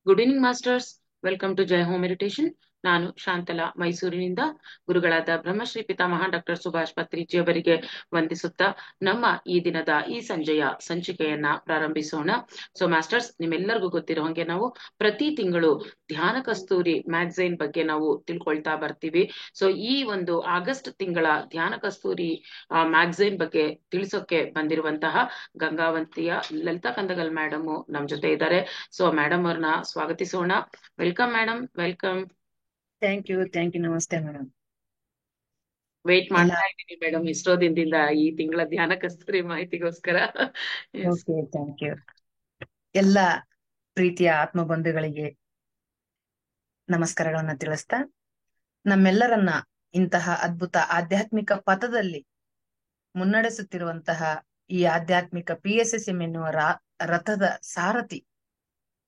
Good evening masters. Welcome to Jai home meditation. ನಾನು ಶಾಂತಲಾ, ಮೈಸೂರಿನಿಂದ ಗುರುಗಳಾದ ಬ್ರಹ್ಮಶ್ರೀ ಪಿತಾಮಹ ಡಾಕ್ಟರ್ ಸುಭಾಷ್ ಪತ್ರಿಜಿ ಅವರಿಗೆ ವಂದಿಸುತ್ತಾ ನಮ್ಮ ಈ ದಿನದ ಈ ಸಂಜೆಯ ಸಂಚಿಕೆಯನ್ನ ಪ್ರಾರಂಭಿಸೋಣ. ಸೊ ಮಾಸ್ಟರ್ಸ್, ನಿಮ್ಮೆಲ್ಲರಿಗೂ ಗೊತ್ತಿರೋ ಹಾಗೆ ನಾವು ಪ್ರತಿ ತಿಂಗಳು ಧ್ಯಾನ ಕಸ್ತೂರಿ ಮ್ಯಾಗಝೈನ್ ಬಗ್ಗೆ ನಾವು ತಿಳ್ಕೊಳ್ತಾ ಬರ್ತೀವಿ. ಸೊ ಈ ಒಂದು ಆಗಸ್ಟ್ ತಿಂಗಳ ಧ್ಯಾನ ಕಸ್ತೂರಿ ಮ್ಯಾಗಝೈನ್ ಬಗ್ಗೆ ತಿಳಿಸೋಕೆ ಬಂದಿರುವಂತಹ ಗಂಗಾವಂತಿಯ ಲಲಿತಾ ಕಂದಗಲ್ ಮೇಡಮ್ ನಮ್ ಜೊತೆ ಇದ್ದಾರೆ. ಸೊ ಮೇಡಮ್ ಅವ್ರನ್ನ ಸ್ವಾಗತಿಸೋಣ. Welcome madam, welcome. Thank you. ನಮಸ್ತೆ ಮೇಡಮ್. ವೇಟ್ ಎಲ್ಲ ಮಾಡ್ತಾ ಇದ್ದೀನಿ ಮೇಡಮ್ ಇಷ್ಟೋ ದಿನದಿಂದ ಈ ತಿಂಗಳ ಧ್ಯಾನ ಕಸ್ತೂರಿ ಮಾಹಿತಿಗೋಸ್ಕರ. Yes. Okay, thank you. ಎಲ್ಲ ಪ್ರೀತಿಯ ಆತ್ಮ ಬಂಧುಗಳಿಗೆ ನಮಸ್ಕಾರಗಳನ್ನ ತಿಳಿಸ್ತಾ, ನಮ್ಮೆಲ್ಲರನ್ನ ಇಂತಹ ಅದ್ಭುತ ಆಧ್ಯಾತ್ಮಿಕ ಪಥದಲ್ಲಿ ಮುನ್ನಡೆಸುತ್ತಿರುವಂತಹ ಈ ಆಧ್ಯಾತ್ಮಿಕ PSSM ಎನ್ನುವ ರಥದ ಸಾರಥಿ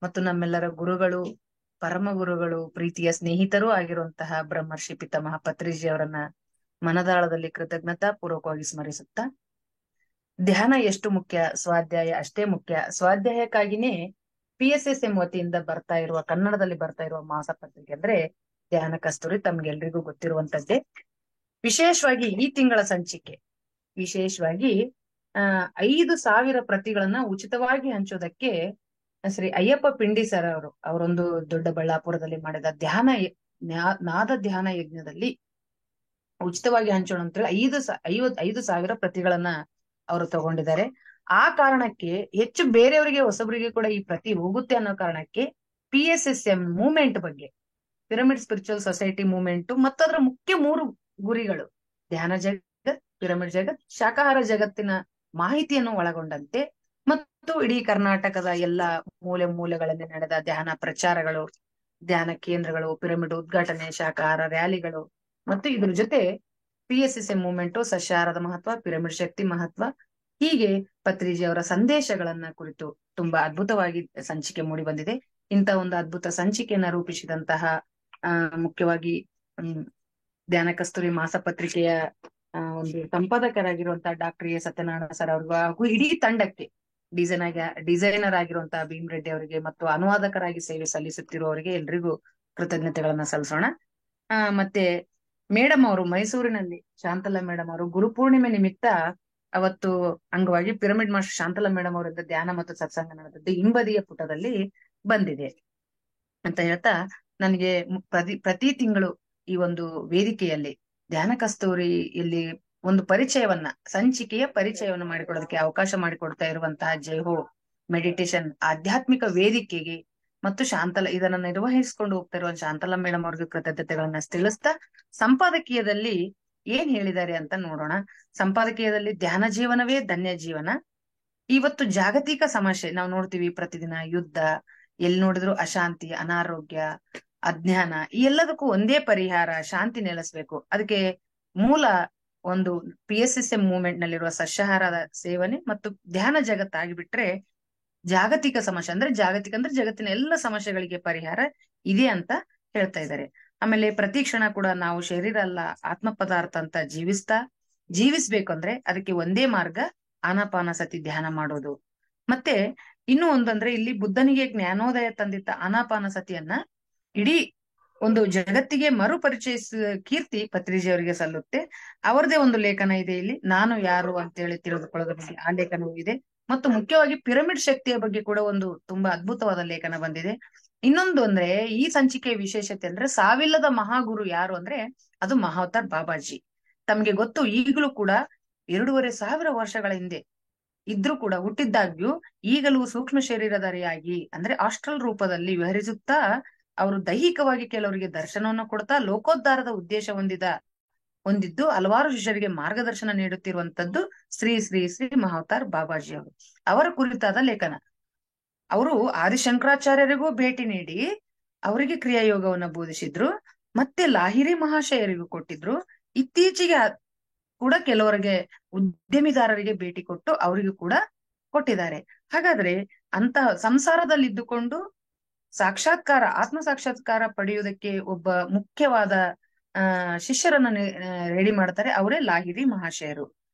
ಮತ್ತು ನಮ್ಮೆಲ್ಲರ ಗುರುಗಳು, ಪರಮ ಗುರುಗಳು, ಪ್ರೀತಿಯ ಸ್ನೇಹಿತರೂ ಆಗಿರುವಂತಹ ಬ್ರಹ್ಮರ್ಷಿ ಪಿತಾಮಹ ಪತ್ರಿಜಿ ಅವರನ್ನ ಮನದಾಳದಲ್ಲಿ ಕೃತಜ್ಞತಾ ಪೂರ್ವಕವಾಗಿ ಸ್ಮರಿಸುತ್ತಾ, ಧ್ಯಾನ ಎಷ್ಟು ಮುಖ್ಯ, ಸ್ವಾಧ್ಯಾಯ ಅಷ್ಟೇ ಮುಖ್ಯ. ಸ್ವಾಧ್ಯಾಯಕ್ಕಾಗಿನೇ PSSM ವತಿಯಿಂದ ಕನ್ನಡದಲ್ಲಿ ಬರ್ತಾ ಇರುವ ಮಾಸಪತ್ರಿಕೆ ಅಂದ್ರೆ ಧ್ಯಾನ ಕಸ್ತೂರಿ, ತಮ್ಗೆಲ್ರಿಗೂ ಗೊತ್ತಿರುವಂತದ್ದೇ. ವಿಶೇಷವಾಗಿ ಈ ತಿಂಗಳ ಸಂಚಿಕೆ ವಿಶೇಷವಾಗಿ 5,000 ಪ್ರತಿಗಳನ್ನ ಉಚಿತವಾಗಿ ಹಂಚೋದಕ್ಕೆ ಶ್ರೀ ಅಯ್ಯಪ್ಪ ಪಿಂಡಿ ಸರ್ ಅವರೊಂದು ದೊಡ್ಡಬಳ್ಳಾಪುರದಲ್ಲಿ ಮಾಡಿದ ನಾದ ಧ್ಯಾನ ಯಜ್ಞದಲ್ಲಿ ಉಚಿತವಾಗಿ ಹಂಚೋಣ ಅಂತೇಳಿ 5,000 ಪ್ರತಿಗಳನ್ನ ಅವರು ತಗೊಂಡಿದ್ದಾರೆ. ಆ ಕಾರಣಕ್ಕೆ ಹೆಚ್ಚು ಬೇರೆಯವರಿಗೆ, ಹೊಸಬರಿಗೆ ಕೂಡ ಈ ಪ್ರತಿ ಹೋಗುತ್ತೆ ಅನ್ನೋ ಕಾರಣಕ್ಕೆ PSSM ಮೂವ್ಮೆಂಟ್ ಬಗ್ಗೆ, ಪಿರಮಿಡ್ ಸ್ಪಿರಿಚುವಲ್ ಸೊಸೈಟಿ ಮೂವ್ಮೆಂಟ್ ಮತ್ತು ಅದರ ಮುಖ್ಯ 3 ಗುರಿಗಳು ಧ್ಯಾನ ಜಗತ್, ಪಿರಮಿಡ್ ಜಗತ್, ಶಾಕಾಹಾರ ಜಗತ್ತಿನ ಮಾಹಿತಿಯನ್ನು ಒಳಗೊಂಡಂತೆ ಮತ್ತು ಇಡೀ ಕರ್ನಾಟಕದ ಎಲ್ಲ ಮೂಲೆಗಳಲ್ಲಿ ನಡೆದ ಧ್ಯಾನ ಪ್ರಚಾರಗಳು, ಧ್ಯಾನ ಕೇಂದ್ರಗಳು, ಪಿರಮಿಡ್ ಉದ್ಘಾಟನೆ, ಶಾಕಾಹಾರ ರ್ಯಾಲಿಗಳು ಮತ್ತು ಇದ್ರ ಜೊತೆ PSSM ಮೂವ್ಮೆಂಟ್, ಸಸ್ಯಾಹಾರದ ಮಹತ್ವ, ಪಿರಮಿಡ್ ಶಕ್ತಿ ಮಹತ್ವ, ಹೀಗೆ ಪತ್ರಿಜಿ ಅವರ ಸಂದೇಶಗಳನ್ನ ಕುರಿತು ತುಂಬಾ ಅದ್ಭುತವಾಗಿ ಸಂಚಿಕೆ ಮೂಡಿ ಬಂದಿದೆ. ಇಂಥ ಒಂದು ಅದ್ಭುತ ಸಂಚಿಕೆಯನ್ನ ರೂಪಿಸಿದಂತಹ ಮುಖ್ಯವಾಗಿ ಧ್ಯಾನ ಕಸ್ತೂರಿ ಮಾಸಪತ್ರಿಕೆಯ ಒಂದು ಸಂಪಾದಕರಾಗಿರುವಂತಹ ಡಾಕ್ಟರ್ ಎ ಸತ್ಯನಾರಾಯಣ ಸರ್ ಅವ್ರಿಗೂ ಹಾಗೂ ಇಡೀ ತಂಡಕ್ಕೆ, ಡಿಸೈನರ್ ಆಗಿರುವಂತಹ ಭೀಮ್ ರೆಡ್ಡಿ ಅವರಿಗೆ ಮತ್ತು ಅನುವಾದಕರಾಗಿ ಸೇವೆ ಸಲ್ಲಿಸುತ್ತಿರುವವರಿಗೆ ಎಲ್ರಿಗೂ ಕೃತಜ್ಞತೆಗಳನ್ನ ಸಲ್ಲಿಸೋಣ. ಮತ್ತೆ ಮೇಡಮ್ ಅವರು ಮೈಸೂರಿನಲ್ಲಿ, ಶಾಂತಲಾ ಮೇಡಮ್ ಅವರು ಗುರುಪೂರ್ಣಿಮೆ ನಿಮಿತ್ತ ಅವತ್ತು ಅಂಗವಾಗಿ ಪಿರಮಿಡ್ ಮಾಸ್ಟರ್ ಶಾಂತಲಾ ಮೇಡಮ್ ಅವರಿಂದ ಧ್ಯಾನ ಮತ್ತು ಸತ್ಸಂಗ ನಡೆದದ್ದು ಹಿಂಬದಿಯ ಪುಟದಲ್ಲಿ ಬಂದಿದೆ ಅಂತ ಹೇಳ್ತಾ, ನನಗೆ ಪ್ರತಿ ತಿಂಗಳು ಈ ಒಂದು ವೇದಿಕೆಯಲ್ಲಿ ಧ್ಯಾನ ಕಸ್ತೂರಿಯಲ್ಲಿ ಒಂದು ಸಂಚಿಕೆಯ ಪರಿಚಯವನ್ನ ಮಾಡಿಕೊಡೋದಕ್ಕೆ ಅವಕಾಶ ಮಾಡಿಕೊಡ್ತಾ ಇರುವಂತಹ ಜೈಹೋ ಮೆಡಿಟೇಷನ್ ಆಧ್ಯಾತ್ಮಿಕ ವೇದಿಕೆಗೆ ಮತ್ತು ಇದನ್ನ ನಿರ್ವಹಿಸಿಕೊಂಡು ಹೋಗ್ತಾ ಇರುವ ಶಾಂತಲಾ ಮೇಡಮ್ ಅವ್ರಿಗೆ ಕೃತಜ್ಞತೆಗಳನ್ನ ತಿಳಿಸ್ತಾ, ಸಂಪಾದಕೀಯದಲ್ಲಿ ಏನ್ ಹೇಳಿದ್ದಾರೆ ಅಂತ ನೋಡೋಣ. ಸಂಪಾದಕೀಯದಲ್ಲಿ ಧ್ಯಾನ ಜೀವನವೇ ಧನ್ಯ ಜೀವನ. ಇವತ್ತು ಜಾಗತಿಕ ಸಮಸ್ಯೆ ನಾವು ನೋಡ್ತೀವಿ, ಪ್ರತಿದಿನ ಯುದ್ಧ, ಎಲ್ಲಿ ನೋಡಿದ್ರು ಅಶಾಂತಿ, ಅನಾರೋಗ್ಯ, ಅಜ್ಞಾನ, ಈ ಎಲ್ಲದಕ್ಕೂ ಒಂದೇ ಪರಿಹಾರ, ಶಾಂತಿ ನೆಲೆಸ್ಬೇಕು. ಅದಕ್ಕೆ ಮೂಲ ಒಂದು PSSM ಮೂವ್ಮೆಂಟ್ ನಲ್ಲಿರುವ ಸಸ್ಯಾಹಾರದ ಸೇವನೆ ಮತ್ತು ಧ್ಯಾನ ಜಗತ್ತಾಗಿಬಿಟ್ರೆ ಜಾಗತಿಕ ಸಮಸ್ಯೆ ಅಂದ್ರೆ ಜಗತ್ತಿನ ಎಲ್ಲ ಸಮಸ್ಯೆಗಳಿಗೆ ಪರಿಹಾರ ಇದೆ ಅಂತ ಹೇಳ್ತಾ ಇದ್ದಾರೆ. ಆಮೇಲೆ ಪ್ರತಿ ಕ್ಷಣ ಕೂಡ ನಾವು ಶರೀರ ಅಲ್ಲ, ಆತ್ಮ ಪದಾರ್ಥ ಅಂತ ಜೀವಿಸ್ಬೇಕು ಅಂದ್ರೆ ಅದಕ್ಕೆ ಒಂದೇ ಮಾರ್ಗ ಆನಾಪಾನಸತಿ ಧ್ಯಾನ ಮಾಡೋದು. ಮತ್ತೆ ಇನ್ನು ಒಂದಂದ್ರೆ, ಇಲ್ಲಿ ಬುದ್ಧನಿಗೆ ಜ್ಞಾನೋದಯ ತಂದಿದ್ದ ಆನಾಪಾನಸತಿಯನ್ನ ಇಡೀ ಒಂದು ಜಗತ್ತಿಗೆ ಮರುಪರಿಚಯಿಸಿದ ಕೀರ್ತಿ ಪತ್ರಿಜಿ ಅವರಿಗೆ ಸಲ್ಲುತ್ತೆ. ಅವರದೇ ಒಂದು ಲೇಖನ ಇದೆ ಇಲ್ಲಿ, ನಾನು ಯಾರು ಅಂತೇಳಿ ತಿಳಿದುಕೊಳ್ಳೋದ್ರ ಬಗ್ಗೆ ಆ ಲೇಖನವೂ ಇದೆ. ಮತ್ತು ಮುಖ್ಯವಾಗಿ ಪಿರಮಿಡ್ ಶಕ್ತಿಯ ಬಗ್ಗೆ ಕೂಡ ಒಂದು ತುಂಬಾ ಅದ್ಭುತವಾದ ಲೇಖನ ಬಂದಿದೆ. ಇನ್ನೊಂದು ಅಂದ್ರೆ, ಈ ಸಂಚಿಕೆಯ ವಿಶೇಷತೆ ಅಂದ್ರೆ, ಸಾವಿಲ್ಲದ ಮಹಾಗುರು ಯಾರು ಅಂದ್ರೆ ಅದು ಮಹಾವತಾರ್ ಬಾಬಾಜಿ. ತಮ್ಗೆ ಗೊತ್ತು, ಈಗಲೂ ಕೂಡ 2,500 ವರ್ಷಗಳ ಹಿಂದೆ ಇದ್ರೂ ಕೂಡ ಹುಟ್ಟಿದ್ದಾಗ್ಯೂ ಈಗಲೂ ಸೂಕ್ಷ್ಮ ಶರೀರಧಾರಿಯಾಗಿ ಅಂದ್ರೆ ಆಸ್ಟ್ರಲ್ ರೂಪದಲ್ಲಿ ವಿಹರಿಸುತ್ತಾ ಅವರು ದೈಹಿಕವಾಗಿ ಕೆಲವರಿಗೆ ದರ್ಶನವನ್ನು ಕೊಡ್ತಾ ಲೋಕೋದ್ಧಾರದ ಉದ್ದೇಶ ಹೊಂದಿದ್ದು ಹಲವಾರು ಶಿಷ್ಯರಿಗೆ ಮಾರ್ಗದರ್ಶನ ನೀಡುತ್ತಿರುವಂತದ್ದು ಶ್ರೀ ಶ್ರೀ ಶ್ರೀ ಮಹಾವತಾರ್ ಬಾಬಾಜಿ ಅವರು. ಅವರ ಕುರಿತಾದ ಲೇಖನ. ಅವರು ಆದಿಶಂಕರಾಚಾರ್ಯರಿಗೂ ಭೇಟಿ ನೀಡಿ ಅವರಿಗೆ ಕ್ರಿಯಾಯೋಗವನ್ನ ಬೋಧಿಸಿದ್ರು, ಮತ್ತೆ ಲಾಹಿರಿ ಮಹಾಶಯರಿಗೂ ಕೊಟ್ಟಿದ್ರು. ಇತ್ತೀಚೆಗೆ ಕೂಡ ಕೆಲವರಿಗೆ ಉದ್ಯಮಿದಾರರಿಗೆ ಭೇಟಿ ಕೊಟ್ಟು ಅವರಿಗೂ ಕೂಡ ಕೊಟ್ಟಿದ್ದಾರೆ. ಹಾಗಾದ್ರೆ ಅಂತಹ ಸಂಸಾರದಲ್ಲಿದ್ದುಕೊಂಡು ಆತ್ಮ ಸಾಕ್ಷಾತ್ಕಾರ ಪಡೆಯುವುದಕ್ಕೆ ಒಬ್ಬ ಮುಖ್ಯವಾದ ಶಿಷ್ಯರನ್ನ ರೆಡಿ ಮಾಡ್ತಾರೆ, ಅವರೇ ಲಾಹಿರಿ ಮಹಾಶಯರು.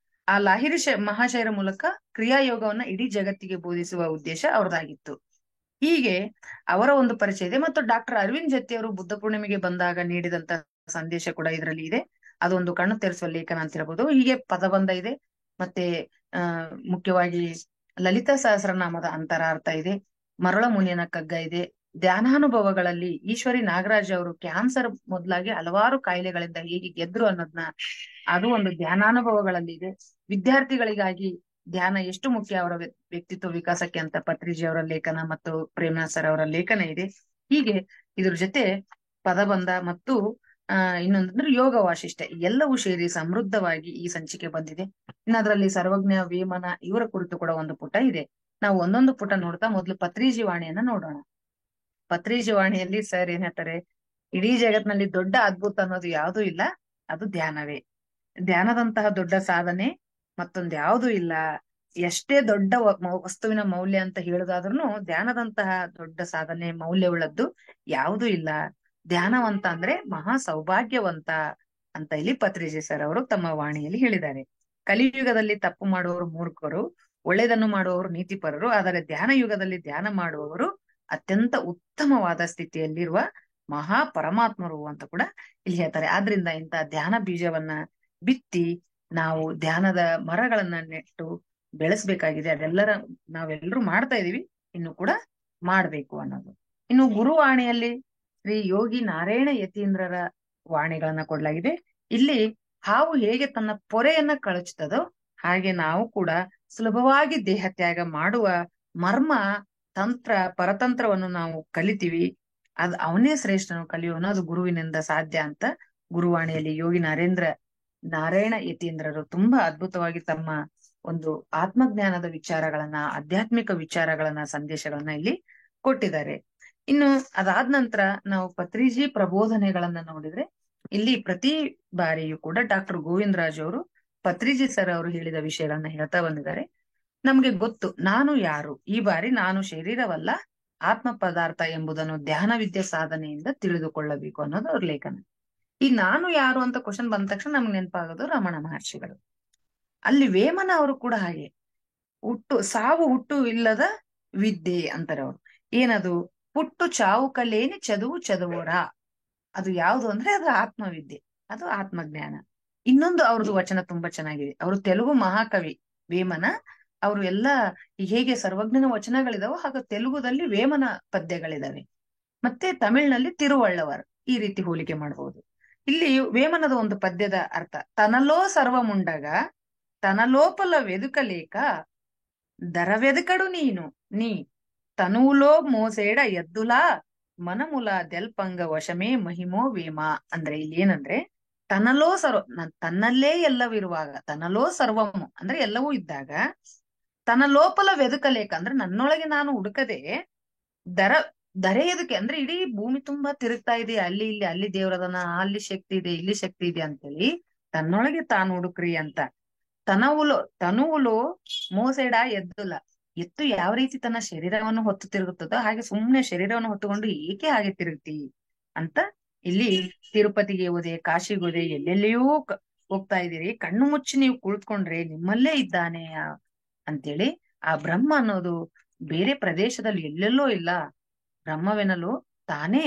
ಆ ಲಾಹಿರಿ ಮಹಾಶಯರ ಮೂಲಕ ಕ್ರಿಯಾಯೋಗವನ್ನ ಇಡೀ ಜಗತ್ತಿಗೆ ಬೋಧಿಸುವ ಉದ್ದೇಶ ಅವ್ರದ್ದಾಗಿತ್ತು. ಹೀಗೆ ಅವರ ಒಂದು ಪರಿಚಯ ಇದೆ. ಮತ್ತು ಡಾಕ್ಟರ್ ಅರವಿಂದ್ ಜತ್ತಿ ಅವರು ಬುದ್ಧ ಪೂರ್ಣಿಮೆಗೆ ಬಂದಾಗ ನೀಡಿದಂತ ಸಂದೇಶ ಕೂಡ ಇದರಲ್ಲಿ ಇದೆ. ಅದೊಂದು ಕಣ್ಣು ತೆರೆಸುವ ಲೇಖನ ಅಂತ ಹೇಳ್ಬೋದು. ಹೀಗೆ ಪದಬಂಧ ಇದೆ. ಮತ್ತೆ ಆ ಮುಖ್ಯವಾಗಿ ಲಲಿತಾ ಸಹಸ್ರನಾಮದ ಅಂತರಾರ್ಥ ಇದೆ. ಮರಳ ಮುನಿಯನ ಕಗ್ಗ ಇದೆ. ಧ್ಯಾನಾನುಭವಗಳಲ್ಲಿ ಈಶ್ವರಿ ನಾಗರಾಜ್ ಅವರು ಕ್ಯಾನ್ಸರ್ ಮೊದಲಾಗಿ ಹಲವಾರು ಕಾಯಿಲೆಗಳಿಂದ ಹೇಗೆ ಗೆದ್ರು ಅನ್ನೋದನ್ನ ಅದು ಒಂದು ಧ್ಯಾನಾನುಭವಗಳಲ್ಲಿ ಇದೆ. ವಿದ್ಯಾರ್ಥಿಗಳಿಗಾಗಿ ಧ್ಯಾನ ಎಷ್ಟು ಮುಖ್ಯ ಅವರ ವ್ಯಕ್ತಿತ್ವ ವಿಕಾಸಕ್ಕೆ ಅಂತ ಪತ್ರಿಜಿ ಅವರ ಲೇಖನ ಮತ್ತು ಪ್ರೇಮನಾಥ್ ಸರ್ ಅವರ ಲೇಖನ ಇದೆ. ಹೀಗೆ ಇದ್ರ ಜೊತೆ ಪದಬಂಧ ಮತ್ತು ಇನ್ನೊಂದಂದ್ರೆ ಯೋಗ ವಾಸಿಷ್ಠ ಎಲ್ಲವೂ ಸೇರಿ ಸಮೃದ್ಧವಾಗಿ ಈ ಸಂಚಿಕೆ ಬಂದಿದೆ. ಇನ್ನು ಅದರಲ್ಲಿ ಸರ್ವಜ್ಞ ವೇಮನ ಇವರ ಕುರಿತು ಕೂಡ ಒಂದು ಪುಟ ಇದೆ. ನಾವು ಒಂದೊಂದು ಪುಟ ನೋಡ್ತಾ ಮೊದ್ಲು ಪತ್ರಿಜಿ ವಾಣಿಯನ್ನ ನೋಡೋಣ. ಪತ್ರಿಜಿ ವಾಣಿಯಲ್ಲಿ ಸರ್ ಏನ್ ಹೇಳ್ತಾರೆ, ಇಡೀ ಜಗತ್ನಲ್ಲಿ ದೊಡ್ಡ ಅದ್ಭುತ ಅನ್ನೋದು ಯಾವುದೂ ಇಲ್ಲ, ಅದು ಧ್ಯಾನವೇ. ಧ್ಯಾನದಂತಹ ದೊಡ್ಡ ಸಾಧನೆ ಮತ್ತೊಂದು ಯಾವುದೂ ಇಲ್ಲ. ಎಷ್ಟೇ ದೊಡ್ಡ ವಸ್ತುವಿನ ಮೌಲ್ಯ ಅಂತ ಹೇಳುದಾದ್ರೂ ಧ್ಯಾನದಂತಹ ದೊಡ್ಡ ಸಾಧನೆ ಮೌಲ್ಯವುಳ್ಳದ್ದು ಯಾವುದೂ ಇಲ್ಲ. ಧ್ಯಾನವಂತ ಅಂದ್ರೆ ಮಹಾ ಸೌಭಾಗ್ಯವಂತ ಅಂತ ಇಲ್ಲಿ ಪತ್ರಿಜಿ ಸರ್ ಅವರು ತಮ್ಮ ವಾಣಿಯಲ್ಲಿ ಹೇಳಿದ್ದಾರೆ. ಕಲಿಯುಗದಲ್ಲಿ ತಪ್ಪು ಮಾಡುವವರು ಮೂರ್ಖರು, ಒಳ್ಳೆಯದನ್ನು ಮಾಡುವವರು ನೀತಿಪರರು, ಆದರೆ ಧ್ಯಾನ ಯುಗದಲ್ಲಿ ಧ್ಯಾನ ಮಾಡುವವರು ಅತ್ಯಂತ ಉತ್ತಮವಾದ ಸ್ಥಿತಿಯಲ್ಲಿರುವ ಮಹಾ ಪರಮಾತ್ಮರು ಅಂತ ಕೂಡ ಇಲ್ಲಿ ಹೇಳ್ತಾರೆ. ಆದ್ರಿಂದ ಇಂಥ ಧ್ಯಾನ ಬೀಜವನ್ನ ಬಿತ್ತಿ ನಾವು ಧ್ಯಾನದ ಮರಗಳನ್ನ ನೆಟ್ಟು ಬೆಳೆಸ್ಬೇಕಾಗಿದೆ. ಅದೆಲ್ಲರ ನಾವೆಲ್ಲರೂ ಮಾಡ್ತಾ ಇದೀವಿ, ಇನ್ನು ಕೂಡ ಮಾಡ್ಬೇಕು ಅನ್ನೋದು. ಇನ್ನು ಗುರುವಾಣಿಯಲ್ಲಿ ಶ್ರೀ ಯೋಗಿ ನಾರಾಯಣ ಯತೀಂದ್ರರ ವಾಣಿಗಳನ್ನ ಕೊಡ್ಲಾಗಿದೆ. ಇಲ್ಲಿ ಹಾವು ಹೇಗೆ ತನ್ನ ಪೊರೆಯನ್ನ ಕಳಚುತ್ತದೋ ಹಾಗೆ ನಾವು ಕೂಡ ಸುಲಭವಾಗಿ ದೇಹ ತ್ಯಾಗ ಮಾಡುವ ಮರ್ಮ ತಂತ್ರ ಪರತಂತ್ರವನ್ನು ನಾವು ಕಲಿತೀವಿ. ಅವನೇ ಶ್ರೇಷ್ಠನು, ಕಲಿಯೋನು ಅದು ಗುರುವಿನಿಂದ ಸಾಧ್ಯ ಅಂತ ಗುರುವಾಣಿಯಲ್ಲಿ ಯೋಗಿ ನಾರಾಯಣ ಯತೀಂದ್ರರು ತುಂಬಾ ಅದ್ಭುತವಾಗಿ ತಮ್ಮ ಒಂದು ಆತ್ಮಜ್ಞಾನದ ವಿಚಾರಗಳನ್ನ, ಆಧ್ಯಾತ್ಮಿಕ ವಿಚಾರಗಳನ್ನ, ಸಂದೇಶಗಳನ್ನ ಇಲ್ಲಿ ಕೊಟ್ಟಿದ್ದಾರೆ. ಇನ್ನು ಅದಾದ ನಂತರ ನಾವು ಪತ್ರಿಜಿ ಪ್ರಬೋಧನೆಗಳನ್ನ ನೋಡಿದ್ರೆ ಇಲ್ಲಿ ಪ್ರತಿ ಬಾರಿಯೂ ಕೂಡ ಡಾಕ್ಟರ್ ಗೋವಿಂದ ರಾಜ್ ಅವರು ಪತ್ರಿಜಿ ಸರ್ ಅವರು ಹೇಳಿದ ವಿಷಯಗಳನ್ನ ಹೇಳ್ತಾ ಬಂದಿದ್ದಾರೆ. ನಮ್ಗೆ ಗೊತ್ತು ನಾನು ಯಾರು, ಈ ಬಾರಿ ನಾನು ಶರೀರವಲ್ಲ ಆತ್ಮ ಪದಾರ್ಥ ಎಂಬುದನ್ನು ಧ್ಯಾನ ವಿದ್ಯೆ ಸಾಧನೆಯಿಂದ ತಿಳಿದುಕೊಳ್ಳಬೇಕು ಅನ್ನೋದು ಅವ್ರ ಲೇಖನ. ಈ ನಾನು ಯಾರು ಅಂತ ಕ್ವಶನ್ ಬಂದ ತಕ್ಷಣ ನಮ್ಗೆ ನೆನಪಾಗೋದು ರಮಣ ಮಹರ್ಷಿಗಳು. ಅಲ್ಲಿ ವೇಮನ ಅವರು ಕೂಡ ಹಾಗೆ ಸಾವು ಹುಟ್ಟು ಇಲ್ಲದ ವಿದ್ಯೆ ಅಂತಾರೆ ಅವರು. ಏನದು? ಹುಟ್ಟು ಚಾವು ಕಲೇನಿ ಚದುವುರ. ಅದು ಯಾವುದು ಅಂದ್ರೆ ಅದು ಆತ್ಮವಿದ್ಯೆ, ಅದು ಆತ್ಮಜ್ಞಾನ. ಇನ್ನೊಂದು ಅವ್ರದ್ದು ವಚನ ತುಂಬಾ ಚೆನ್ನಾಗಿದೆ. ಅವರು ತೆಲುಗು ಮಹಾಕವಿ ವೇಮನ. ಅವರು ಎಲ್ಲ ಹೇಗೆ ಸರ್ವಜ್ಞನ ವಚನಗಳಿದಾವೋ ಹಾಗೆ ತೆಲುಗುದಲ್ಲಿ ವೇಮನ ಪದ್ಯಗಳಿದಾವೆ. ಮತ್ತೆ ತಮಿಳಿನಲ್ಲಿ ತಿರುವಳ್ಳವರ್. ಈ ರೀತಿ ಹೋಲಿಕೆ ಮಾಡಬಹುದು. ಇಲ್ಲಿ ವೇಮನದ ಒಂದು ಪದ್ಯದ ಅರ್ಥ, ತನಲೋ ಸರ್ವಮುಂಡಗ ತನಲೋಪಲ ವೆದುಕಲೇಕ ದರವೆದುಕಡು ನೀ ತನುವುಲೋ ಮೋಸೇಡ ಎದ್ದುಲಾ ಮನಮುಲ ದೆಲ್ಪಂಗ ವಶಮೇ ಮಹಿಮೋ ವೇಮ. ಅಂದ್ರೆ ಇಲ್ಲಿ ಏನಂದ್ರೆ ತನಲೋ ತನ್ನಲ್ಲೇ ಎಲ್ಲವಿರುವಾಗ, ತನಲೋ ಸರ್ವಮು ಅಂದ್ರೆ ಎಲ್ಲವೂ ಇದ್ದಾಗ, ತನಲೋಪಲ ವೆದುಕಲೇಕ ಅಂದ್ರೆ ನನ್ನೊಳಗೆ ನಾನು ಹುಡುಕದೆ ದರೆ ಎದಕ್ಕೆ ಅಂದ್ರೆ ಇಡೀ ಭೂಮಿ ತುಂಬಾ ತಿರುಗ್ತಾ ಇದೆ, ಅಲ್ಲಿ ಇಲ್ಲಿ ಅಲ್ಲಿ ದೇವ್ರದನ, ಅಲ್ಲಿ ಶಕ್ತಿ ಇದೆ, ಇಲ್ಲಿ ಶಕ್ತಿ ಇದೆ ಅಂತೇಳಿ ತನ್ನೊಳಗೆ ತಾನು ಹುಡುಕ್ರಿ ಅಂತ. ತನುವುಲೋ ಮೋಸೆಡ ಎದ್ದುಲ. ಎತ್ತು ಯಾವ ರೀತಿ ತನ್ನ ಶರೀರವನ್ನು ಹೊತ್ತು ತಿರುಗುತ್ತದೋ ಹಾಗೆ ಸುಮ್ನೆ ಶರೀರವನ್ನು ಹೊತ್ತುಕೊಂಡು ಏಕೆ ಹಾಗೆ ತಿರುಗ್ತಿ ಅಂತ ಇಲ್ಲಿ ತಿರುಪತಿಗೆ ಹೋದೆ, ಕಾಶಿಗೆ ಹೋದೆ, ಎಲ್ಲೆಲ್ಲಿಯೂ ಹೋಗ್ತಾ ಇದ್ದೀರಿ, ಕಣ್ಣು ಮುಚ್ಚಿ ನೀವು ಕುಳಿತುಕೊಂಡ್ರೆ ನಿಮ್ಮಲ್ಲೇ ಇದ್ದಾನೆ ಅಂತೇಳಿ. ಆ ಬ್ರಹ್ಮ ಅನ್ನೋದು ಬೇರೆ ಪ್ರದೇಶದಲ್ಲಿ ಎಲ್ಲೆಲ್ಲೋ ಇಲ್ಲ, ಬ್ರಹ್ಮವೆನಲು ತಾನೇ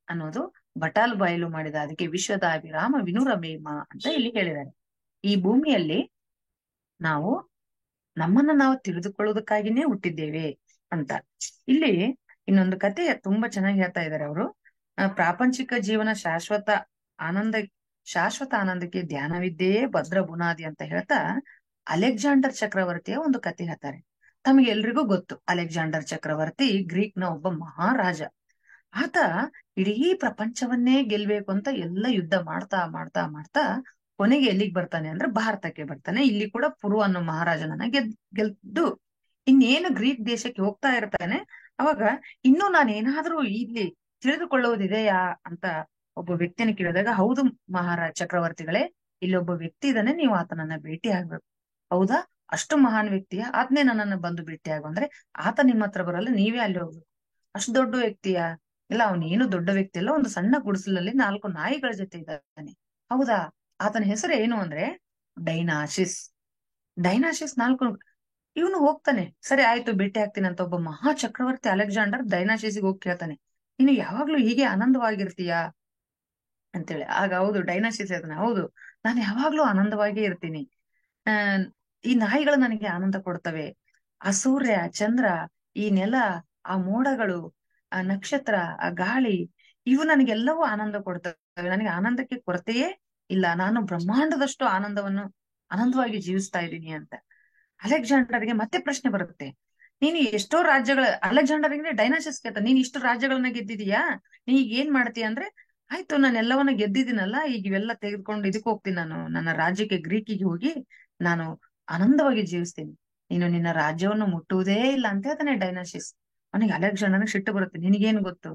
ಅನ್ನೋದು ಬಟಾಲ್ ಬಯಲು ಮಾಡಿದ. ಅದಕ್ಕೆ ವಿಶ್ವದ ವಿರಾಮ ವಿನುರಮೇಮ ಅಂತ ಇಲ್ಲಿ ಹೇಳಿದ್ದಾರೆ. ಈ ಭೂಮಿಯಲ್ಲಿ ನಾವು ನಮ್ಮನ್ನ ನಾವು ತಿಳಿದುಕೊಳ್ಳುವುದಕ್ಕಾಗಿನೇ ಹುಟ್ಟಿದ್ದೇವೆ ಅಂತ. ಇಲ್ಲಿ ಇನ್ನೊಂದು ಕತೆ ತುಂಬಾ ಚೆನ್ನಾಗಿ ಹೇಳ್ತಾ ಇದ್ದಾರೆ ಅವರು. ಪ್ರಾಪಂಚಿಕ ಜೀವನ ಶಾಶ್ವತ ಆನಂದಕ್ಕೆ ಧ್ಯಾನವಿದ್ಯೆಯೇ ಭದ್ರ ಬುನಾದಿ ಅಂತ ಹೇಳ್ತಾ ಅಲೆಕ್ಸಾಂಡರ್ ಚಕ್ರವರ್ತಿಯ ಒಂದು ಕತೆ ಹೇಳ್ತಾರೆ. ತಮಗೆ ಎಲ್ರಿಗೂ ಗೊತ್ತು, ಅಲೆಕ್ಸಾಂಡರ್ ಚಕ್ರವರ್ತಿ ಗ್ರೀಕ್ ನ ಒಬ್ಬ ಮಹಾರಾಜ. ಆತ ಇಡೀ ಪ್ರಪಂಚವನ್ನೇ ಗೆಲ್ಬೇಕು ಅಂತ ಎಲ್ಲ ಯುದ್ಧ ಮಾಡ್ತಾ ಮಾಡ್ತಾ ಮಾಡ್ತಾ ಕೊನೆಗೆ ಎಲ್ಲಿಗೆ ಬರ್ತಾನೆ ಅಂದ್ರೆ ಭಾರತಕ್ಕೆ ಬರ್ತಾನೆ. ಇಲ್ಲಿ ಕೂಡ ಪುರು ಅನ್ನೋ ಮಹಾರಾಜನನ್ನ ಗೆದ್ದು ಇನ್ನೇನು ಗ್ರೀಕ್ ದೇಶಕ್ಕೆ ಹೋಗ್ತಾ ಇರ್ತಾನೆ. ಅವಾಗ ಇನ್ನೂ ನಾನೇನಾದ್ರೂ ಇಲ್ಲಿ ತಿಳಿದುಕೊಳ್ಳುವುದಿದೆಯಾ ಅಂತ ಒಬ್ಬ ವ್ಯಕ್ತಿಯನ್ನು ಕೇಳಿದಾಗ, ಹೌದು ಚಕ್ರವರ್ತಿಗಳೇ, ಇಲ್ಲಿ ಒಬ್ಬ ವ್ಯಕ್ತಿ ಇದ್ದಾನೆ, ನೀವು ಆತನನ್ನ ಭೇಟಿ ಆಗ್ಬೇಕು. ಹೌದಾ, ಅಷ್ಟು ಮಹಾನ್ ವ್ಯಕ್ತಿಯ? ಆತನೇ ನನ್ನನ್ನು ಬಂದು ಭೇಟಿ ಆಗು ಅಂದ್ರೆ ಆತ ನಿಮ್ಮ ಹತ್ರ ಬರಲ್ಲ, ನೀವೇ ಅಲ್ಲಿ ಹೋಗ್ಬೇಕು. ಅಷ್ಟು ದೊಡ್ಡ ವ್ಯಕ್ತಿಯ? ಇಲ್ಲ, ಅವನೇನು ದೊಡ್ಡ ವ್ಯಕ್ತಿ ಅಲ್ಲ, ಒಂದು ಸಣ್ಣ ಗುಡಿಸಲಲ್ಲಿ 4 ನಾಯಿಗಳ ಜೊತೆ ಇದ್ದಾನೆ. ಹೌದಾ, ಆತನ ಹೆಸರು ಏನು ಅಂದ್ರೆ ಡೈನಾಸಿಸ್. 4 ಇವನು ಹೋಗ್ತಾನೆ, ಸರಿ ಆಯ್ತು ಭೇಟಿ ಆಗ್ತೀನಿ ಅಂತ. ಒಬ್ಬ ಮಹಾ ಚಕ್ರವರ್ತಿ ಅಲೆಕ್ಸಾಂಡರ್ ಡೈನಾಸಿಸ್ಗೆ ಹೋಗಿ ಕೇಳ್ತಾನೆ, ನೀನು ಯಾವಾಗ್ಲೂ ಹೀಗೆ ಆನಂದವಾಗಿರ್ತೀಯಾ ಅಂತೇಳಿ. ಆಗ ಹೌದು ಡೈನಾಸಿಸ್ ಹೇಳ್ತಾನೆ, ಹೌದು ನಾನು ಯಾವಾಗ್ಲೂ ಆನಂದವಾಗೇ ಇರ್ತೀನಿ. ಆ ಈ ನಾಯಿಗಳು ನನಗೆ ಆನಂದ ಕೊಡ್ತವೆ, ಆ ಸೂರ್ಯ ಚಂದ್ರ, ಈ ನೆಲ, ಆ ಮೋಡಗಳು, ಆ ನಕ್ಷತ್ರ, ಆ ಗಾಳಿ, ಇವು ನನಗೆಲ್ಲವೂ ಆನಂದ ಕೊಡ್ತವೆ. ನನಗೆ ಆನಂದಕ್ಕೆ ಕೊರತೆಯೇ ಇಲ್ಲ, ನಾನು ಬ್ರಹ್ಮಾಂಡದಷ್ಟು ಆನಂದವಾಗಿ ಜೀವಿಸ್ತಾ ಇದ್ದೀನಿ ಅಂತ. ಅಲೆಕ್ಸಾಂಡರ್ಗೆ ಮತ್ತೆ ಪ್ರಶ್ನೆ ಬರುತ್ತೆ, ನೀನು ಎಷ್ಟೋ ರಾಜ್ಯಗಳ, ಅಲೆಕ್ಸಾಂಡರ್ಗೆ ಡೈನಾಸಿಸ್ ಕೇಳ್ತ, ನೀನ್ ಇಷ್ಟು ರಾಜ್ಯಗಳನ್ನ ಗೆದ್ದಿದೀಯಾ, ನೀ ಈಗ ಏನ್ ಮಾಡ್ತೀಯ ಅಂದ್ರೆ, ಆಯ್ತು ನಾನು ಎಲ್ಲವನ್ನ ಗೆದ್ದಿದ್ದೀನಲ್ಲ, ಈಗ ಇವೆಲ್ಲ ತೆಗೆದುಕೊಂಡು ಇದಕ್ಕೆ ಹೋಗ್ತೀನಿ, ನಾನು ನನ್ನ ರಾಜ್ಯಕ್ಕೆ ಗ್ರೀಕಿಗೆ ಹೋಗಿ ನಾನು ಆನಂದವಾಗಿ ಜೀವಿಸ್ತೀನಿ, ನೀನು ನಿನ್ನ ರಾಜ್ಯವನ್ನು ಮುಟ್ಟುವುದೇ ಇಲ್ಲ ಅಂತ ಹೇಳ್ತಾನೆ ಡೈನಾಸಿಸ್. ಅವನಿಗೆ ಅಲೆಕ್ಸಾಂಡರ್ಗೆ ಸಿಟ್ಟು ಬರುತ್ತೆ, ನಿನಗೇನು ಗೊತ್ತು,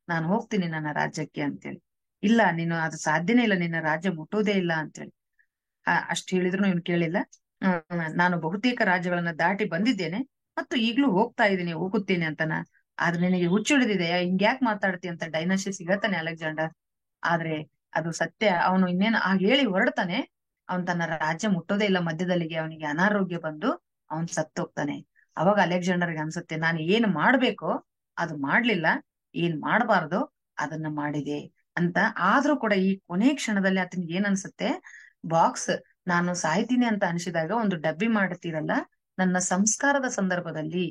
ನಾನು ಹೋಗ್ತೀನಿ ನನ್ನ ರಾಜ್ಯಕ್ಕೆ ಅಂತೇಳಿ. ಇಲ್ಲ ನೀನು ಅದು ಸಾಧ್ಯನೇ ಇಲ್ಲ, ನಿನ್ನ ರಾಜ್ಯ ಮುಟ್ಟುವುದೇ ಇಲ್ಲ ಅಂತೇಳಿ. ಅಷ್ಟು ಹೇಳಿದ್ರು ಇವನು ಕೇಳಿಲ್ಲ. ನಾನು ಬಹುತೇಕ ರಾಜ್ಯಗಳನ್ನ ದಾಟಿ ಬಂದಿದ್ದೇನೆ ಮತ್ತು ಈಗ್ಲೂ ಹೋಗ್ತಾ ಇದ್ದೀನಿ, ಹೋಗುತ್ತೇನೆ ಅಂತನ. ಆದ್ರೆ ನಿನಗೆ ಹುಚ್ಚಿಡಿದಿದೆಯಾ, ಹಿಂಗ್ಯಾಕ್ ಮಾತಾಡ್ತಿ ಅಂತ ಡೈನಾಸಿಸ್ ಹೇಳ್ತಾನೆ ಅಲೆಕ್ಸಾಂಡರ್. ಆದ್ರೆ ಅದು ಸತ್ಯ. ಅವನು ಇನ್ನೇನು ಆ ಹೇಳಿ ಹೊರಡ್ತಾನೆ, ಅವನ್ ತನ್ನ ರಾಜ್ಯ ಮುಟ್ಟೋದೇ ಇಲ್ಲ, ಮಧ್ಯದಲ್ಲಿಗೆ ಅವನಿಗೆ ಅನಾರೋಗ್ಯ ಬಂದು ಅವನ್ ಸತ್ತೋಗ್ತಾನೆ. ಅವಾಗ ಅಲೆಕ್ಸಾಂಡರ್ಗೆ ಅನ್ಸುತ್ತೆ, ನಾನು ಏನ್ ಮಾಡ್ಬೇಕೋ ಅದು ಮಾಡ್ಲಿಲ್ಲ, ಏನ್ ಮಾಡಬಾರ್ದು ಅದನ್ನ ಮಾಡಿದೆ ಅಂತ. ಆದ್ರೂ ಕೂಡ ಈ ಕೊನೆ ಕ್ಷಣದಲ್ಲಿ ಆತನಿಗೆ ಏನ್ ಅನ್ಸುತ್ತೆ, ಬಾಕ್ಸ್ ನಾನು ಸಾಯ್ತೀನಿ ಅಂತ ಅನ್ಸಿದಾಗ ಒಂದು ಡಬ್ಬಿ ಮಾಡ್ತೀರಲ್ಲ, ನನ್ನ ಸಂಸ್ಕಾರದ ಸಂದರ್ಭದಲ್ಲಿ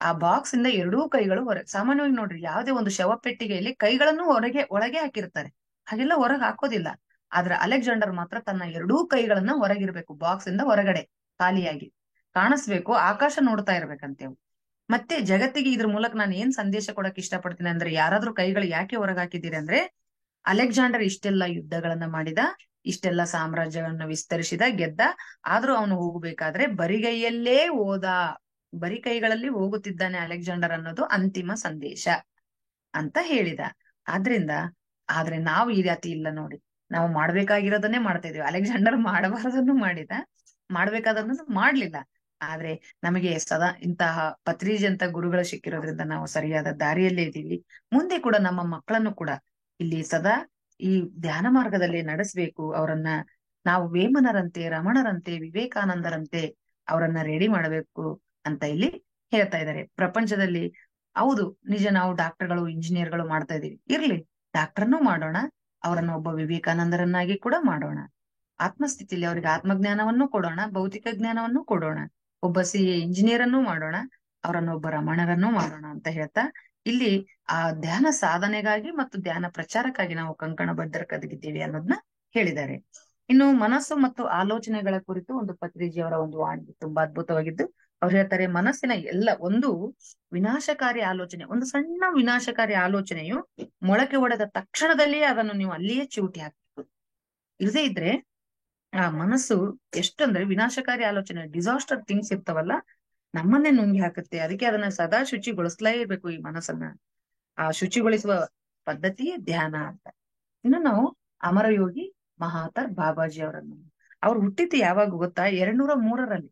ಆ ಬಾಕ್ಸ್ ಇಂದ ಎರಡೂ ಕೈಗಳು ಹೊರಗೆ, ಸಾಮಾನ್ಯವಾಗಿ ನೋಡ್ರಿ ಯಾವ್ದೇ ಒಂದು ಶವ ಪೆಟ್ಟಿಗೆಯಲ್ಲಿ ಕೈಗಳನ್ನು ಒಳಗೆ ಹಾಕಿರ್ತಾರೆ, ಹಾಗೆಲ್ಲ ಹೊರಗೆ ಹಾಕೋದಿಲ್ಲ. ಆದ್ರೆ ಅಲೆಕ್ಸಾಂಡರ್ ಮಾತ್ರ ತನ್ನ ಎರಡೂ ಕೈಗಳನ್ನ ಹೊರಗಿರ್ಬೇಕು, ಬಾಕ್ಸ್ ಇಂದ ಹೊರಗಡೆ ಖಾಲಿಯಾಗಿ ಕಾಣಿಸ್ಬೇಕು, ಆಕಾಶ ನೋಡ್ತಾ ಇರ್ಬೇಕಂತೇವು. ಮತ್ತೆ ಜಗತ್ತಿಗೆ ಇದ್ರ ಮೂಲಕ ನಾನು ಏನ್ ಸಂದೇಶ ಕೊಡಕ್ ಇಷ್ಟಪಡ್ತೀನಿ ಅಂದ್ರೆ, ಯಾರಾದ್ರೂ ಕೈಗಳು ಯಾಕೆ ಹೊರಗೆ ಹಾಕಿದ್ದೀರಿ ಅಂದ್ರೆ, ಅಲೆಕ್ಸಾಂಡರ್ ಇಷ್ಟೆಲ್ಲ ಯುದ್ಧಗಳನ್ನ ಮಾಡಿದ, ಇಷ್ಟೆಲ್ಲ ಸಾಮ್ರಾಜ್ಯಗಳನ್ನ ವಿಸ್ತರಿಸಿದ, ಗೆದ್ದ, ಆದ್ರೂ ಅವನು ಹೋಗ್ಬೇಕಾದ್ರೆ ಬರಿಗೈಯಲ್ಲೇ ಹೋದ, ಬರಿ ಕೈಗಳಲ್ಲಿ ಹೋಗುತ್ತಿದ್ದಾನೆ ಅಲೆಕ್ಸಾಂಡರ್ ಅನ್ನೋದು ಅಂತಿಮ ಸಂದೇಶ ಅಂತ ಹೇಳಿದ. ಆದ್ರಿಂದ ಆದ್ರೆ ನಾವು ಈ ರೀತಿ ಇಲ್ಲ ನೋಡಿ, ನಾವು ಮಾಡ್ಬೇಕಾಗಿರೋದನ್ನೇ ಮಾಡ್ತಾ ಇದೀವಿ. ಅಲೆಕ್ಸಾಂಡರ್ ಮಾಡಬಾರದನ್ನು ಮಾಡಿದ, ಮಾಡ್ಬೇಕಾದನ್ನು ಮಾಡ್ಲಿಲ್ಲ. ಆದ್ರೆ ನಮಗೆ ಸದಾ ಇಂತಹ ಪತ್ರಿಜಿ ಅಂತ ಗುರುಗಳು ಸಿಕ್ಕಿರೋದ್ರಿಂದ ನಾವು ಸರಿಯಾದ ದಾರಿಯಲ್ಲೇ ಇದ್ದೀವಿ. ಮುಂದೆ ಕೂಡ ನಮ್ಮ ಮಕ್ಕಳನ್ನು ಕೂಡ ಇಲ್ಲಿ ಸದಾ ಈ ಧ್ಯಾನ ಮಾರ್ಗದಲ್ಲಿ ನಡೆಸ್ಬೇಕು. ಅವರನ್ನ ನಾವು ವೇಮನರಂತೆ, ರಮಣರಂತೆ, ವಿವೇಕಾನಂದರಂತೆ ಅವರನ್ನ ರೆಡಿ ಮಾಡಬೇಕು ಅಂತ ಇಲ್ಲಿ ಹೇಳ್ತಾ ಇದ್ದಾರೆ. ಪ್ರಪಂಚದಲ್ಲಿ ಹೌದು ನಿಜ, ನಾವು ಡಾಕ್ಟರ್ಗಳು ಇಂಜಿನಿಯರ್ಗಳು ಮಾಡ್ತಾ ಇದೀವಿ, ಇರ್ಲಿ ಡಾಕ್ಟರ್ನೂ ಮಾಡೋಣ, ಅವರನ್ನ ಒಬ್ಬ ವಿವೇಕಾನಂದರನ್ನಾಗಿ ಕೂಡ ಮಾಡೋಣ. ಆತ್ಮಸ್ಥಿತಿಯಲ್ಲಿ ಅವರಿಗೆ ಆತ್ಮಜ್ಞಾನವನ್ನು ಕೊಡೋಣ, ಭೌತಿಕ ಜ್ಞಾನವನ್ನು ಕೊಡೋಣ. ಒಬ್ಬ ಇಂಜಿನಿಯರ್ ಅನ್ನು ಮಾಡೋಣ, ಅವರನ್ನು ಒಬ್ಬ ರಮಣರನ್ನು ಮಾಡೋಣ ಅಂತ ಹೇಳ್ತಾ ಇಲ್ಲಿ ಆ ಧ್ಯಾನ ಸಾಧನೆಗಾಗಿ ಮತ್ತು ಧ್ಯಾನ ಪ್ರಚಾರಕ್ಕಾಗಿ ನಾವು ಕಂಕಣ ಬದ್ಧರಾಗಿದ್ದೀವಿ ಅನ್ನೋದನ್ನ ಹೇಳಿದ್ದಾರೆ. ಇನ್ನು ಮನಸ್ಸು ಮತ್ತು ಆಲೋಚನೆಗಳ ಕುರಿತು ಒಂದು ಪತ್ರಿಜಿಯವರ ಒಂದು ವಾಣಿ ತುಂಬಾ ಅದ್ಭುತವಾಗಿದ್ದು, ಅವ್ರು ಹೇಳ್ತಾರೆ, ಮನಸ್ಸಿನ ಒಂದು ವಿನಾಶಕಾರಿ ಆಲೋಚನೆ, ಒಂದು ಸಣ್ಣ ವಿನಾಶಕಾರಿ ಆಲೋಚನೆಯು ಮೊಳಕೆ ಹೊಡೆದ ತಕ್ಷಣದಲ್ಲಿಯೇ ಅದನ್ನು ನೀವು ಅಲ್ಲಿಯೇ ಚಿವುಟಿ ಹಾಕ್ಬೇಕು. ಇರದೇ ಇದ್ರೆ ಆ ಮನಸ್ಸು ಎಷ್ಟಂದ್ರೆ ವಿನಾಶಕಾರಿ ಆಲೋಚನೆ, ಡಿಸಾಸ್ಟರ್ ಥಿಂಗ್ಸ್ ಇರ್ತಾವಲ್ಲ, ನಮ್ಮನ್ನೇ ನುಂಗಿ ಹಾಕುತ್ತೆ. ಅದಕ್ಕೆ ಅದನ್ನ ಸದಾ ಶುಚಿಗೊಳಿಸ್ಲೇ ಇರ್ಬೇಕು ಈ ಮನಸ್ಸನ್ನ. ಆ ಶುಚಿಗೊಳಿಸುವ ಪದ್ಧತಿಯೇ ಧ್ಯಾನ ಅಂತ. ಇನ್ನು ನಾವು ಅಮರಯೋಗಿ ಮಹಾತರ್ ಬಾಬಾಜಿ ಅವರನ್ನು, ಅವ್ರು ಹುಟ್ಟಿದ್ದು ಯಾವಾಗ ಗೊತ್ತಾ, 203ರಲ್ಲಿ,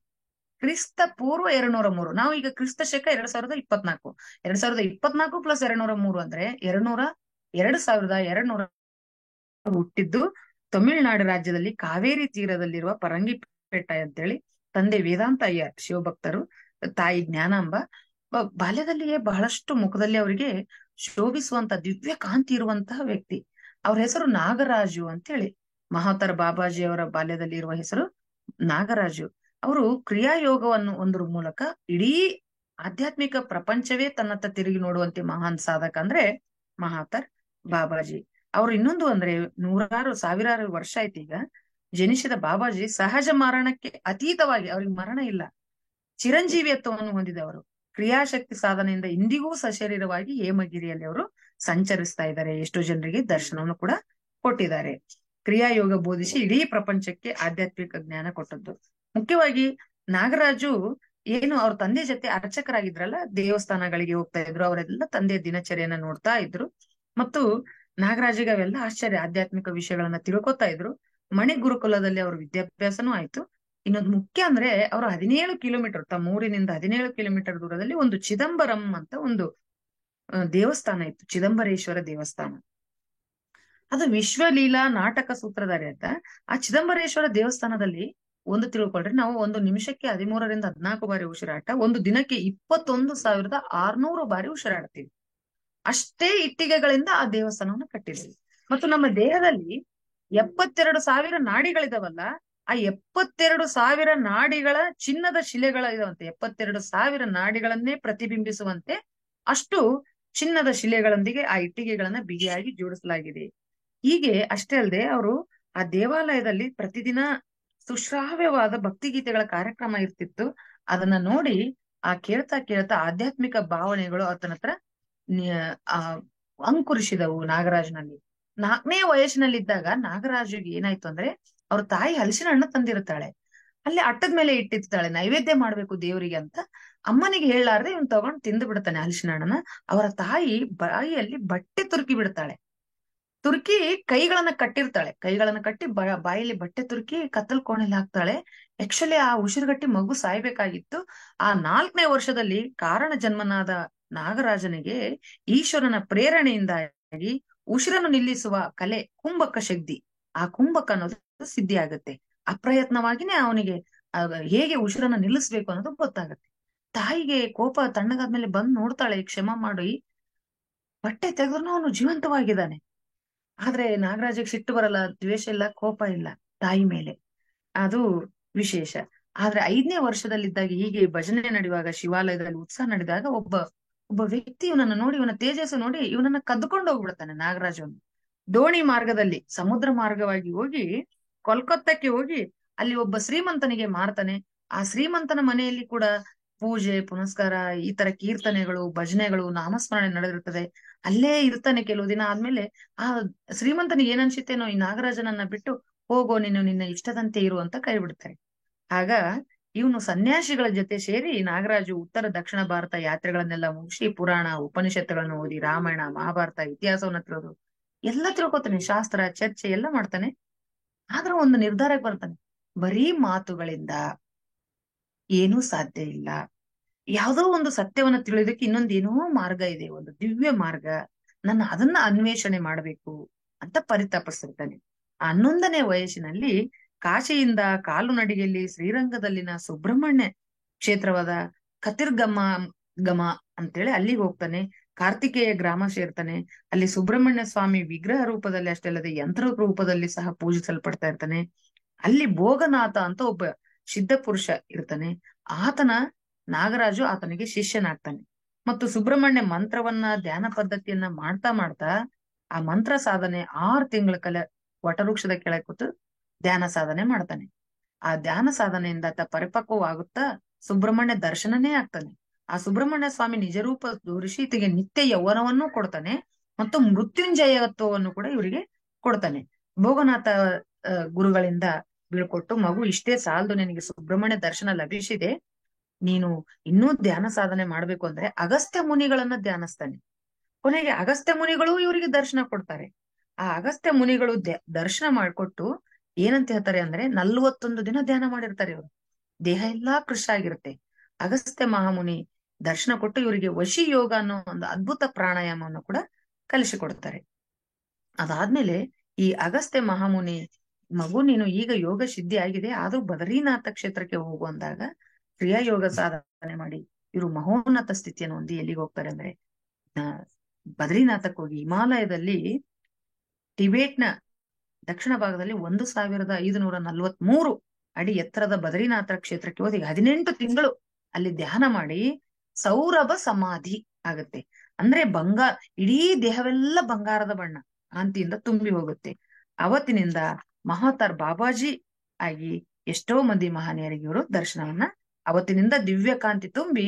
ಕ್ರಿಸ್ತ ಪೂರ್ವ 203. ನಾವು ಈಗ ಕ್ರಿಸ್ತ ಶಕ 2024, 2024 ಪ್ಲಸ್ 203 ಅಂದ್ರೆ 2200 ಹುಟ್ಟಿದ್ದು ತಮಿಳುನಾಡು ರಾಜ್ಯದಲ್ಲಿ ಕಾವೇರಿ ತೀರದಲ್ಲಿರುವ ಪರಂಗಿಪೇಟ ಅಂತೇಳಿ. ತಂದೆ ವೇದಾಂತ ಅಯ್ಯರ್ ಶಿವಭಕ್ತರು, ತಾಯಿ ಜ್ಞಾನಾಂಬ. ಬಾಲ್ಯದಲ್ಲಿಯೇ ಬಹಳಷ್ಟು ಮುಖದಲ್ಲಿ ಅವರಿಗೆ ಶೋಭಿಸುವಂತ ದಿವ್ಯ ಕಾಂತಿ ಇರುವಂತಹ ವ್ಯಕ್ತಿ. ಅವ್ರ ಹೆಸರು ನಾಗರಾಜು ಅಂತೇಳಿ. ಮಹಾತರ ಬಾಬಾಜಿ ಅವರ ಬಾಲ್ಯದಲ್ಲಿ ಇರುವ ಹೆಸರು ನಾಗರಾಜು. ಅವರು ಕ್ರಿಯಾಯೋಗವನ್ನು ಒಂದ್ರ ಮೂಲಕ ಇಡೀ ಆಧ್ಯಾತ್ಮಿಕ ಪ್ರಪಂಚವೇ ತನ್ನತ್ತ ತಿರುಗಿ ನೋಡುವಂತೆ ಮಹಾನ್ ಸಾಧಕ ಅಂದ್ರೆ ಮಹಾತರ್ ಬಾಬಾಜಿ. ಅವ್ರು ಇನ್ನೊಂದು ಅಂದ್ರೆ ಸಾವಿರಾರು ವರ್ಷ ಆಯ್ತು ಈಗ ಜನಿಸಿದ ಬಾಬಾಜಿ ಸಹಜ ಮರಣಕ್ಕೆ ಅತೀತವಾಗಿ, ಅವ್ರಿಗೆ ಮರಣ ಇಲ್ಲ, ಚಿರಂಜೀವಿಯತ್ವವನ್ನು ಹೊಂದಿದವರು. ಕ್ರಿಯಾಶಕ್ತಿ ಸಾಧನೆಯಿಂದ ಇಂದಿಗೂ ಸಶರೀರವಾಗಿ ಹೇಮಗಿರಿಯಲ್ಲಿ ಅವರು ಸಂಚರಿಸ್ತಾ ಇದ್ದಾರೆ. ಎಷ್ಟೋ ಜನರಿಗೆ ದರ್ಶನವನ್ನು ಕೂಡ ಕೊಟ್ಟಿದ್ದಾರೆ. ಕ್ರಿಯಾಯೋಗ ಬೋಧಿಸಿ ಇಡೀ ಪ್ರಪಂಚಕ್ಕೆ ಆಧ್ಯಾತ್ಮಿಕ ಜ್ಞಾನ ಕೊಟ್ಟದ್ದು. ಮುಖ್ಯವಾಗಿ ನಾಗರಾಜು ಏನು ಅವ್ರ ತಂದೆ ಜೊತೆ ಅರ್ಚಕರಾಗಿದ್ರಲ್ಲ, ದೇವಸ್ಥಾನಗಳಿಗೆ ಹೋಗ್ತಾ ಇದ್ರು, ಅವರೆಲ್ಲ ತಂದೆಯ ದಿನಚರಿಯನ್ನ ನೋಡ್ತಾ ಇದ್ರು. ಮತ್ತು ನಾಗರಾಜಿಗೆ ಅವೆಲ್ಲ ಆಶ್ಚರ್ಯ, ಆಧ್ಯಾತ್ಮಿಕ ವಿಷಯಗಳನ್ನ ತಿಳ್ಕೊತಾ ಇದ್ರು. ಮಣಿ ಗುರುಕುಲದಲ್ಲಿ ಅವ್ರ ವಿದ್ಯಾಭ್ಯಾಸನೂ ಆಯ್ತು. ಇನ್ನೊಂದು ಮುಖ್ಯ ಅಂದ್ರೆ ಅವರು 17 ಕಿಲೋಮೀಟರ್, ತಮ್ಮ ಊರಿನಿಂದ 17 ಕಿಲೋಮೀಟರ್ ದೂರದಲ್ಲಿ ಒಂದು ಚಿದಂಬರಂ ಅಂತ ಒಂದು ದೇವಸ್ಥಾನ ಇತ್ತು, ಚಿದಂಬರೇಶ್ವರ ದೇವಸ್ಥಾನ. ಅದು ವಿಶ್ವಲೀಲಾ ನಾಟಕ ಸೂತ್ರಧಾರಿ ಅಂತ. ಆ ಚಿದಂಬರೇಶ್ವರ ದೇವಸ್ಥಾನದಲ್ಲಿ ಒಂದು ತಿಳ್ಕೊಳ್ರಿ, ನಾವು ಒಂದು ನಿಮಿಷಕ್ಕೆ 13 ರಿಂದ 14 ಬಾರಿ ಉಸಿರಾಟ, ಒಂದು ದಿನಕ್ಕೆ 21,600 ಬಾರಿ ಉಸಿರಾಡ್ತೀವಿ. ಅಷ್ಟೇ ಇಟ್ಟಿಗೆಗಳಿಂದ ಆ ದೇವಸ್ಥಾನವನ್ನು ಕಟ್ಟಿದ್ವಿ. ಮತ್ತು ನಮ್ಮ ದೇಹದಲ್ಲಿ 72,000 ನಾಡಿಗಳಿದಾವಲ್ಲ, ಆ 72,000 ನಾಡಿಗಳ ಚಿನ್ನದ ಶಿಲೆಗಳ ಇದಾವಂತೆ. 72,000 ನಾಡಿಗಳನ್ನೇ ಪ್ರತಿಬಿಂಬಿಸುವಂತೆ ಅಷ್ಟು ಚಿನ್ನದ ಶಿಲೆಗಳೊಂದಿಗೆ ಆ ಇಟ್ಟಿಗೆಗಳನ್ನ ಬಿಗಿಯಾಗಿ ಜೋಡಿಸಲಾಗಿದೆ. ಹೀಗೆ ಅಷ್ಟೇ ಅಲ್ಲದೆ ಅವರು ಆ ದೇವಾಲಯದಲ್ಲಿ ಪ್ರತಿದಿನ ಸುಶ್ರಾವ್ಯವಾದ ಭಕ್ತಿಗೀತೆಗಳ ಕಾರ್ಯಕ್ರಮ ಇರ್ತಿತ್ತು. ಅದನ್ನ ನೋಡಿ ಆ ಕೇಳ್ತಾ ಕೇಳ್ತಾ ಆಧ್ಯಾತ್ಮಿಕ ಭಾವನೆಗಳು ಆತನ ಹತ್ರ ಆ ಅಂಕುರಿಸಿದವು ನಾಗರಾಜನಲ್ಲಿ. 4ನೇ ವಯಸ್ಸಿನಲ್ಲಿದ್ದಾಗ ನಾಗರಾಜಿಗೆ ಏನಾಯ್ತು ಅಂದ್ರೆ, ಅವ್ರ ತಾಯಿ ಹಲಸಿನ ಹಣ್ಣು ತಂದಿರುತ್ತಾಳೆ, ಅಲ್ಲಿ ಅಟ್ಟದ ಮೇಲೆ ಇಟ್ಟಿರ್ತಾಳೆ, ನೈವೇದ್ಯ ಮಾಡ್ಬೇಕು ದೇವರಿಗೆ ಅಂತ. ಅಮ್ಮನಿಗೆ ಹೇಳಾರ್ದೆ ಇವ್ನ್ ತಗೊಂಡ್ ತಿಂದು ಬಿಡ್ತಾನೆ ಹಲಸಿನ ಹಣ್ಣನ್ನ. ಅವರ ತಾಯಿ ಬಾಯಿಯಲ್ಲಿ ಬಟ್ಟೆ ತುರುಕಿ ಬಿಡ್ತಾಳೆ. ತುರ್ಕಿ ಕೈಗಳನ್ನ ಕಟ್ಟಿರ್ತಾಳೆ, ಕೈಗಳನ್ನ ಕಟ್ಟಿ ಬಾಯಲ್ಲಿ ಬಟ್ಟೆ ತುರ್ಕಿ ಕತ್ತಲ್ ಕೋಣೆಯಲ್ಲಿ ಹಾಕ್ತಾಳೆ. ಆಕ್ಚುಲಿ ಆ ಉಸಿರುಗಟ್ಟಿ ಮಗು ಸಾಯ್ಬೇಕಾಗಿತ್ತು. ಆ 4ನೇ ವರ್ಷದಲ್ಲಿ ಕಾರಣ ಜನ್ಮನಾದ ನಾಗರಾಜನಿಗೆ ಈಶ್ವರನ ಪ್ರೇರಣೆಯಿಂದಾಗಿ ಉಸಿರನ್ನು ನಿಲ್ಲಿಸುವ ಕಲೆ ಕುಂಭಕ ಶಕ್ತಿ, ಆ ಕುಂಭಕ ಅನ್ನೋದು ಸಿದ್ಧಿ ಆಗುತ್ತೆ. ಅಪ್ರಯತ್ನವಾಗಿನೇ ಅವನಿಗೆ ಹೇಗೆ ಉಸಿರನ್ನ ನಿಲ್ಲಿಸ್ಬೇಕು ಅನ್ನೋದು ಗೊತ್ತಾಗತ್ತೆ. ತಾಯಿಗೆ ಕೋಪ ತಣ್ಣಗಾದ್ಮೇಲೆ ಬಂದ್ ನೋಡ್ತಾಳೆ, ಕ್ಷಮ ಮಾಡಿ, ಬಟ್ಟೆ ತೆಗೆದ್ರು ಅವನು ಜೀವಂತವಾಗಿದ್ದಾನೆ. ಆದ್ರೆ ನಾಗರಾಜಗೆ ಸಿಟ್ಟು ಬರಲ್ಲ, ದ್ವೇಷ ಇಲ್ಲ, ಕೋಪ ಇಲ್ಲ ತಾಯಿ ಮೇಲೆ. ಅದು ವಿಶೇಷ. ಆದ್ರೆ 5ನೇ ವರ್ಷದಲ್ಲಿದ್ದಾಗ ಹೀಗೆ ಭಜನೆ ನಡೆಯುವಾಗ, ಶಿವಾಲಯದಲ್ಲಿ ಉತ್ಸವ ನಡೆದಾಗ ಒಬ್ಬ ವ್ಯಕ್ತಿ ಇವನನ್ನ ನೋಡಿ, ಇವನ ತೇಜಸ್ಸು ನೋಡಿ ಇವನನ್ನ ಕದ್ದುಕೊಂಡು ಹೋಗ್ಬಿಡ್ತಾನೆ ನಾಗರಾಜನು. ದೋಣಿ ಮಾರ್ಗದಲ್ಲಿ ಸಮುದ್ರ ಮಾರ್ಗವಾಗಿ ಹೋಗಿ ಕೋಲ್ಕತ್ತಾಕ್ಕೆ ಹೋಗಿ ಅಲ್ಲಿ ಒಬ್ಬ ಶ್ರೀಮಂತನಿಗೆ ಮಾರ್ತಾನೆ. ಆ ಶ್ರೀಮಂತನ ಮನೆಯಲ್ಲಿ ಕೂಡ ಪೂಜೆ ಪುನಸ್ಕಾರ, ಈ ತರ ಕೀರ್ತನೆಗಳು, ಭಜನೆಗಳು, ನಾಮಸ್ಮರಣೆ ನಡೆದಿರ್ತದೆ. ಅಲ್ಲೇ ಇರ್ತಾನೆ. ಕೆಲವು ದಿನ ಆದ್ಮೇಲೆ ಆ ಶ್ರೀಮಂತನಿಗೆ ಏನ್ ಅನ್ಸುತ್ತೇನೋ, ಈ ನಾಗರಾಜನನ್ನ ಬಿಟ್ಟು ಹೋಗೋ, ನೀನು ನಿನ್ನ ಇಷ್ಟದಂತೆ ಇರು ಅಂತ ಕೈ ಬಿಡ್ತಾರೆ. ಆಗ ಇವನು ಸನ್ಯಾಸಿಗಳ ಜೊತೆ ಸೇರಿ ನಾಗರಾಜು ಉತ್ತರ ದಕ್ಷಿಣ ಭಾರತ ಯಾತ್ರೆಗಳನ್ನೆಲ್ಲ ಮುಗಿಸಿ ಪುರಾಣ ಉಪನಿಷತ್ತುಗಳನ್ನು ಓದಿ ರಾಮಾಯಣ ಮಹಾಭಾರತ ಇತಿಹಾಸವನ್ನ ತಿಳಿದು ಎಲ್ಲ ತಿಳ್ಕೊತಾನೆ, ಶಾಸ್ತ್ರ ಚರ್ಚೆ ಎಲ್ಲ ಮಾಡ್ತಾನೆ. ಆದ್ರೂ ಒಂದು ನಿರ್ಧಾರಕ್ಕೆ ಬರ್ತಾನೆ, ಬರೀ ಮಾತುಗಳಿಂದ ಏನೂ ಸಾಧ್ಯ ಇಲ್ಲ, ಯಾವ್ದೋ ಒಂದು ಸತ್ಯವನ್ನ ತಿಳಿಯೋದಕ್ಕೆ ಇನ್ನೊಂದೇನೋ ಮಾರ್ಗ ಇದೆ, ಒಂದು ದಿವ್ಯ ಮಾರ್ಗ, ಅದನ್ನ ಅನ್ವೇಷಣೆ ಮಾಡ್ಬೇಕು ಅಂತ ಪರಿತಾಪಿಸಿರ್ತಾನೆ. 11ನೇ ವಯಸ್ಸಿನಲ್ಲಿ ಕಾಶಿಯಿಂದ ಕಾಲು ನಡಿಗೆಯಲ್ಲಿ ಶ್ರೀರಂಗದಲ್ಲಿನ ಸುಬ್ರಹ್ಮಣ್ಯ ಕ್ಷೇತ್ರವಾದ ಕತಿರ್ಗಮ ಅಂತೇಳಿ ಅಲ್ಲಿಗೆ ಹೋಗ್ತಾನೆ. ಕಾರ್ತಿಕೇಯ ಗ್ರಾಮ ಸೇರ್ತಾನೆ. ಅಲ್ಲಿ ಸುಬ್ರಹ್ಮಣ್ಯ ಸ್ವಾಮಿ ವಿಗ್ರಹ ರೂಪದಲ್ಲಿ ಅಷ್ಟೇ ಅಲ್ಲದೆ ಯಂತ್ರ ರೂಪದಲ್ಲಿ ಸಹ ಪೂಜಿಸಲ್ಪಡ್ತಾ ಇರ್ತಾನೆ. ಅಲ್ಲಿ ಭೋಗನಾಥ ಅಂತ ಒಬ್ಬ ಸಿದ್ಧ ಪುರುಷ ಇರ್ತಾನೆ. ನಾಗರಾಜು ಆತನಿಗೆ ಶಿಷ್ಯನಾಗ್ತಾನೆ. ಮತ್ತು ಸುಬ್ರಹ್ಮಣ್ಯ ಮಂತ್ರವನ್ನ ಧ್ಯಾನ ಪದ್ಧತಿಯನ್ನ ಮಾಡ್ತಾ ಮಾಡ್ತಾ ಆ ಮಂತ್ರ ಸಾಧನೆ 6 ತಿಂಗಳ ಕಾಲ ವಟವೃಕ್ಷದ ಕೆಳಗೆ ಕೂತು ಧ್ಯಾನ ಸಾಧನೆ ಮಾಡ್ತಾನೆ. ಆ ಧ್ಯಾನ ಸಾಧನೆಯಿಂದ ಆತ ಪರಿಪಕ್ವವಾಗುತ್ತಾ ಸುಬ್ರಹ್ಮಣ್ಯ ದರ್ಶನನೇ ಆಗ್ತಾನೆ. ಆ ಸುಬ್ರಹ್ಮಣ್ಯ ಸ್ವಾಮಿ ನಿಜರೂಪ ತೋರಿಸಿ ಈತಗೆ ನಿತ್ಯ ಯೌವನವನ್ನು ಕೊಡ್ತಾನೆ ಮತ್ತು ಮೃತ್ಯುಂಜಯತ್ವವನ್ನು ಕೂಡ ಇವರಿಗೆ ಕೊಡ್ತಾನೆ. ಭೋಗನಾಥ ಗುರುಗಳಿಂದ ಬೀಳ್ಕೊಟ್ಟು, ಮಗು ಇಷ್ಟೇ ಸಾಲದು, ನಿನಗೆ ಸುಬ್ರಹ್ಮಣ್ಯ ದರ್ಶನ ಲಭಿಸಿದೆ, ನೀನು ಇನ್ನೂ ಧ್ಯಾನ ಸಾಧನೆ ಮಾಡ್ಬೇಕು ಅಂದ್ರೆ ಅಗಸ್ತ್ಯ ಮುನಿಗಳನ್ನ ಧ್ಯಾನಿಸ್ತಾನೆ. ಕೊನೆಗೆ ಅಗಸ್ತ್ಯ ಮುನಿಗಳು ಇವರಿಗೆ ದರ್ಶನ ಕೊಡ್ತಾರೆ. ಆ ಅಗಸ್ತ್ಯ ಮುನಿಗಳು ದರ್ಶನ ಮಾಡ್ಕೊಟ್ಟು ಏನಂತ ಹೇಳ್ತಾರೆ ಅಂದ್ರೆ, 41 ದಿನ ಧ್ಯಾನ ಮಾಡಿರ್ತಾರೆ ಇವರು. ದೇಹ ಎಲ್ಲಾ ಕೃಷ ಆಗಿರುತ್ತೆ. ಅಗಸ್ತ್ಯ ಮಹಾಮುನಿ ದರ್ಶನ ಕೊಟ್ಟು ಇವರಿಗೆ ವಶಿ ಯೋಗ ಅನ್ನೋ ಒಂದು ಅದ್ಭುತ ಪ್ರಾಣಾಯಾಮವನ್ನು ಕೂಡ ಕಲಿಸಿಕೊಡ್ತಾರೆ. ಅದಾದ್ಮೇಲೆ ಈ ಅಗಸ್ತ್ಯ ಮಹಾಮುನಿ, ಮಗು ನೀನು ಈಗ ಯೋಗ ಸಿದ್ಧಿ ಆಗಿದೆ, ಆದ್ರೂ ಬದರಿನಾಥ ಕ್ಷೇತ್ರಕ್ಕೆ ಹೋಗು ಅಂದಾಗ ಕ್ರಿಯಾಯೋಗ ಸಾಧನೆ ಮಾಡಿ ಇವರು ಮಹೋನ್ನತ ಸ್ಥಿತಿಯನ್ನು ಹೊಂದಿ ಎಲ್ಲಿಗೆ ಹೋಗ್ತಾರೆ ಅಂದ್ರೆ ಬದ್ರಿನಾಥಕ್ಕೆ ಹೋಗಿ ಹಿಮಾಲಯದಲ್ಲಿ ಟಿಬೇಟ್ನ ದಕ್ಷಿಣ ಭಾಗದಲ್ಲಿ 1,543 ಅಡಿ ಎತ್ತರದ ಬದ್ರಿನಾಥ ಕ್ಷೇತ್ರಕ್ಕೆ ಹೋಗಿ 18 ತಿಂಗಳು ಅಲ್ಲಿ ಧ್ಯಾನ ಮಾಡಿ ಸೌರಭ ಸಮಾಧಿ ಆಗತ್ತೆ. ಅಂದ್ರೆ ಇಡೀ ದೇಹವೆಲ್ಲ ಬಂಗಾರದ ಬಣ್ಣ ಕಾಂತಿಯಿಂದ ತುಂಬಿ ಹೋಗುತ್ತೆ. ಅವತ್ತಿನಿಂದ ಮಹಾತಾರ್ ಬಾಬಾಜಿ ಆಗಿ ಎಷ್ಟೋ ಮಂದಿ ಮಹನೀಯರಿಗೆ ಇವರು ದರ್ಶನವನ್ನ, ಅವತ್ತಿನಿಂದ ದಿವ್ಯ ಕಾಂತಿ ತುಂಬಿ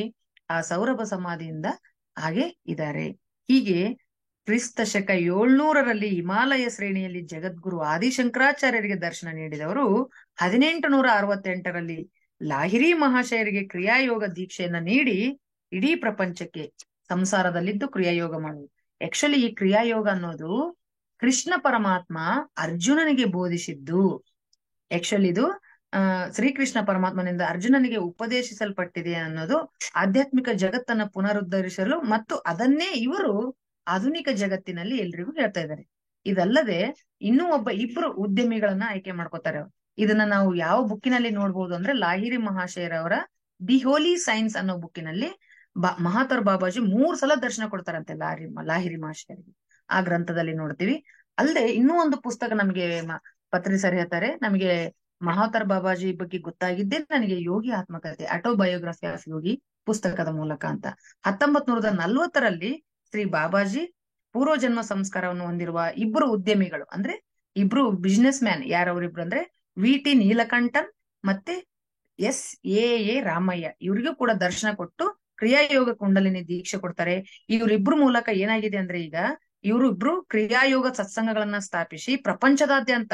ಆ ಸೌರಭ ಸಮಾಧಿಯಿಂದ ಹಾಗೆ ಇದ್ದಾರೆ. ಹೀಗೆ ಕ್ರಿಸ್ತ ಶಕ 700ರಲ್ಲಿ ಹಿಮಾಲಯ ಶ್ರೇಣಿಯಲ್ಲಿ ಜಗದ್ಗುರು ಆದಿಶಂಕರಾಚಾರ್ಯರಿಗೆ ದರ್ಶನ ನೀಡಿದವರು 1868ರಲ್ಲಿ ಲಾಹಿರಿ ಮಹಾಶಯರಿಗೆ ಕ್ರಿಯಾಯೋಗ ದೀಕ್ಷೆಯನ್ನ ನೀಡಿ ಇಡೀ ಪ್ರಪಂಚಕ್ಕೆ ಸಂಸಾರದಲ್ಲಿದ್ದು ಕ್ರಿಯಾಯೋಗ ಮಾಡುವುದು. ಆಕ್ಚುಲಿ ಈ ಕ್ರಿಯಾಯೋಗ ಅನ್ನೋದು ಕೃಷ್ಣ ಪರಮಾತ್ಮ ಅರ್ಜುನನಿಗೆ ಬೋಧಿಸಿದ್ದು. ಆಕ್ಚುಲಿ ಇದು ಶ್ರೀಕೃಷ್ಣ ಪರಮಾತ್ಮನಿಂದ ಅರ್ಜುನನಿಗೆ ಉಪದೇಶಿಸಲ್ಪಟ್ಟಿದೆ ಅನ್ನೋದು ಆಧ್ಯಾತ್ಮಿಕ ಜಗತ್ತನ್ನ ಪುನರುದ್ಧರಿಸಲು, ಮತ್ತು ಅದನ್ನೇ ಇವರು ಆಧುನಿಕ ಜಗತ್ತಿನಲ್ಲಿ ಎಲ್ರಿಗೂ ಹೇಳ್ತಾ ಇದ್ದಾರೆ. ಇದಲ್ಲದೆ ಇನ್ನೂ ಇಬ್ರು ಉದ್ಯಮಿಗಳನ್ನ ಆಯ್ಕೆ ಮಾಡ್ಕೋತಾರೆ. ಇದನ್ನ ನಾವು ಯಾವ ಬುಕ್ಕಿನಲ್ಲಿ ನೋಡ್ಬೋದು ಅಂದ್ರೆ ಲಾಹಿರಿ ಮಹಾಶಯರವರ ದಿ ಹೋಲಿ ಸೈನ್ಸ್ ಅನ್ನೋ ಬುಕ್ಕಿನಲ್ಲಿ ಮಹಾತರ್ ಬಾಬಾಜಿ 3 ಸಲ ದರ್ಶನ ಕೊಡ್ತಾರಂತೆ ಲಾಹಿರಿ ಮಹಾಶಯರಿಗೆ. ಆ ಗ್ರಂಥದಲ್ಲಿ ನೋಡ್ತೀವಿ. ಅಲ್ಲದೆ ಇನ್ನೂ ಒಂದು ಪುಸ್ತಕ ನಮಗೆ ಪತ್ರಿ ಸರ್ ಹೇಳ್ತಾರೆ, ನಮಗೆ ಮಹಾತರ್ ಬಾಬಾಜಿ ಬಗ್ಗೆ ಗೊತ್ತಾಗಿದ್ದೇ ನನಗೆ ಯೋಗಿ ಆತ್ಮಕಥೆ ಆಟೋಬಯೋಗ್ರಫಿ ಆಫ್ ಯೋಗಿ ಪುಸ್ತಕದ ಮೂಲಕ ಅಂತ. 1940ರಲ್ಲಿ ಶ್ರೀ ಬಾಬಾಜಿ ಪೂರ್ವಜನ್ಮ ಸಂಸ್ಕಾರವನ್ನು ಹೊಂದಿರುವ ಇಬ್ರು ಉದ್ಯಮಿಗಳು, ಅಂದ್ರೆ ಇಬ್ರು ಬಿಸಿನೆಸ್ ಮ್ಯಾನ್, ಯಾರವರಿಬ್ರು ಅಂದ್ರೆ ವಿ.ಟಿ. ನೀಲಕಂಠನ್ ಮತ್ತೆ ಎಸ್.ಎ. ರಾಮಯ್ಯ, ಇವ್ರಿಗೂ ಕೂಡ ದರ್ಶನ ಕೊಟ್ಟು ಕ್ರಿಯಾಯೋಗ ಕುಂಡಲಿನಿ ದೀಕ್ಷೆ ಕೊಡ್ತಾರೆ. ಇವರಿಬ್ರು ಮೂಲಕ ಏನಾಗಿದೆ ಅಂದ್ರೆ ಈಗ ಇವರಿಬ್ರು ಕ್ರಿಯಾಯೋಗ ಸತ್ಸಂಗಗಳನ್ನ ಸ್ಥಾಪಿಸಿ ಪ್ರಪಂಚದಾದ್ಯಂತ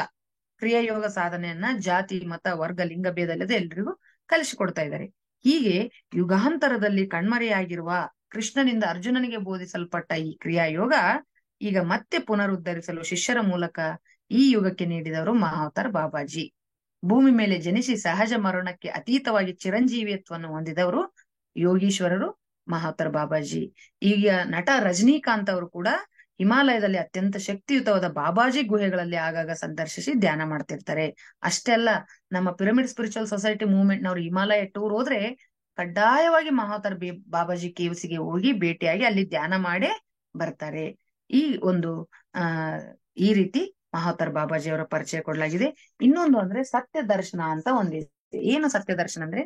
ಕ್ರಿಯಾಯೋಗ ಸಾಧನೆಯನ್ನ ಜಾತಿ ಮತ ವರ್ಗ ಲಿಂಗ ಭೇದ ಇಲ್ಲದೆ ಎಲ್ರಿಗೂ ಕಲಿಸಿಕೊಡ್ತಾ ಇದ್ದಾರೆ. ಹೀಗೆ ಯುಗಾಂತರದಲ್ಲಿ ಕಣ್ಮರೆಯಾಗಿರುವ ಕೃಷ್ಣನಿಂದ ಅರ್ಜುನನಿಗೆ ಬೋಧಿಸಲ್ಪಟ್ಟ ಈ ಕ್ರಿಯಾಯೋಗ ಈಗ ಮತ್ತೆ ಪುನರುದ್ಧರಿಸಲು ಶಿಷ್ಯರ ಮೂಲಕ ಈ ಯುಗಕ್ಕೆ ನೀಡಿದವರು ಮಹಾವತಾರ್ ಬಾಬಾಜಿ. ಭೂಮಿ ಮೇಲೆ ಜನಿಸಿ ಸಹಜ ಮರಣಕ್ಕೆ ಅತೀತವಾಗಿ ಚಿರಂಜೀವಿತ್ವವನ್ನು ಹೊಂದಿದವರು ಯೋಗೀಶ್ವರರು ಮಹಾವತಾರ್ ಬಾಬಾಜಿ. ಈಗ ನಟ ರಜನಿಕಾಂತ್ ಅವರು ಕೂಡ ಹಿಮಾಲಯದಲ್ಲಿ ಅತ್ಯಂತ ಶಕ್ತಿಯುತವಾದ ಬಾಬಾಜಿ ಗುಹೆಗಳಲ್ಲಿ ಆಗಾಗ ಸಂದರ್ಶಿಸಿ ಧ್ಯಾನ ಮಾಡ್ತಿರ್ತಾರೆ. ಅಷ್ಟೇ ಅಲ್ಲ, ನಮ್ಮ ಪಿರಮಿಡ್ ಸ್ಪಿರಿಚುವಲ್ ಸೊಸೈಟಿ ಮೂವ್ಮೆಂಟ್ ನವರು ಹಿಮಾಲಯ ಟೂರ್ ಹೋದ್ರೆ ಕಡ್ಡಾಯವಾಗಿ ಮಹಾವತಾರ್ ಬಾಬಾಜಿ ಕೇವ್ಸ್ಗೆ ಹೋಗಿ ಭೇಟಿಯಾಗಿ ಅಲ್ಲಿ ಧ್ಯಾನ ಮಾಡೇ ಬರ್ತಾರೆ. ಈ ಒಂದು ಈ ರೀತಿ ಮಹಾವತಾರ್ ಬಾಬಾಜಿ ಅವರ ಪರಿಚಯ ಕೊಡಲಾಗಿದೆ. ಇನ್ನೊಂದು ಅಂದ್ರೆ ಸತ್ಯ ದರ್ಶನ ಅಂತ ಒಂದಿದೆ. ಏನು ಸತ್ಯ ದರ್ಶನ ಅಂದ್ರೆ,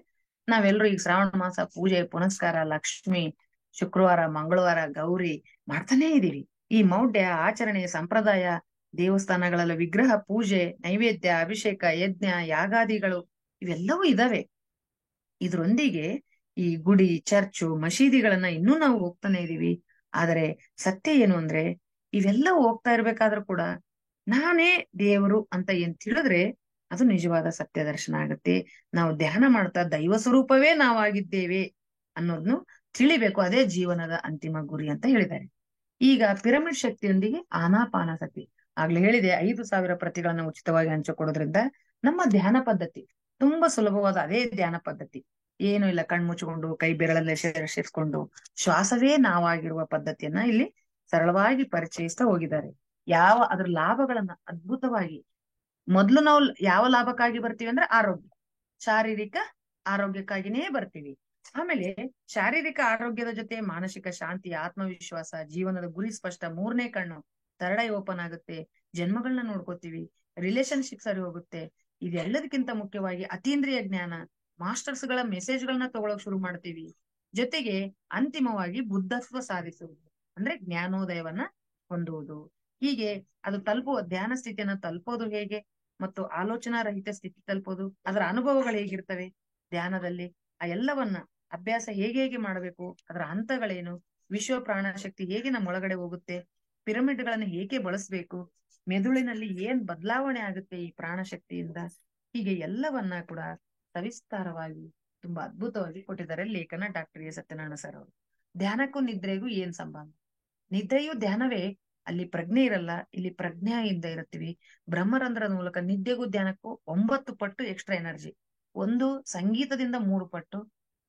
ನಾವೆಲ್ಲರೂ ಈಗ ಶ್ರಾವಣ ಮಾಸ ಪೂಜೆ ಪುನಸ್ಕಾರ, ಲಕ್ಷ್ಮಿ, ಶುಕ್ರವಾರ, ಮಂಗಳವಾರ, ಗೌರಿ ಮಾಡ್ತಾನೆ ಇದೀವಿ. ಈ ಮೌಢ್ಯ ಆಚರಣೆ ಸಂಪ್ರದಾಯ, ದೇವಸ್ಥಾನಗಳಲ್ಲಿ ವಿಗ್ರಹ ಪೂಜೆ, ನೈವೇದ್ಯ, ಅಭಿಷೇಕ, ಯಜ್ಞ, ಯಾಗಾದಿಗಳು ಇವೆಲ್ಲವೂ ಇದಾವೆ. ಇದ್ರೊಂದಿಗೆ ಈ ಗುಡಿ, ಚರ್ಚು, ಮಸೀದಿಗಳನ್ನ ಇನ್ನೂ ನಾವು ಹೋಗ್ತಾನೆ ಇದೀವಿ. ಆದರೆ ಸತ್ಯ ಏನು ಅಂದ್ರೆ, ಇವೆಲ್ಲವೂ ಹೋಗ್ತಾ ಇರ್ಬೇಕಾದ್ರೂ ಕೂಡ ನಾನೇ ದೇವರು ಅಂತ ಏನ್ ತಿಳಿದ್ರೆ ಅದು ನಿಜವಾದ ಸತ್ಯ ದರ್ಶನ ಆಗುತ್ತೆ. ನಾವು ಧ್ಯಾನ ಮಾಡ್ತಾ ದೈವ ಸ್ವರೂಪವೇ ನಾವಾಗಿದ್ದೇವೆ ಅನ್ನೋದ್ನು ತಿಳಿಬೇಕು. ಅದೇ ಜೀವನದ ಅಂತಿಮ ಗುರಿ ಅಂತ ಹೇಳಿದ್ದಾರೆ. ಈಗ ಪಿರಮಿಡ್ ಶಕ್ತಿಯೊಂದಿಗೆ ಆನಾಪಾನಸತಿ, ಆಗ್ಲೇ ಹೇಳಿದೆ 5,000 ಪ್ರತಿಗಳನ್ನ ಉಚಿತವಾಗಿ ಹಂಚಿಕೊಡೋದ್ರಿಂದ ನಮ್ಮ ಧ್ಯಾನ ಪದ್ಧತಿ ತುಂಬಾ ಸುಲಭವಾದ ಅದೇ ಧ್ಯಾನ ಪದ್ಧತಿ. ಏನು ಇಲ್ಲ, ಕಣ್ಮುಚ್ಚಿಕೊಂಡು ಕೈ ಬೆರಳಲ್ಲೇ ಸೇರಿಸ್ಕೊಂಡು ಶ್ವಾಸವೇ ನಾವಾಗಿರುವ ಪದ್ಧತಿಯನ್ನ ಇಲ್ಲಿ ಸರಳವಾಗಿ ಪರಿಚಯಿಸ್ತಾ ಹೋಗಿದ್ದಾರೆ. ಅದ್ರ ಲಾಭಗಳನ್ನ ಅದ್ಭುತವಾಗಿ, ಮೊದ್ಲು ನಾವು ಯಾವ ಲಾಭಕ್ಕಾಗಿ ಬರ್ತೀವಿ ಅಂದ್ರೆ ಆರೋಗ್ಯ, ಶಾರೀರಿಕ ಆರೋಗ್ಯಕ್ಕಾಗಿನೇ ಬರ್ತೀವಿ. ಆಮೇಲೆ ಶಾರೀರಿಕ ಆರೋಗ್ಯದ ಜೊತೆ ಮಾನಸಿಕ ಶಾಂತಿ, ಆತ್ಮವಿಶ್ವಾಸ, ಜೀವನದ ಗುರಿ ಸ್ಪಷ್ಟ, 3ನೇ ಕಣ್ಣು ಥರ್ಡ್ ಐ ಓಪನ್ ಆಗುತ್ತೆ, ಜನ್ಮಗಳನ್ನ ನೋಡ್ಕೋತೀವಿ, ರಿಲೇಶನ್ಶಿಪ್ ಸರಿ ಹೋಗುತ್ತೆ. ಇದೆಲ್ಲದಕ್ಕಿಂತ ಮುಖ್ಯವಾಗಿ ಅತೀಂದ್ರಿಯ ಜ್ಞಾನ, ಮಾಸ್ಟರ್ಸ್ ಗಳ ಮೆಸೇಜ್ ಗಳನ್ನ ತಗೊಳಕ್ ಶುರು ಮಾಡ್ತೀವಿ. ಜೊತೆಗೆ ಅಂತಿಮವಾಗಿ ಬುದ್ಧತ್ವ ಸಾಧಿಸುವುದು ಅಂದ್ರೆ ಜ್ಞಾನೋದಯವನ್ನ ಹೊಂದುವುದು. ಹೀಗೆ ಅದು ತಲುಪುವ ಧ್ಯಾನ ಸ್ಥಿತಿಯನ್ನ ತಲುಪೋದು ಹೇಗೆ ಮತ್ತು ಆಲೋಚನಾ ರಹಿತ ಸ್ಥಿತಿ ತಲುಪೋದು, ಅದರ ಅನುಭವಗಳು ಹೇಗಿರ್ತವೆ ಧ್ಯಾನದಲ್ಲಿ, ಆ ಎಲ್ಲವನ್ನ ಅಭ್ಯಾಸ ಹೇಗೆ ಮಾಡಬೇಕು, ಅದರ ಹಂತಗಳೇನು, ವಿಶ್ವ ಪ್ರಾಣ ಶಕ್ತಿ ಹೇಗೆ ನಮ್ಮ ಒಳಗಡೆ ಹೋಗುತ್ತೆ, ಪಿರಮಿಡ್ ಗಳನ್ನ ಹೇಗೆ ಬಳಸ್ಬೇಕು, ಮೆದುಳಿನಲ್ಲಿ ಏನ್ ಬದಲಾವಣೆ ಆಗುತ್ತೆ ಈ ಪ್ರಾಣ ಶಕ್ತಿಯಿಂದ, ಹೀಗೆ ಎಲ್ಲವನ್ನ ಕೂಡ ಸವಿಸ್ತಾರವಾಗಿ ತುಂಬಾ ಅದ್ಭುತವಾಗಿ ಕೊಟ್ಟಿದ್ದಾರೆ ಲೇಖನ ಡಾಕ್ಟರ್ ಎ ಸತ್ಯನಾರಾಯಣ ಸರ್ ಅವರು. ಧ್ಯಾನಕ್ಕೂ ನಿದ್ರೆಗೂ ಏನ್ ಸಂಬಂಧ? ನಿದ್ರೆಯೂ ಧ್ಯಾನವೇ. ಅಲ್ಲಿ ಪ್ರಜ್ಞೆ ಇರಲ್ಲ, ಇಲ್ಲಿ ಪ್ರಜ್ಞೆಯಿಂದ ಇರುತ್ತೀವಿ. ಬ್ರಹ್ಮರಂಧ್ರದ ಮೂಲಕ ನಿದ್ದೆಗೂ ಧ್ಯಾನಕ್ಕೂ 9 ಪಟ್ಟು ಎಕ್ಸ್ಟ್ರಾ ಎನರ್ಜಿ. ಒಂದು ಸಂಗೀತದಿಂದ 3 ಪಟ್ಟು,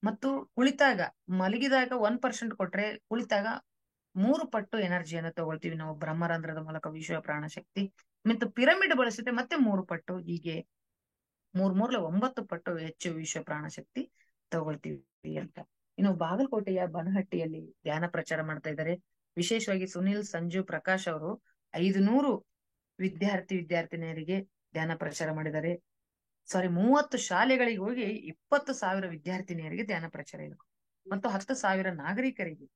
ಮತ್ತು ಕುಳಿತಾಗ ಮಲಗಿದಾಗ 1% ಕೊಟ್ರೆ ಕುಳಿತಾಗ 3 ಪಟ್ಟು ಎನರ್ಜಿಯನ್ನು ತಗೊಳ್ತೀವಿ ನಾವು ಬ್ರಹ್ಮರಂಧ್ರದ ಮೂಲಕ ವಿಶ್ವ ಪ್ರಾಣ ಶಕ್ತಿ. ಮತ್ತು ಪಿರಮಿಡ್ ಬಳಸಿದ್ರೆ ಮತ್ತೆ 3 ಪಟ್ಟು, ಹೀಗೆ 9 ಪಟ್ಟು ಹೆಚ್ಚು ವಿಶ್ವ ಪ್ರಾಣ ಶಕ್ತಿ ತಗೊಳ್ತೀವಿ ಅಂತ. ಇನ್ನು ಬಾಗಲಕೋಟೆಯ ಬನಹಟ್ಟಿಯಲ್ಲಿ ಧ್ಯಾನ ಪ್ರಚಾರ ಮಾಡ್ತಾ ಇದ್ದಾರೆ. ವಿಶೇಷವಾಗಿ ಸುನಿಲ್, ಸಂಜು, ಪ್ರಕಾಶ್ ಅವರು 500 ವಿದ್ಯಾರ್ಥಿನಿಯರಿಗೆ ಧ್ಯಾನ ಪ್ರಚಾರ ಮಾಡಿದ್ದಾರೆ. 30 ಶಾಲೆಗಳಿಗೆ ಹೋಗಿ 20,000 ವಿದ್ಯಾರ್ಥಿನಿಯರಿಗೆ ಧ್ಯಾನ ಪ್ರಚಾರ ಇದೆ, ಮತ್ತು 10,000 ನಾಗರಿಕರಿಗೆ.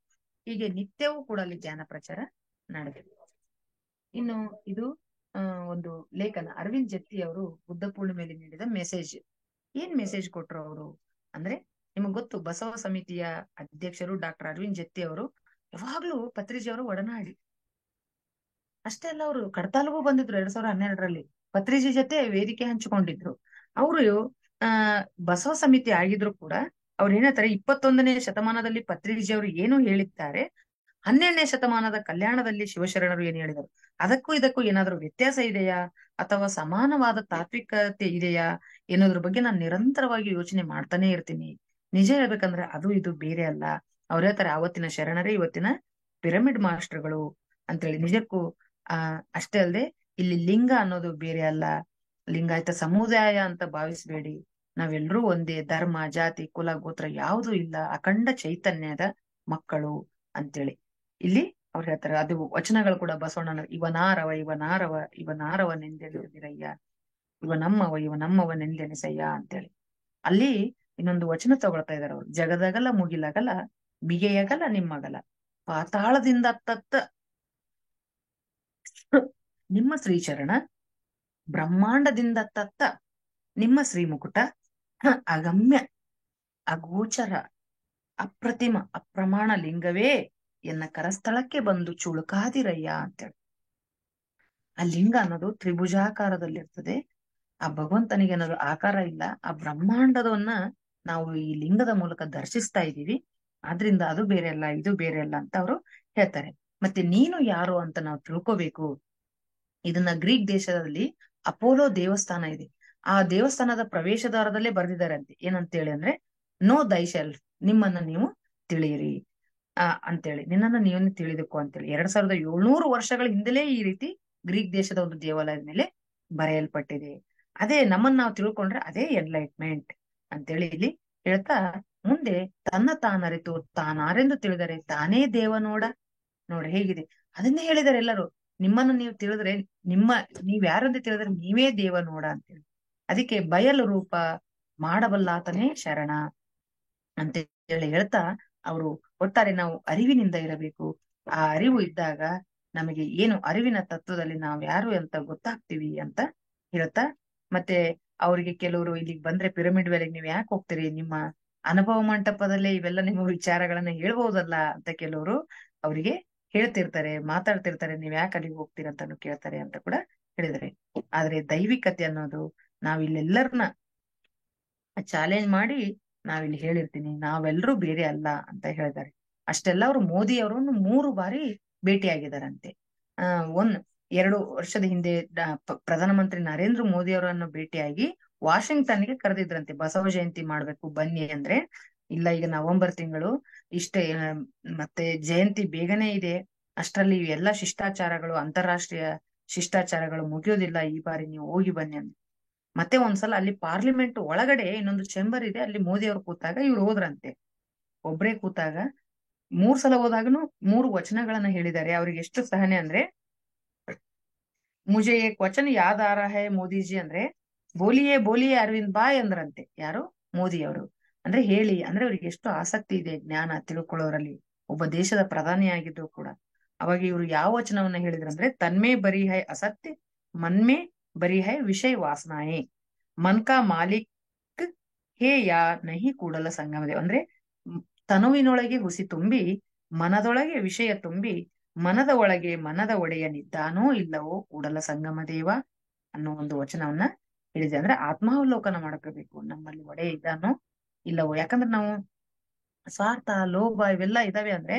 ಹೀಗೆ ನಿತ್ಯವೂ ಕೂಡ ಅಲ್ಲಿ ಧ್ಯಾನ ಪ್ರಚಾರ ನಡೆದಿದೆ. ಇನ್ನು ಇದು ಒಂದು ಲೇಖನ ಅರವಿಂದ್ ಜತ್ತಿ ಅವರು ಬುದ್ಧ ಪೂರ್ಣಿಮೆಯಲ್ಲಿ ನೀಡಿದ ಮೆಸೇಜ್. ಏನ್ ಮೆಸೇಜ್ ಕೊಟ್ರು ಅವರು ಅಂದ್ರೆ, ನಿಮಗ್ ಗೊತ್ತು ಬಸವ ಸಮಿತಿಯ ಅಧ್ಯಕ್ಷರು ಡಾಕ್ಟರ್ ಅರವಿಂದ್ ಜತ್ತಿ ಅವರು ಯಾವಾಗ್ಲೂ ಪತ್ರಿಜಿ ಅವರು ಒಡನಾಡಿ. ಅಷ್ಟೇ ಅಲ್ಲ, ಅವರು ಕಡತಾಲಗೂ ಬಂದಿದ್ರು 2012ರಲ್ಲಿ ಪತ್ರಿಜಿ ಜೊತೆ ವೇದಿಕೆ ಹಂಚಿಕೊಂಡಿದ್ರು. ಅವರು ಬಸವ ಸಮಿತಿ ಆಗಿದ್ರು ಕೂಡ ಅವ್ರು ಏನಂತಾರೆ, 21ನೇ ಶತಮಾನದಲ್ಲಿ ಪತ್ರಿಜಿ ಅವರು ಏನು ಹೇಳಿದ್ದಾರೆ, 12ನೇ ಶತಮಾನದ ಕಲ್ಯಾಣದಲ್ಲಿ ಶಿವಶರಣರು ಏನ್ ಹೇಳಿದರು, ಅದಕ್ಕೂ ಇದಕ್ಕೂ ಏನಾದ್ರೂ ವ್ಯತ್ಯಾಸ ಇದೆಯಾ ಅಥವಾ ಸಮಾನವಾದ ತಾತ್ವಿಕತೆ ಇದೆಯಾ ಎನ್ನುವುದ್ರ ಬಗ್ಗೆ ನಾನು ನಿರಂತರವಾಗಿ ಯೋಚನೆ ಮಾಡ್ತಾನೆ ಇರ್ತೀನಿ. ನಿಜ ಹೇಳ್ಬೇಕಂದ್ರೆ ಅದು ಇದು ಬೇರೆ ಅಲ್ಲ. ಅವ್ರ ಹೇಳ್ತಾರೆ, ಆವತ್ತಿನ ಶರಣರೇ ಇವತ್ತಿನ ಪಿರಮಿಡ್ ಮಾಸ್ಟರ್ಗಳು ಅಂತೇಳಿ. ನಿಜಕ್ಕೂ ಅಷ್ಟೇ ಅಲ್ಲದೆ ಇಲ್ಲಿ ಲಿಂಗ ಅನ್ನೋದು ಬೇರೆ ಅಲ್ಲ, ಲಿಂಗಾಯತ ಸಮುದಾಯ ಅಂತ ಭಾವಿಸ್ಬೇಡಿ. ನಾವೆಲ್ಲರೂ ಒಂದೇ, ಧರ್ಮ ಜಾತಿ ಕುಲ ಗೋತ್ರ ಯಾವುದೂ ಇಲ್ಲ, ಅಖಂಡ ಚೈತನ್ಯದ ಮಕ್ಕಳು ಅಂತೇಳಿ ಇಲ್ಲಿ ಅವ್ರು ಹೇಳ್ತಾರೆ. ಅದು ವಚನಗಳು ಕೂಡ ಬಸವಣ್ಣನ ಇವನಾರವ ಇವನಾರವ ಇವನಾರವನೆಂದೆಣಿದಿರಯ್ಯ, ಇವ ನಮ್ಮವನೆಂದೆಣಿಸಯ್ಯ ಅಂತೇಳಿ ಅಲ್ಲಿ ಇನ್ನೊಂದು ವಚನ ತಗೊಳ್ತಾ ಇದಾರೆ ಅವ್ರು. ಜಗದಗಲ ಮುಗಿಲಗಲ ಮಿಗೆಯಗಲ ನಿಮ್ಮಗಲ, ಪಾತಾಳದಿಂದ ತತ್ತ ನಿಮ್ಮ ಶ್ರೀಚರಣ, ಬ್ರಹ್ಮಾಂಡದಿಂದ ತತ್ತ ನಿಮ್ಮ ಶ್ರೀಮುಕುಟ, ಅಗಮ್ಯ ಅಗೋಚರ ಅಪ್ರತಿಮ ಅಪ್ರಮಾಣ ಲಿಂಗವೇ ಎನ್ನ ಕರಸ್ಥಳಕ್ಕೆ ಬಂದು ಚುಳುಕಾದಿರಯ್ಯ ಅಂತೇಳಿ. ಆ ಲಿಂಗ ಅನ್ನೋದು ತ್ರಿಭುಜಾಕಾರದಲ್ಲಿರ್ತದೆ. ಆ ಭಗವಂತನಿಗೆ ಅನ್ನೋದು ಆಕಾರ ಇಲ್ಲ. ಆ ಬ್ರಹ್ಮಾಂಡದವನ್ನ ನಾವು ಈ ಲಿಂಗದ ಮೂಲಕ ದರ್ಶಿಸ್ತಾ ಇದ್ದೀವಿ. ಆದ್ರಿಂದ ಅದು ಬೇರೆ ಅಲ್ಲ, ಇದು ಬೇರೆ ಅಲ್ಲ ಅಂತ ಅವರು ಹೇಳ್ತಾರೆ. ಮತ್ತೆ ನೀನು ಯಾರು ಅಂತ ನಾವು ತಿಳ್ಕೋಬೇಕು. ಇದನ್ನ ಗ್ರೀಕ್ ದೇಶದಲ್ಲಿ ಅಪೋಲೋ ದೇವಸ್ಥಾನ ಇದೆ. ಆ ದೇವಸ್ಥಾನದ ಪ್ರವೇಶ ದ್ವಾರದಲ್ಲೇ ಬರೆದಿದ್ದಾರೆ ಅಂತೆ. ಏನಂತೇಳಿ ಅಂದ್ರೆ, ನೋ ದೈ ಸೆಲ್ಫ್, ನಿಮ್ಮನ್ನ ನೀವು ತಿಳಿಯಿರಿ ಅಂತೇಳಿ, ನಿನ್ನನ್ನು ನೀವು ತಿಳಿದುಕೋ ಅಂತೇಳಿ 2700 ವರ್ಷಗಳ ಹಿಂದಲೇ ಈ ರೀತಿ ಗ್ರೀಕ್ ದೇಶದ ಒಂದು ದೇವಾಲಯದ ಮೇಲೆ ಬರೆಯಲ್ಪಟ್ಟಿದೆ. ಅದೇ ನಮ್ಮನ್ನ ನಾವು ತಿಳ್ಕೊಂಡ್ರೆ ಅದೇ ಎನ್ಲೈಟ್ಮೆಂಟ್ ಅಂತೇಳಿ ಇಲ್ಲಿ ಹೇಳ್ತಾ, ಮುಂದೆ ತನ್ನ ತಾನರಿತು ತಾನಾರೆಂದು ತಿಳಿದರೆ ತಾನೇ ದೇವ ನೋಡ್ರಿ ಹೇಗಿದೆ. ಅದನ್ನೇ ಹೇಳಿದಾರೆ ಎಲ್ಲರೂ. ನಿಮ್ಮನ್ನ ನೀವು ತಿಳಿದ್ರೆ ನೀವ್ ಯಾರಂತ ತಿಳಿದ್ರೆ ನೀವೇ ದೇವ ಅಂತೇಳಿ. ಅದಕ್ಕೆ ಬಯಲು ರೂಪ ಮಾಡಬಲ್ಲಾತನೇ ಶರಣ ಅಂತ ಹೇಳಿ ಹೇಳ್ತಾ, ಅವರು ಒಟ್ಟಾರೆ ನಾವು ಅರಿವಿನಿಂದ ಇರಬೇಕು. ಆ ಅರಿವು ಇದ್ದಾಗ ನಮಗೆ ಏನು ಅರಿವಿನ ತತ್ವದಲ್ಲಿ ನಾವ್ ಯಾರು ಅಂತ ಗೊತ್ತಾಗ್ತೀವಿ ಅಂತ ಹೇಳ್ತಾ, ಮತ್ತೆ ಅವರಿಗೆ ಕೆಲವರು ಇಲ್ಲಿಗೆ ಬಂದ್ರೆ ಪಿರಮಿಡ್ ವ್ಯಾಲಿಗೆ ನೀವ್ ಯಾಕೆ ಹೋಗ್ತೀರಿ, ನಿಮ್ಮ ಅನುಭವ ಮಂಟಪದಲ್ಲೇ ಇವೆಲ್ಲ ನಿಮ್ಮ ವಿಚಾರಗಳನ್ನ ಹೇಳ್ಬಹುದಲ್ಲ ಅಂತ ಕೆಲವರು ಅವರಿಗೆ ಹೇಳ್ತಿರ್ತಾರೆ, ಮಾತಾಡ್ತಿರ್ತಾರೆ. ನೀವ್ ಯಾಕೆ ಅಲ್ಲಿಗೆ ಹೋಗ್ತೀರ ಅಂತಾನು ಕೇಳ್ತಾರೆ ಅಂತ ಕೂಡ ಹೇಳಿದರೆ. ಆದ್ರೆ ದೈವಿಕತೆ ಅನ್ನೋದು ನಾವಿಲ್ಲೆಲ್ಲರನ್ನ ಚಾಲೆಂಜ್ ಮಾಡಿ ನಾವಿಲ್ಲಿ ಹೇಳಿರ್ತೀನಿ, ನಾವೆಲ್ಲರೂ ಬೇರೆ ಅಲ್ಲ ಅಂತ ಹೇಳಿದ್ದಾರೆ. ಅಷ್ಟೆಲ್ಲ ಅವರು ಮೋದಿ ಅವರನ್ನು 3 ಬಾರಿ ಭೇಟಿಯಾಗಿದ್ದಾರಂತೆ. 2 ವರ್ಷದ ಹಿಂದೆ ಪ್ರಧಾನಮಂತ್ರಿ ನರೇಂದ್ರ ಮೋದಿ ಅವರನ್ನು ಭೇಟಿಯಾಗಿ ವಾಷಿಂಗ್ಟನ್ಗೆ ಕರೆದಿದ್ರಂತೆ. ಬಸವ ಜಯಂತಿ ಮಾಡ್ಬೇಕು ಬನ್ನಿ ಅಂದ್ರೆ, ಇಲ್ಲ ಈಗ ನವೆಂಬರ್ ತಿಂಗಳು ಇಷ್ಟೇ, ಮತ್ತೆ ಜಯಂತಿ ಬೇಗನೆ ಇದೆ, ಅಷ್ಟರಲ್ಲಿ ಎಲ್ಲಾ ಶಿಷ್ಟಾಚಾರಗಳು ಅಂತಾರಾಷ್ಟ್ರೀಯ ಶಿಷ್ಟಾಚಾರಗಳು ಮುಗಿಯೋದಿಲ್ಲ, ಈ ಬಾರಿ ನೀವು ಹೋಗಿ ಬನ್ನಿ ಅಂತ. ಮತ್ತೆ ಒಂದ್ಸಲ ಅಲ್ಲಿ ಪಾರ್ಲಿಮೆಂಟ್ ಒಳಗಡೆ ಇನ್ನೊಂದು ಚೇಂಬರ್ ಇದೆ, ಅಲ್ಲಿ ಮೋದಿ ಅವರು ಕೂತಾಗ ಇವ್ರು ಹೋದ್ರಂತೆ. ಒಬ್ರೇ ಕೂತಾಗ 3 ಸಲ ಹೋದಾಗನು 3 ವಚನಗಳನ್ನ ಹೇಳಿದ್ದಾರೆ. ಅವ್ರಿಗೆ ಎಷ್ಟು ಸಹನೆ ಅಂದ್ರೆ, ಮುಜೆ ಏಕ್ ವಚನ ಯಾದ್ ಆ ರಹಾ ಹೈ ಮೋದಿಜಿ ಅಂದ್ರೆ, ಬೋಲಿಯೇ ಅರವಿಂದ್ ಬಾಯ್ ಅಂದ್ರಂತೆ. ಯಾರು? ಮೋದಿ ಅವರು. ಅಂದ್ರೆ ಹೇಳಿ ಅಂದ್ರೆ ಅವ್ರಿಗೆ ಎಷ್ಟು ಆಸಕ್ತಿ ಇದೆ ಜ್ಞಾನ ತಿಳ್ಕೊಳ್ಳೋರಲ್ಲಿ, ಒಬ್ಬ ದೇಶದ ಪ್ರಧಾನಿ ಆಗಿದ್ರು ಕೂಡ. ಅವಾಗ ಇವ್ರು ಯಾವ ವಚನವನ್ನ ಹೇಳಿದ್ರಂದ್ರೆ, ತನ್ಮೇ ಬರಿ ಹೈ ಅಸತ್ಯ, ಮನ್ಮೇ ಬರಿ ಹೈ ವಿಷಯ ವಾಸನಾಯೇ, ಮನ್ ಕಾ ಮಾಲಿಕ್ ಹೇ ಯಾ ನಹಿ ಕೂಡಲ ಸಂಗಮದೇವ. ಅಂದ್ರೆ ತನುವಿನೊಳಗೆ ಹುಸಿ ತುಂಬಿ ಮನದೊಳಗೆ ವಿಷಯ ತುಂಬಿ ಮನದ ಒಳಗೆ ಮನದ ಒಡೆಯನಿದ್ದಾನೋ ಇಲ್ಲವೋ ಕೂಡಲ ಸಂಗಮ ದೇವ ಅನ್ನೋ ಒಂದು ವಚನವನ್ನ ಹೇಳಿದೆ. ಅಂದ್ರೆ ಆತ್ಮಾವಲೋಕನ ಮಾಡ್ಕೋಬೇಕು, ನಮ್ಮಲ್ಲಿ ಒಡೆಯ ಇದ್ದಾನೋ ಇಲ್ಲವೋ. ಯಾಕಂದ್ರೆ ನಾವು ಸ್ವಾರ್ಥ ಲೋಭ ಇವೆಲ್ಲ ಇದಾವೆ ಅಂದ್ರೆ,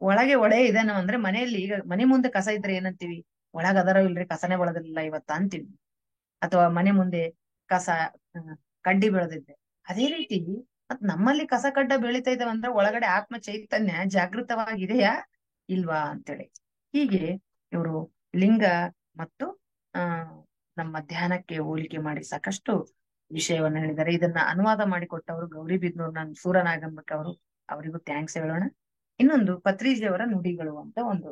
ಒಳಗೆ ಒಡೆಯ ಇದಾನೋ ಅಂದ್ರೆ, ಮನೆಯಲ್ಲಿ ಈಗ ಮನೆ ಮುಂದೆ ಕಸ ಇದ್ರೆ ಏನಂತೀವಿ, ಒಳಗ ಅದರೋ ಇಲ್ರಿ ಕಸನೇ ಬಳದಿಲ್ಲ ಇವತ್ತ ಅಂತೀವಿ. ಅಥವಾ ಮನೆ ಮುಂದೆ ಕಸ ಕಡ್ಡಿ ಬೆಳೆದಿದ್ದೆ ಅದೇ ರೀತಿ ಮತ್ ನಮ್ಮಲ್ಲಿ ಕಸ ಕಡ್ಡ ಬೆಳಿತಾ ಇದಾವ ಅಂದ್ರೆ ಒಳಗಡೆ ಆತ್ಮ ಚೈತನ್ಯ ಜಾಗೃತವಾಗಿದೆಯಾ ಇಲ್ವಾ ಅಂತೇಳಿ. ಹೀಗೆ ಇವರು ಲಿಂಗ ಮತ್ತು ಆ ನಮ್ಮ ಧ್ಯಾನಕ್ಕೆ ಹೋಲಿಕೆ ಮಾಡಿ ಸಾಕಷ್ಟು ವಿಷಯವನ್ನ ಹೇಳಿದ್ದಾರೆ. ಇದನ್ನ ಅನುವಾದ ಮಾಡಿಕೊಟ್ಟವರು ಗೌರಿಬಿದನೂರ್ ನಾನು ಸೂರನಾಗಂಬಕ್ ಅವರು, ಅವರಿಗೂ ಥ್ಯಾಂಕ್ಸ್ ಹೇಳೋಣ. ಇನ್ನೊಂದು ಪತ್ರಿಜಿಯವರ ನುಡಿಗಳು ಅಂತ ಒಂದು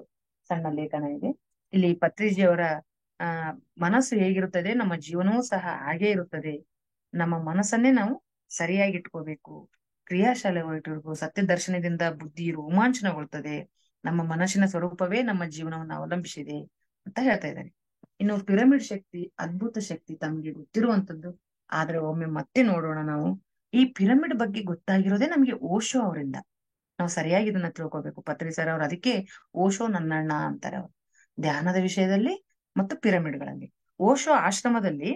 ಸಣ್ಣ ಲೇಖನ ಇದೆ. ಇಲ್ಲಿ ಪತ್ರಿಜಿಯವರ ಮನಸ್ಸು ಹೇಗಿರುತ್ತದೆ ನಮ್ಮ ಜೀವನವೂ ಸಹ ಹಾಗೇ ಇರುತ್ತದೆ. ನಮ್ಮ ಮನಸ್ಸನ್ನೇ ನಾವು ಸರಿಯಾಗಿ ಇಟ್ಕೋಬೇಕು, ಕ್ರಿಯಾಶಾಲೆಗಳಿರ್ಬೇಕು. ಸತ್ಯ ದರ್ಶನದಿಂದ ಬುದ್ಧಿ ರೋಮಾಂಚನಗೊಳ್ತದೆ. ನಮ್ಮ ಮನಸ್ಸಿನ ಸ್ವರೂಪವೇ ನಮ್ಮ ಜೀವನವನ್ನು ಅವಲಂಬಿಸಿದೆ ಅಂತ ಹೇಳ್ತಾ ಇದ್ದಾರೆ. ಇನ್ನು ಪಿರಮಿಡ್ ಶಕ್ತಿ ಅದ್ಭುತ ಶಕ್ತಿ ತಮಗೆ ಗೊತ್ತಿರುವಂತದ್ದು. ಆದ್ರೆ ಒಮ್ಮೆ ಮತ್ತೆ ನೋಡೋಣ, ನಾವು ಈ ಪಿರಮಿಡ್ ಬಗ್ಗೆ ಗೊತ್ತಾಗಿರೋದೇ ನಮ್ಗೆ ಓಶೋ ಅವರಿಂದ. ನಾವು ಸರಿಯಾಗಿ ಇದನ್ನ ತಿಳ್ಕೊಬೇಕು. ಪತ್ರಿ ಸರ್ ಅವ್ರು ಅದಕ್ಕೆ ಓಶೋ ನನ್ನಣ್ಣ ಅಂತಾರೆ ಅವರು, ಧ್ಯಾನದ ವಿಷಯದಲ್ಲಿ ಮತ್ತು ಪಿರಮಿಡ್ಗಳಲ್ಲಿ. ಓಶೋ ಆಶ್ರಮದಲ್ಲಿ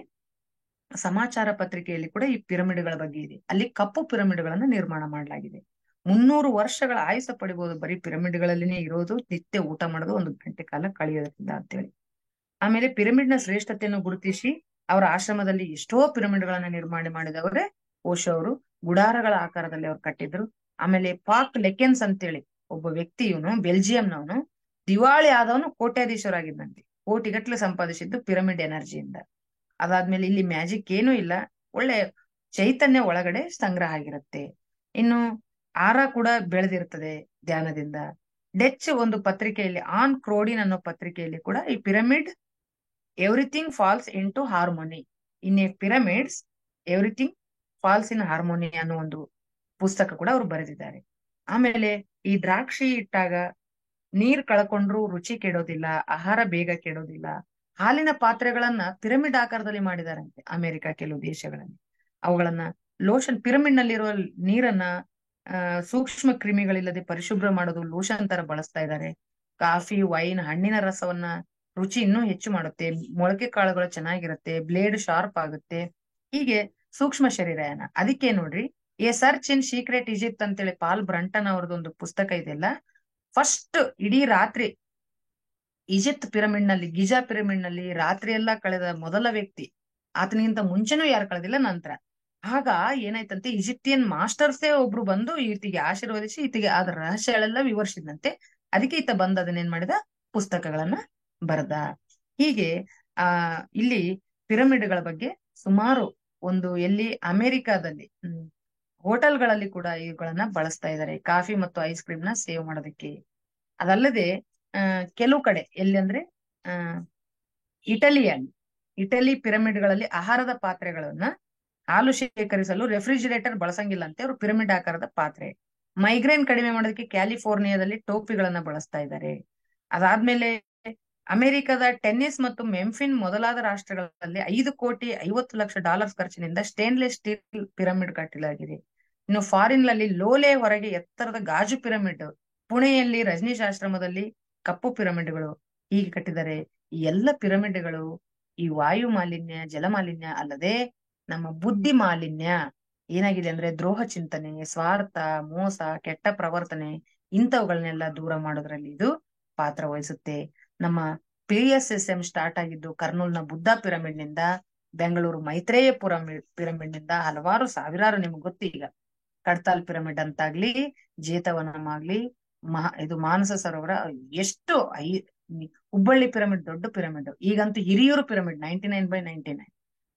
ಸಮಾಚಾರ ಪತ್ರಿಕೆಯಲ್ಲಿ ಕೂಡ ಈ ಪಿರಮಿಡ್ಗಳ ಬಗ್ಗೆ ಇದೆ. ಅಲ್ಲಿ ಕಪ್ಪು ಪಿರಮಿಡ್ಗಳನ್ನ ನಿರ್ಮಾಣ ಮಾಡಲಾಗಿದೆ. 300 ವರ್ಷಗಳ ಆಯುಷ ಪಡಿಬಹುದು ಬರೀ ಪಿರಮಿಡ್ಗಳಲ್ಲಿನೇ ಇರೋದು, ನಿತ್ಯ ಊಟ ಮಾಡೋದು, 1 ಗಂಟೆ ಕಾಲ ಕಳೆಯೋದ್ರಿಂದ ಅಂತೇಳಿ. ಆಮೇಲೆ ಪಿರಮಿಡ್ನ ಶ್ರೇಷ್ಠತೆಯನ್ನು ಗುರುತಿಸಿ ಅವರ ಆಶ್ರಮದಲ್ಲಿ ಎಷ್ಟೋ ಪಿರಮಿಡ್ಗಳನ್ನ ನಿರ್ಮಾಣ ಮಾಡಿದವರೇ ಓಶೋ ಅವರು. ಗುಡಾರಗಳ ಆಕಾರದಲ್ಲಿ ಅವ್ರು ಕಟ್ಟಿದ್ರು. ಆಮೇಲೆ ಪಾಕ್ ಲೆಕೆನ್ಸ್ ಅಂತೇಳಿ ಒಬ್ಬ ವ್ಯಕ್ತಿ, ಇವನು ಬೆಲ್ಜಿಯಂನವನು, ದಿವಾಳಿ ಆದವನು ಕೋಟ್ಯಾಧೀಶರಾಗಿದ್ದಂತೆ. ಕೋಟಿಗಟ್ಟಲೆ ಸಂಪಾದಿಸಿದ್ದು ಪಿರಮಿಡ್ ಎನರ್ಜಿಯಿಂದ. ಅದಾದ್ಮೇಲೆ ಇಲ್ಲಿ ಮ್ಯಾಜಿಕ್ ಏನೂ ಇಲ್ಲ, ಒಳ್ಳೆ ಚೈತನ್ಯ ಒಳಗಡೆ ಸಂಗ್ರಹ ಆಗಿರುತ್ತೆ. ಇನ್ನು ಆರ ಕೂಡ ಬೆಳೆದಿರ್ತದೆ ಧ್ಯಾನದಿಂದ. ಡೆಚ್ ಒಂದು ಪತ್ರಿಕೆಯಲ್ಲಿ, ಆನ್ ಕ್ರೋಡಿನ್ ಅನ್ನೋ ಪತ್ರಿಕೆಯಲ್ಲಿ ಕೂಡ ಈ pyramid everything falls into harmony in a pyramids, everything falls in harmony ಅನ್ನೋ ಒಂದು ಪುಸ್ತಕ ಕೂಡ ಅವರು ಬರೆದಿದ್ದಾರೆ. ಆಮೇಲೆ ಈ ದ್ರಾಕ್ಷಿ ಇಟ್ಟಾಗ ನೀರ್ ಕಳ್ಕೊಂಡ್ರು ರುಚಿ ಕೆಡೋದಿಲ್ಲ, ಆಹಾರ ಬೇಗ ಕೆಡೋದಿಲ್ಲ. ಹಾಲಿನ ಪಾತ್ರೆಗಳನ್ನ ಪಿರಮಿಡ್ ಆಕಾರದಲ್ಲಿ ಮಾಡಿದಾರಂತೆ ಅಮೆರಿಕ ಕೆಲವು ದೇಶಗಳಲ್ಲಿ. ಅವುಗಳನ್ನ ಲೋಷನ್, ಪಿರಮಿಡ್ ನಲ್ಲಿರುವ ನೀರನ್ನ ಸೂಕ್ಷ್ಮ ಕ್ರಿಮಿಗಳಿಲ್ಲದೆ ಪರಿಶುಭ್ರ ಮಾಡೋದು ಲೋಷನ್ ತರ ಬಳಸ್ತಾ ಇದ್ದಾರೆ. ಕಾಫಿ, ವೈನ್, ಹಣ್ಣಿನ ರಸವನ್ನ ರುಚಿ ಇನ್ನೂ ಹೆಚ್ಚು ಮಾಡುತ್ತೆ. ಮೊಳಕೆ ಕಾಳುಗಳು ಚೆನ್ನಾಗಿರುತ್ತೆ, ಬ್ಲೇಡ್ ಶಾರ್ಪ್ ಆಗುತ್ತೆ. ಹೀಗೆ ಸೂಕ್ಷ್ಮ ಶರೀರಯಾನ. ಅದಕ್ಕೆ ನೋಡ್ರಿ, A search in secret Egypt ಅಂತೇಳಿ ಪಾಲ್ ಬ್ರಂಟನ್ ಅವ್ರದ್ದೊಂದು ಪುಸ್ತಕ ಇದೆಲ್ಲ. ಫಸ್ಟ್ ಇಡೀ ರಾತ್ರಿ ಈಜಿಪ್ಟ್ ಪಿರಮಿಡ್ ನಲ್ಲಿ, ಗಿಜಾ ಪಿರಮಿಡ್ ನಲ್ಲಿ ರಾತ್ರಿ ಎಲ್ಲಾ ಕಳೆದ ಮೊದಲ ವ್ಯಕ್ತಿ. ಆತನಿಗಿಂತ ಮುಂಚೆನೂ ಯಾರು ಕಳೆದಿಲ್ಲ, ನಂತರ. ಆಗ ಏನಾಯ್ತಂತೆ, ಈಜಿಪ್ಟಿಯನ್ ಮಾಸ್ಟರ್ಸೇ ಒಬ್ರು ಬಂದು ಈತಿಗೆ ಆಶೀರ್ವದಿಸಿ ಈತಿಗೆ ಅದ ರಹಸ್ಯಗಳೆಲ್ಲ ವಿವರಿಸಿದಂತೆ. ಅದಕ್ಕೆ ಈತ ಬಂದ ಅದನ್ನೇನ್ ಮಾಡಿದ, ಪುಸ್ತಕಗಳನ್ನ ಬರೆದ. ಹೀಗೆ ಇಲ್ಲಿ ಪಿರಮಿಡ್ಗಳ ಬಗ್ಗೆ ಸುಮಾರು ಒಂದು ಎಲ್ಲಿ ಅಮೆರಿಕಾದಲ್ಲಿ ಹೋಟೆಲ್ಗಳಲ್ಲಿ ಕೂಡ ಇವುಗಳನ್ನ ಬಳಸ್ತಾ ಇದ್ದಾರೆ, ಕಾಫಿ ಮತ್ತು ಐಸ್ ಕ್ರೀಮ್ ನ ಸೇವ್ ಮಾಡೋದಕ್ಕೆ. ಅದಲ್ಲದೆ ಕೆಲವು ಕಡೆ ಎಲ್ಲಿ ಅಂದ್ರೆ ಇಟಲಿ ಪಿರಮಿಡ್ಗಳಲ್ಲಿ ಆಹಾರದ ಪಾತ್ರೆಗಳನ್ನ ಹಾಲು ಶೇಖರಿಸಲು ರೆಫ್ರಿಜಿರೇಟರ್ ಬಳಸಂಗಿಲ್ಲ ಅಂತೆ, ಅವರು ಪಿರಮಿಡ್ ಆಕಾರದ ಪಾತ್ರೆ. ಮೈಗ್ರೇನ್ ಕಡಿಮೆ ಮಾಡೋದಕ್ಕೆ ಕ್ಯಾಲಿಫೋರ್ನಿಯಾದಲ್ಲಿ ಟೋಪಿಗಳನ್ನ ಬಳಸ್ತಾ ಇದ್ದಾರೆ. ಅದಾದ್ಮೇಲೆ ಅಮೆರಿಕದ ಟೆನ್ನಿಸ್ ಮತ್ತು ಮೆಂಫಿನ್ ಮೊದಲಾದ ರಾಷ್ಟ್ರಗಳಲ್ಲಿ $5,50,00,000 ಖರ್ಚಿನಿಂದ ಸ್ಟೇನ್ಲೆಸ್ ಸ್ಟೀಲ್ ಪಿರಮಿಡ್ ಕಟ್ಟಲಾಗಿದೆ. ಇನ್ನು ಫಾರಿನ್ ನಲ್ಲಿ ಲೋಲೆ ಹೊರಗೆ ಎತ್ತರದ ಗಾಜು ಪಿರಮಿಡ್, ಪುಣೆಯಲ್ಲಿ ರಜನೀಶ್ ಆಶ್ರಮದಲ್ಲಿ ಕಪ್ಪು ಪಿರಮಿಡ್ಗಳು ಹೀಗೆ ಕಟ್ಟಿದ್ದಾರೆ. ಈ ಎಲ್ಲ ಪಿರಮಿಡ್ಗಳು ಈ ವಾಯು ಮಾಲಿನ್ಯ, ಜಲ ಮಾಲಿನ್ಯ ಅಲ್ಲದೆ ನಮ್ಮ ಬುದ್ಧಿ ಮಾಲಿನ್ಯ ಏನಾಗಿದೆ ಅಂದ್ರೆ ದ್ರೋಹ ಚಿಂತನೆ, ಸ್ವಾರ್ಥ, ಮೋಸ, ಕೆಟ್ಟ ಪ್ರವರ್ತನೆ ಇಂಥವುಗಳನ್ನೆಲ್ಲ ದೂರ ಮಾಡೋದ್ರಲ್ಲಿ ಇದು ಪಾತ್ರ ವಹಿಸುತ್ತೆ. ನಮ್ಮ PSSM ಸ್ಟಾರ್ಟ್ ಆಗಿದ್ದು ಕರ್ನೂಲ್ನ ಬುದ್ಧ ಪಿರಮಿಡ್ ನಿಂದ, ಬೆಂಗಳೂರು ಮೈತ್ರೇಯ ಪಿರಮಿಡ್ ನಿಂದ ಹಲವಾರು ಸಾವಿರಾರು, ನಿಮ್ಗೆ ಗೊತ್ತು ಈಗ ಕಡ್ತಾಲ್ ಪಿರಮಿಡ್ ಅಂತಾಗ್ಲಿ, ಜೇತವನಂ ಆಗ್ಲಿ, ಇದು ಮಾನಸ ಸರೋವರ, ಎಷ್ಟು ಹುಬ್ಬಳ್ಳಿ ಪಿರಮಿಡ್ ದೊಡ್ಡ ಪಿರಮಿಡ್. ಈಗಂತೂ ಹಿರಿಯೂರು ಪಿರಮಿಡ್ 99/99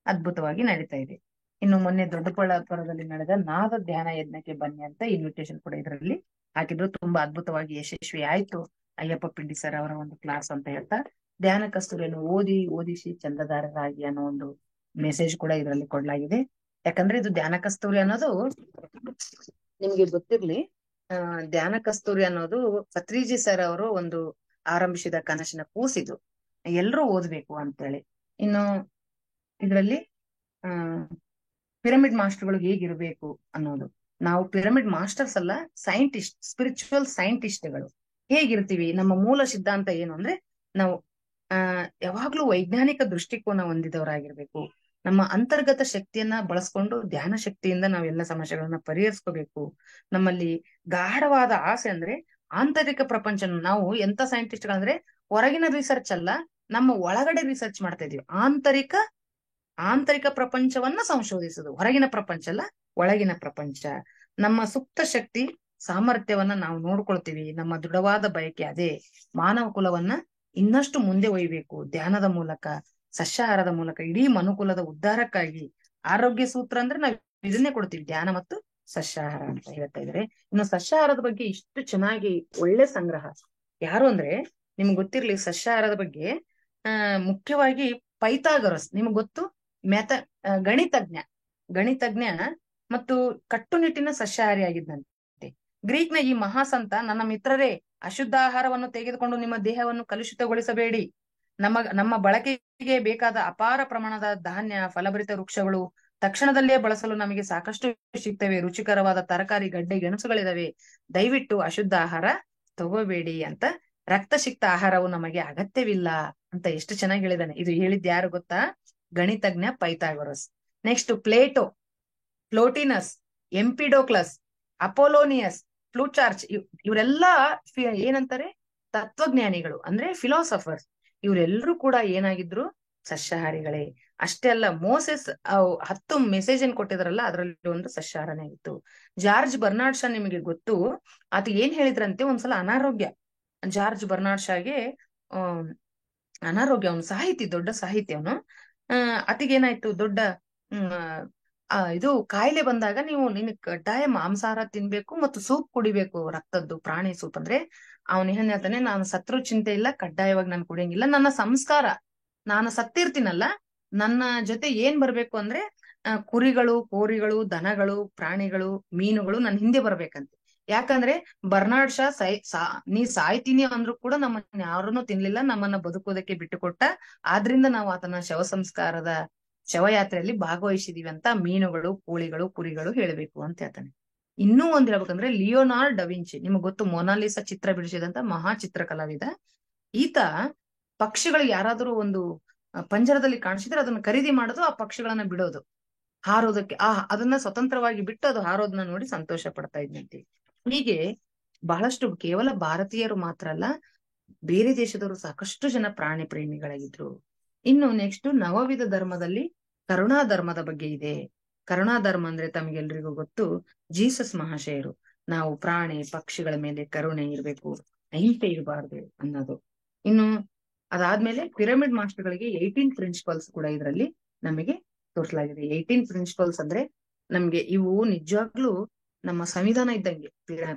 ಅದ್ಭುತವಾಗಿ ನಡೀತಾ ಇದೆ. ಇನ್ನು ಮೊನ್ನೆ ದೊಡ್ಡಬಳ್ಳಾಪುರದಲ್ಲಿ ನಡೆದ ನಾದ ಧ್ಯಾನ ಯಜ್ಞಕ್ಕೆ ಬನ್ನಿ ಅಂತ ಇನ್ವಿಟೇಷನ್ ಕೂಡ ಇದರಲ್ಲಿ ಹಾಕಿದ್ರು. ತುಂಬಾ ಅದ್ಭುತವಾಗಿ ಯಶಸ್ವಿ ಆಯ್ತು ಅಯ್ಯಪ್ಪ ಪಿಂಡಿ ಸರ್ ಅವರ ಒಂದು ಕ್ಲಾಸ್ ಅಂತ ಹೇಳ್ತಾ, ಧ್ಯಾನ ಕಸ್ತೂರಿಯನ್ನು ಓದಿಸಿ ಚಂದದಾರರಾಗಿ ಅನ್ನೋ ಒಂದು ಮೆಸೇಜ್ ಕೂಡ ಇದರಲ್ಲಿ ಕೊಡ್ಲಾಗಿದೆ. ಯಾಕಂದ್ರೆ ಇದು ಧ್ಯಾನ ಕಸ್ತೂರಿ ಅನ್ನೋದು ನಿಮ್ಗೆ ಗೊತ್ತಿರ್ಲಿ, ಧ್ಯಾನ ಕಸ್ತೂರಿ ಅನ್ನೋದು ಪತ್ರಿಜಿ ಸರ್ ಅವರು ಒಂದು ಆರಂಭಿಸಿದ ಕನಸಿನ ಕೂಸಿದು, ಎಲ್ರೂ ಓದ್ಬೇಕು ಅಂತೇಳಿ. ಇನ್ನು ಇದರಲ್ಲಿ ಪಿರಮಿಡ್ ಮಾಸ್ಟರ್ಗಳು ಹೇಗಿರ್ಬೇಕು ಅನ್ನೋದು, ನಾವು ಪಿರಮಿಡ್ ಮಾಸ್ಟರ್ಸ್ ಅಲ್ಲ, ಸೈಂಟಿಸ್ಟ್, ಸ್ಪಿರಿಚುವಲ್ ಸೈಂಟಿಸ್ಟ್ಗಳು ಹೇಗಿರ್ತೀವಿ. ನಮ್ಮ ಮೂಲ ಸಿದ್ಧಾಂತ ಏನು ಅಂದ್ರೆ ನಾವು ಯಾವಾಗ್ಲೂ ವೈಜ್ಞಾನಿಕ ದೃಷ್ಟಿಕೋನ ಹೊಂದಿದವರಾಗಿರ್ಬೇಕು. ನಮ್ಮ ಅಂತರ್ಗತ ಶಕ್ತಿಯನ್ನ ಬಳಸ್ಕೊಂಡು ಧ್ಯಾನ ಶಕ್ತಿಯಿಂದ ನಾವೆಲ್ಲ ಸಮಸ್ಯೆಗಳನ್ನ ಪರಿಹರಿಸ್ಕೋಬೇಕು. ನಮ್ಮಲ್ಲಿ ಗಾಢವಾದ ಆಸೆ ಅಂದ್ರೆ ಆಂತರಿಕ ಪ್ರಪಂಚ. ನಾವು ಎಂತ ಸೈಂಟಿಸ್ಟ್ಗಳಂದ್ರೆ ಹೊರಗಿನ ರಿಸರ್ಚ್ ಅಲ್ಲ, ನಮ್ಮ ಒಳಗಡೆ ರಿಸರ್ಚ್ ಮಾಡ್ತಾ ಇದೀವಿ. ಆಂತರಿಕ ಪ್ರಪಂಚವನ್ನ ಸಂಶೋಧಿಸುದು, ಹೊರಗಿನ ಪ್ರಪಂಚ ಅಲ್ಲ, ಒಳಗಿನ ಪ್ರಪಂಚ. ನಮ್ಮ ಸುಪ್ತ ಶಕ್ತಿ ಸಾಮರ್ಥ್ಯವನ್ನ ನಾವು ನೋಡ್ಕೊಳ್ತೀವಿ. ನಮ್ಮ ದೃಢವಾದ ಬಯಕೆ ಅದೇ ಮಾನವ ಕುಲವನ್ನ ಇನ್ನಷ್ಟು ಮುಂದೆ ಒಯ್ಯಬೇಕು. ಧ್ಯಾನದ ಮೂಲಕ, ಸಸ್ಯಾಹಾರದ ಮೂಲಕ ಇಡೀ ಮನುಕುಲದ ಉದ್ಧಾರಕ್ಕಾಗಿ. ಆರೋಗ್ಯ ಸೂತ್ರ ಅಂದ್ರೆ ನಾವು ಇದನ್ನೇ ಕೊಡ್ತೀವಿ, ಧ್ಯಾನ ಮತ್ತು ಸಸ್ಯಾಹಾರ ಅಂತ ಹೇಳ್ತಾ ಇದ್ರೆ. ಇನ್ನು ಸಸ್ಯಾಹಾರದ ಬಗ್ಗೆ ಇಷ್ಟು ಚೆನ್ನಾಗಿ ಒಳ್ಳೆ ಸಂಗ್ರಹ ಯಾರು ಅಂದ್ರೆ, ನಿಮ್ಗೆ ಗೊತ್ತಿರ್ಲಿ ಸಸ್ಯಾಹಾರದ ಬಗ್ಗೆ ಮುಖ್ಯವಾಗಿ ಪೈಥಾಗರಸ್, ನಿಮ್ಗೆ ಗೊತ್ತು, ಗಣಿತಜ್ಞ ಮತ್ತು ಕಟ್ಟುನಿಟ್ಟಿನ ಸಸ್ಯಾಹಾರಿ ಆಗಿದ್ದಂತೆ. ಗ್ರೀಕ್ನ ಈ ಮಹಾಸಂತ, ನನ್ನ ಮಿತ್ರರೇ, ಅಶುದ್ಧ ಆಹಾರವನ್ನು ತೆಗೆದುಕೊಂಡು ನಿಮ್ಮ ದೇಹವನ್ನು ಕಲುಷಿತಗೊಳಿಸಬೇಡಿ. ನಮ್ಮ ಬಳಕೆಗೆ ಬೇಕಾದ ಅಪಾರ ಪ್ರಮಾಣದ ಧಾನ್ಯ, ಫಲಭರಿತ ವೃಕ್ಷಗಳು ತಕ್ಷಣದಲ್ಲೇ ಬಳಸಲು ನಮಗೆ ಸಾಕಷ್ಟು ಸಿಗ್ತವೆ. ರುಚಿಕರವಾದ ತರಕಾರಿ, ಗಡ್ಡೆ, ಗೆಣಸುಗಳಿದಾವೆ. ದಯವಿಟ್ಟು ಅಶುದ್ಧ ಆಹಾರ ತಗೋಬೇಡಿ ಅಂತ. ರಕ್ತಸಿಕ್ತ ಆಹಾರವು ನಮಗೆ ಅಗತ್ಯವಿಲ್ಲ ಅಂತ ಎಷ್ಟು ಚೆನ್ನಾಗಿ ಹೇಳಿದಾನೆ. ಇದು ಹೇಳಿದ್ ಯಾರು ಗೊತ್ತಾ? ಗಣಿತಜ್ಞ ಪೈಥಾಗರಸ್. ನೆಕ್ಸ್ಟ್ ಪ್ಲೋಟಿನಸ್, ಎಂಪಿಡೋಕ್ಲಸ್, ಅಪೋಲೋನಿಯಸ್, ಪ್ಲೂಚಾರ್ಚ್, ಇವರೆಲ್ಲಾ ಏನಂತಾರೆ, ತತ್ವಜ್ಞಾನಿಗಳು ಅಂದ್ರೆ ಫಿಲಾಸಫರ್ಸ್. ಇವರೆಲ್ಲರೂ ಕೂಡ ಏನಾಗಿದ್ರು, ಸಸ್ಯಾಹಾರಿಗಳೇ. ಅಷ್ಟೇ ಅಲ್ಲ, ಮೋಸೆಸ್ 10 ಮೆಸೇಜ್ ಅನ್ನು ಕೊಟ್ಟಿದ್ರಲ್ಲ, ಅದರಲ್ಲಿ ಒಂದು ಸಸ್ಯಾಹಾರನೇ ಆಗಿತ್ತು. ಜಾರ್ಜ್ ಬರ್ನಾರ್ಡ್ ಶಾ ನಿಮಗೆ ಗೊತ್ತು, ಆತ ಏನ್ ಹೇಳಿದ್ರಂತೆ, ಒಂದ್ಸಲ ಅನಾರೋಗ್ಯ, ಜಾರ್ಜ್ ಬರ್ನಾರ್ಡ್ ಶಾಗೆ ಅನಾರೋಗ್ಯ, ಅವನು ಸಾಹಿತಿ, ದೊಡ್ಡ ಸಾಹಿತಿ ಅವನು. ಅತಿಗೇನಾಯ್ತು, ದೊಡ್ಡ ಹ್ಮ್ ಇದು ಕಾಯಿಲೆ ಬಂದಾಗ ನಿನ್ ಕಡ್ಡಾಯ ಮಾಂಸಾಹಾರ ತಿನ್ಬೇಕು ಮತ್ತು ಸೂಪ್ ಕುಡಿಬೇಕು, ರಕ್ತದ್ದು ಪ್ರಾಣಿ ಸೂಪ್. ಅಂದ್ರೆ ಅವನ್ ಏನ್ ಹೇಳ್ತಾನೆ, ನಾನು ಸತ್ರು ಚಿಂತೆ ಇಲ್ಲ, ಕಡ್ಡಾಯವಾಗಿ ನಾನು ಕುಡಿಯಂಗಿಲ್ಲ, ನನ್ನ ಸಂಸ್ಕಾರ, ನಾನು ಸತ್ತಿರ್ತೀನಲ್ಲ, ನನ್ನ ಜೊತೆ ಏನ್ ಬರ್ಬೇಕು ಅಂದ್ರೆ ಕುರಿಗಳು, ಕೋರಿಗಳು, ದನಗಳು, ಪ್ರಾಣಿಗಳು, ಮೀನುಗಳು ನನ್ನ ಹಿಂದೆ ಬರ್ಬೇಕಂತೆ. ಯಾಕಂದ್ರೆ ಬರ್ನಾಡ್ ಶಾ ನೀ ಸಾಯ್ತೀನಿ ಅಂದ್ರೂ ಕೂಡ ನಮ್ಮನ್ನ ಯಾರನ್ನೂ ತಿನ್ಲಿಲ್ಲ, ನಮ್ಮನ್ನ ಬದುಕೋದಕ್ಕೆ ಬಿಟ್ಟುಕೊಟ್ಟ. ಆದ್ರಿಂದ ನಾವು ಆತನ ಶವ ಸಂಸ್ಕಾರದ ಶವಯಾತ್ರೆಯಲ್ಲಿ ಭಾಗವಹಿಸಿದೀವಿ ಅಂತ ಮೀನುಗಳು, ಕೋಳಿಗಳು, ಕುರಿಗಳು ಹೇಳ್ಬೇಕು ಅಂತ ಹೇಳ್ತಾನೆ. ಇನ್ನೂ ಒಂದ್ ಹೇಳ್ಬೇಕಂದ್ರೆ, ಲಿಯೋನಾರ್ಡ್ ಡವಿಂಚಿ, ನಿಮ್ಗೆ ಗೊತ್ತು, ಮೊನಾಲಿಸಾ ಚಿತ್ರ ಬಿಡಿಸಿದಂತ ಮಹಾ ಚಿತ್ರ ಕಲಾವಿದ ಈತ. ಪಕ್ಷಿಗಳು ಯಾರಾದ್ರೂ ಒಂದು ಪಂಜರದಲ್ಲಿ ಕಾಣಿಸಿದ್ರೆ ಅದನ್ನ ಖರೀದಿ ಮಾಡೋದು, ಆ ಪಕ್ಷಿಗಳನ್ನ ಬಿಡೋದು ಹಾರೋದಕ್ಕೆ, ಅದನ್ನ ಸ್ವತಂತ್ರವಾಗಿ ಬಿಟ್ಟು ಅದು ಹಾರೋದನ್ನ ನೋಡಿ ಸಂತೋಷ ಪಡ್ತಾ ಇದ್ನಂತೆ. ಹೀಗೆ ಬಹಳಷ್ಟು, ಕೇವಲ ಭಾರತೀಯರು ಮಾತ್ರ ಅಲ್ಲ, ಬೇರೆ ದೇಶದವರು ಸಾಕಷ್ಟು ಜನ ಪ್ರಾಣಿ ಪ್ರೇಮಿಗಳಾಗಿದ್ರು. ಇನ್ನು ನೆಕ್ಸ್ಟ್, ನವವಿಧ ಧರ್ಮದಲ್ಲಿ ಕರುಣಾ ಧರ್ಮದ ಬಗ್ಗೆ ಇದೆ. ಕರುಣಾ ಧರ್ಮ ಅಂದ್ರೆ ತಮಗೆಲ್ರಿಗೂ ಗೊತ್ತು, ಜೀಸಸ್ ಮಹಾಶಯರು ನಾವು ಪ್ರಾಣಿ ಪಕ್ಷಿಗಳ ಮೇಲೆ ಕರುಣೆ ಇರ್ಬೇಕು, ಅಹಿಂಸೆ ಇರಬಾರ್ದು ಅನ್ನೋದು. ಇನ್ನು ಅದಾದ್ಮೇಲೆ ಪಿರಮಿಡ್ ಮಾಸ್ಟರ್ಗಳಿಗೆ 18 ಪ್ರಿನ್ಸಿಪಲ್ಸ್ ಕೂಡ ಇದರಲ್ಲಿ ನಮಗೆ ತೋರಿಸಲಾಗಿದೆ. 18 ಪ್ರಿನ್ಸಿಪಲ್ಸ್ ಅಂದ್ರೆ ನಮ್ಗೆ ಇವು ನಿಜವಾಗ್ಲೂ ನಮ್ಮ ಸಂವಿಧಾನ ಇದ್ದಂಗೆ.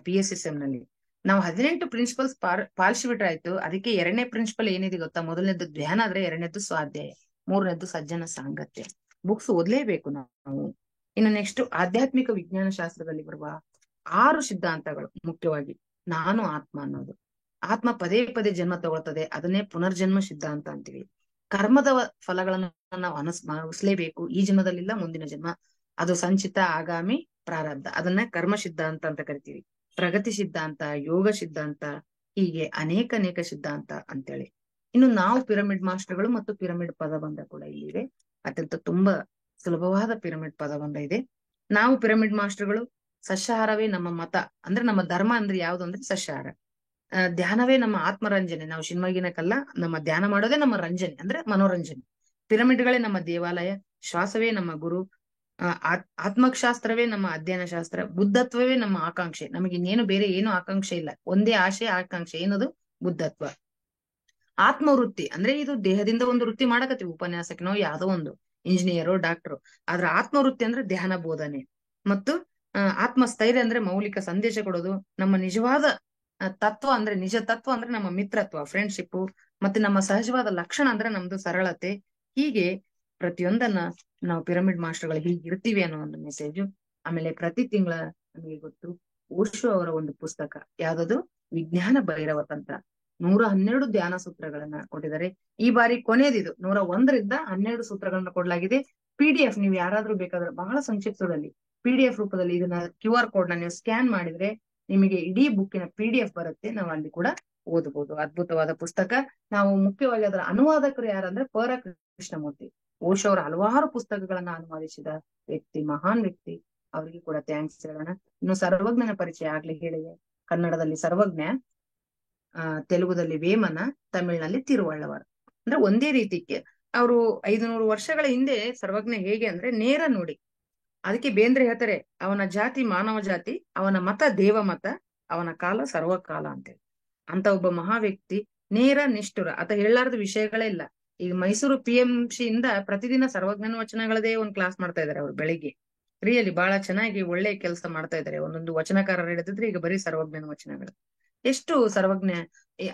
PSSM ನಲ್ಲಿ ನಾವು 18 ಪ್ರಿನ್ಸಿಪಲ್ಸ್ ಪಾಲಿಸಿಬಿಟ್ರಾಯ್ತು. ಅದಕ್ಕೆ 2ನೇ ಪ್ರಿನ್ಸಿಪಲ್ ಏನಿದೆ ಗೊತ್ತಾ? ಮೊದಲನೇದ್ದು ಧ್ಯಾನ ಆದ್ರೆ, 2ನೇದ್ದು ಸ್ವಾಧ್ಯಾಯ, 3ನೇದ್ದು ಸಜ್ಜನ ಸಾಂಗತ್ಯ. ಬುಕ್ಸ್ ಓದ್ಲೇಬೇಕು ನಾವು. ಇನ್ನು ನೆಕ್ಸ್ಟ್, ಆಧ್ಯಾತ್ಮಿಕ ವಿಜ್ಞಾನ ಶಾಸ್ತ್ರದಲ್ಲಿ ಬರುವ 6 ಸಿದ್ಧಾಂತಗಳು, ಮುಖ್ಯವಾಗಿ ನಾನು ಆತ್ಮ ಅನ್ನೋದು. ಆತ್ಮ ಪದೇ ಪದೇ ಜನ್ಮ ತಗೊಳ್ತದೆ, ಅದನ್ನೇ ಪುನರ್ಜನ್ಮ ಸಿದ್ಧಾಂತ ಅಂತೀವಿ. ಕರ್ಮದ ಫಲಗಳನ್ನ ನಾವು ಅನುಭವಿಸ್ಲೇಬೇಕು, ಈ ಜನ್ಮದಲ್ಲಿಲ್ಲ ಮುಂದಿನ ಜನ್ಮ, ಅದು ಸಂಚಿತ, ಆಗಾಮಿ, ಪ್ರಾರಬ್ಧ, ಅದನ್ನ ಕರ್ಮ ಸಿದ್ಧಾಂತ ಅಂತ ಕರಿತೀವಿ. ಪ್ರಗತಿ ಸಿದ್ಧಾಂತ, ಯೋಗ ಸಿದ್ಧಾಂತ, ಹೀಗೆ ಅನೇಕ ಸಿದ್ಧಾಂತ ಅಂತೇಳಿ. ಇನ್ನು ನಾವು ಪಿರಮಿಡ್ ಮಾಸ್ಟರ್ಗಳು ಮತ್ತು ಪಿರಮಿಡ್ ಪದಬಂಧ ಕೂಡ ಇಲ್ಲಿವೆ. ಅತ್ಯಂತ ತುಂಬಾ ಸುಲಭವಾದ ಪಿರಮಿಡ್ ಪದಬಂಧ ಇದೆ. ನಾವು ಪಿರಮಿಡ್ ಮಾಸ್ಟರ್ಗಳು ಸಸ್ಯಾಹಾರವೇ ನಮ್ಮ ಮತ, ಅಂದ್ರೆ ನಮ್ಮ ಧರ್ಮ ಅಂದ್ರೆ ಯಾವ್ದು ಅಂದ್ರೆ ಸಸ್ಯಾಹಾರ. ಧ್ಯಾನವೇ ನಮ್ಮ ಆತ್ಮರಂಜನೆ, ನಾವು ಶಿನ್ಮಗಿನಕಲ್ಲ, ನಮ್ಮ ಧ್ಯಾನ ಮಾಡೋದೇ ನಮ್ಮ ರಂಜನೆ ಅಂದ್ರೆ ಮನೋರಂಜನೆ. ಪಿರಮಿಡ್ಗಳೇ ನಮ್ಮ ದೇವಾಲಯ, ಶ್ವಾಸವೇ ನಮ್ಮ ಗುರು, ಆತ್ಮಶಾಸ್ತ್ರವೇ ನಮ್ಮ ಅಧ್ಯಯನ ಶಾಸ್ತ್ರ, ಬುದ್ಧತ್ವವೇ ನಮ್ಮ ಆಕಾಂಕ್ಷೆ. ನಮಗೆ ಇನ್ನೇನು ಬೇರೆ ಏನು ಆಕಾಂಕ್ಷೆ ಇಲ್ಲ, ಒಂದೇ ಆಶೆ ಆಕಾಂಕ್ಷೆ, ಏನದು? ಬುದ್ಧತ್ವ. ಆತ್ಮವೃತ್ತಿ ಅಂದ್ರೆ ಇದು ದೇಹದಿಂದ ಒಂದು ವೃತ್ತಿ ಮಾಡಕತ್ತೀವಿ, ಉಪನ್ಯಾಸಕನೋ ಯಾವ್ದೋ ಒಂದು ಇಂಜಿನಿಯರೋ ಡಾಕ್ಟರು, ಆದ್ರ ಆತ್ಮವೃತ್ತಿ ಅಂದ್ರೆ ಧ್ಯಾನ ಬೋಧನೆ. ಮತ್ತು ಆತ್ಮಸ್ಥೈರ್ಯ ಅಂದ್ರೆ ಮೌಲಿಕ ಸಂದೇಶ ಕೊಡೋದು. ನಮ್ಮ ನಿಜವಾದ ತತ್ವ ಅಂದ್ರೆ, ನಿಜ ತತ್ವ ಅಂದ್ರೆ ನಮ್ಮ ಮಿತ್ರತ್ವ, ಫ್ರೆಂಡ್ಶಿಪ್. ಮತ್ತೆ ನಮ್ಮ ಸಹಜವಾದ ಲಕ್ಷಣ ಅಂದ್ರೆ ನಮ್ದು ಸರಳತೆ. ಹೀಗೆ ಪ್ರತಿಯೊಂದನ್ನ ನಾವು ಪಿರಮಿಡ್ ಮಾಸ್ಟರ್ಗಳು ಹೀಗಿರ್ತೀವಿ ಅನ್ನೋ ಒಂದು ಮೆಸೇಜು. ಆಮೇಲೆ ಪ್ರತಿ ತಿಂಗಳ ನಮಗೆ ಗೊತ್ತು, ಓಶೋ ಅವರ ಒಂದು ಪುಸ್ತಕ ಯಾವ್ದದು? ವಿಜ್ಞಾನ ಭೈರವ ತಂತ್ರ. 112 ಧ್ಯಾನ ಸೂತ್ರಗಳನ್ನ ಕೊಟ್ಟಿದ್ದಾರೆ. ಈ ಬಾರಿ ಕೊನೆಯದಿದು 101ರಿಂದ 12 ಸೂತ್ರಗಳನ್ನ ಕೊಡಲಾಗಿದೆ. PDF ನೀವು ಯಾರಾದ್ರೂ ಬೇಕಾದ್ರೆ ಬಹಳ ಸಂಕ್ಷಿಪ್ತದಲ್ಲಿ PDF ರೂಪದಲ್ಲಿ ಇದನ್ನ QR ಕೋಡ್ ನ ನೀವು ಸ್ಕ್ಯಾನ್ ಮಾಡಿದ್ರೆ ನಿಮಗೆ ಇಡೀ ಬುಕ್ಕಿನ PDF ಬರುತ್ತೆ. ನಾವು ಅಲ್ಲಿ ಕೂಡ ಓದಬಹುದು. ಅದ್ಭುತವಾದ ಪುಸ್ತಕ. ನಾವು ಮುಖ್ಯವಾಗಿ ಅದರ ಅನುವಾದಕರು ಯಾರಂದ್ರೆ ಪರ ಕೃಷ್ಣಮೂರ್ತಿ. ಓಶೋ ಅವರ ಹಲವಾರು ಪುಸ್ತಕಗಳನ್ನ ಅನುವಾದಿಸಿದ ವ್ಯಕ್ತಿ, ಮಹಾನ್ ವ್ಯಕ್ತಿ. ಅವರಿಗೆ ಕೂಡ ಥ್ಯಾಂಕ್ಸ್ ಹೇಳೋಣ. ಇನ್ನು ಸರ್ವಜ್ಞನ ಪರಿಚಯ ಆಗ್ಲಿ ಹೇಳಿದೆ. ಕನ್ನಡದಲ್ಲಿ ಸರ್ವಜ್ಞ, ತೆಲುಗುದಲ್ಲಿ ವೇಮನ, ತಮಿಳಿನಲ್ಲಿ ತಿರುವಳ್ಳವರ್. ಅಂದ್ರೆ ಒಂದೇ ರೀತಿಗೆ ಅವರು 500 ವರ್ಷಗಳ ಹಿಂದೆ ಸರ್ವಜ್ಞ ಹೇಗೆ ಅಂದ್ರೆ ನೇರ ನೋಡಿ. ಅದಕ್ಕೆ ಬೇಂದ್ರೆ ಹೇಳ್ತಾರೆ, ಅವನ ಜಾತಿ ಮಾನವ ಜಾತಿ, ಅವನ ಮತ ದೇವ ಮತ, ಅವನ ಕಾಲ ಸರ್ವಕಾಲ ಅಂತೇಳಿ. ಅಂತ ಒಬ್ಬ ಮಹಾ ವ್ಯಕ್ತಿ, ನೇರ ನಿಷ್ಠುರ, ಆತ ಹೇಳಲಾರದ ವಿಷಯಗಳೇ ಇಲ್ಲ. ಈಗ ಮೈಸೂರು PMC ಇಂದ ಪ್ರತಿದಿನ ಸರ್ವಜ್ಞನ ವಚನಗಳದೇ ಒಂದು ಕ್ಲಾಸ್ ಮಾಡ್ತಾ ಇದಾರೆ ಅವ್ರು ಬೆಳಿಗ್ಗೆ. ರಿಯಲಿ ಬಹಳ ಚೆನ್ನಾಗಿ ಒಳ್ಳೆ ಕೆಲಸ ಮಾಡ್ತಾ ಇದಾರೆ. ಒಂದೊಂದು ವಚನಕಾರರು ಹೇಳಿದ್ರೆ ಈಗ ಬರೀ ಸರ್ವಜ್ಞನ ವಚನಗಳು. ಎಷ್ಟು ಸರ್ವಜ್ಞ,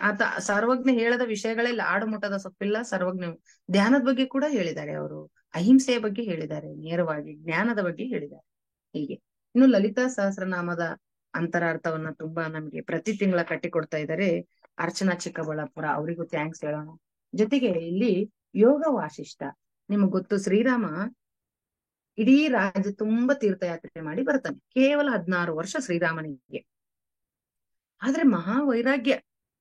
ಆತ ಸರ್ವಜ್ಞ ಹೇಳದ ವಿಷಯಗಳೆಲ್ಲ, ಆಡುಮುಟ್ಟದ ಸೊಪ್ಪಿಲ್ಲ. ಸರ್ವಜ್ಞ ಧ್ಯಾನದ ಬಗ್ಗೆ ಕೂಡ ಹೇಳಿದ್ದಾರೆ ಅವರು, ಅಹಿಂಸೆಯ ಬಗ್ಗೆ ಹೇಳಿದ್ದಾರೆ, ನೇರವಾಗಿ ಜ್ಞಾನದ ಬಗ್ಗೆ ಹೇಳಿದ್ದಾರೆ. ಹೀಗೆ ಇನ್ನು ಲಲಿತಾ ಸಹಸ್ರನಾಮದ ಅಂತರಾರ್ಥವನ್ನ ತುಂಬಾ ನಮ್ಗೆ ಪ್ರತಿ ತಿಂಗಳ ಕಟ್ಟಿಕೊಡ್ತಾ ಇದ್ದಾರೆ ಅರ್ಚನಾ ಚಿಕ್ಕಬಳ್ಳಾಪುರ, ಅವರಿಗೂ ಥ್ಯಾಂಕ್ಸ್ ಹೇಳೋಣ. ಜೊತೆಗೆ ಇಲ್ಲಿ ಯೋಗ ವಾಸಿಷ್ಠ. ನಿಮಗ್ ಗೊತ್ತು, ಶ್ರೀರಾಮ ಇಡೀ ರಾಜ್ಯ ತುಂಬಾ ತೀರ್ಥಯಾತ್ರೆ ಮಾಡಿ ಬರ್ತಾನೆ. ಕೇವಲ 16 ವರ್ಷ ಶ್ರೀರಾಮನಿಗೆ. ಆದ್ರೆ ಮಹಾ ವೈರಾಗ್ಯ.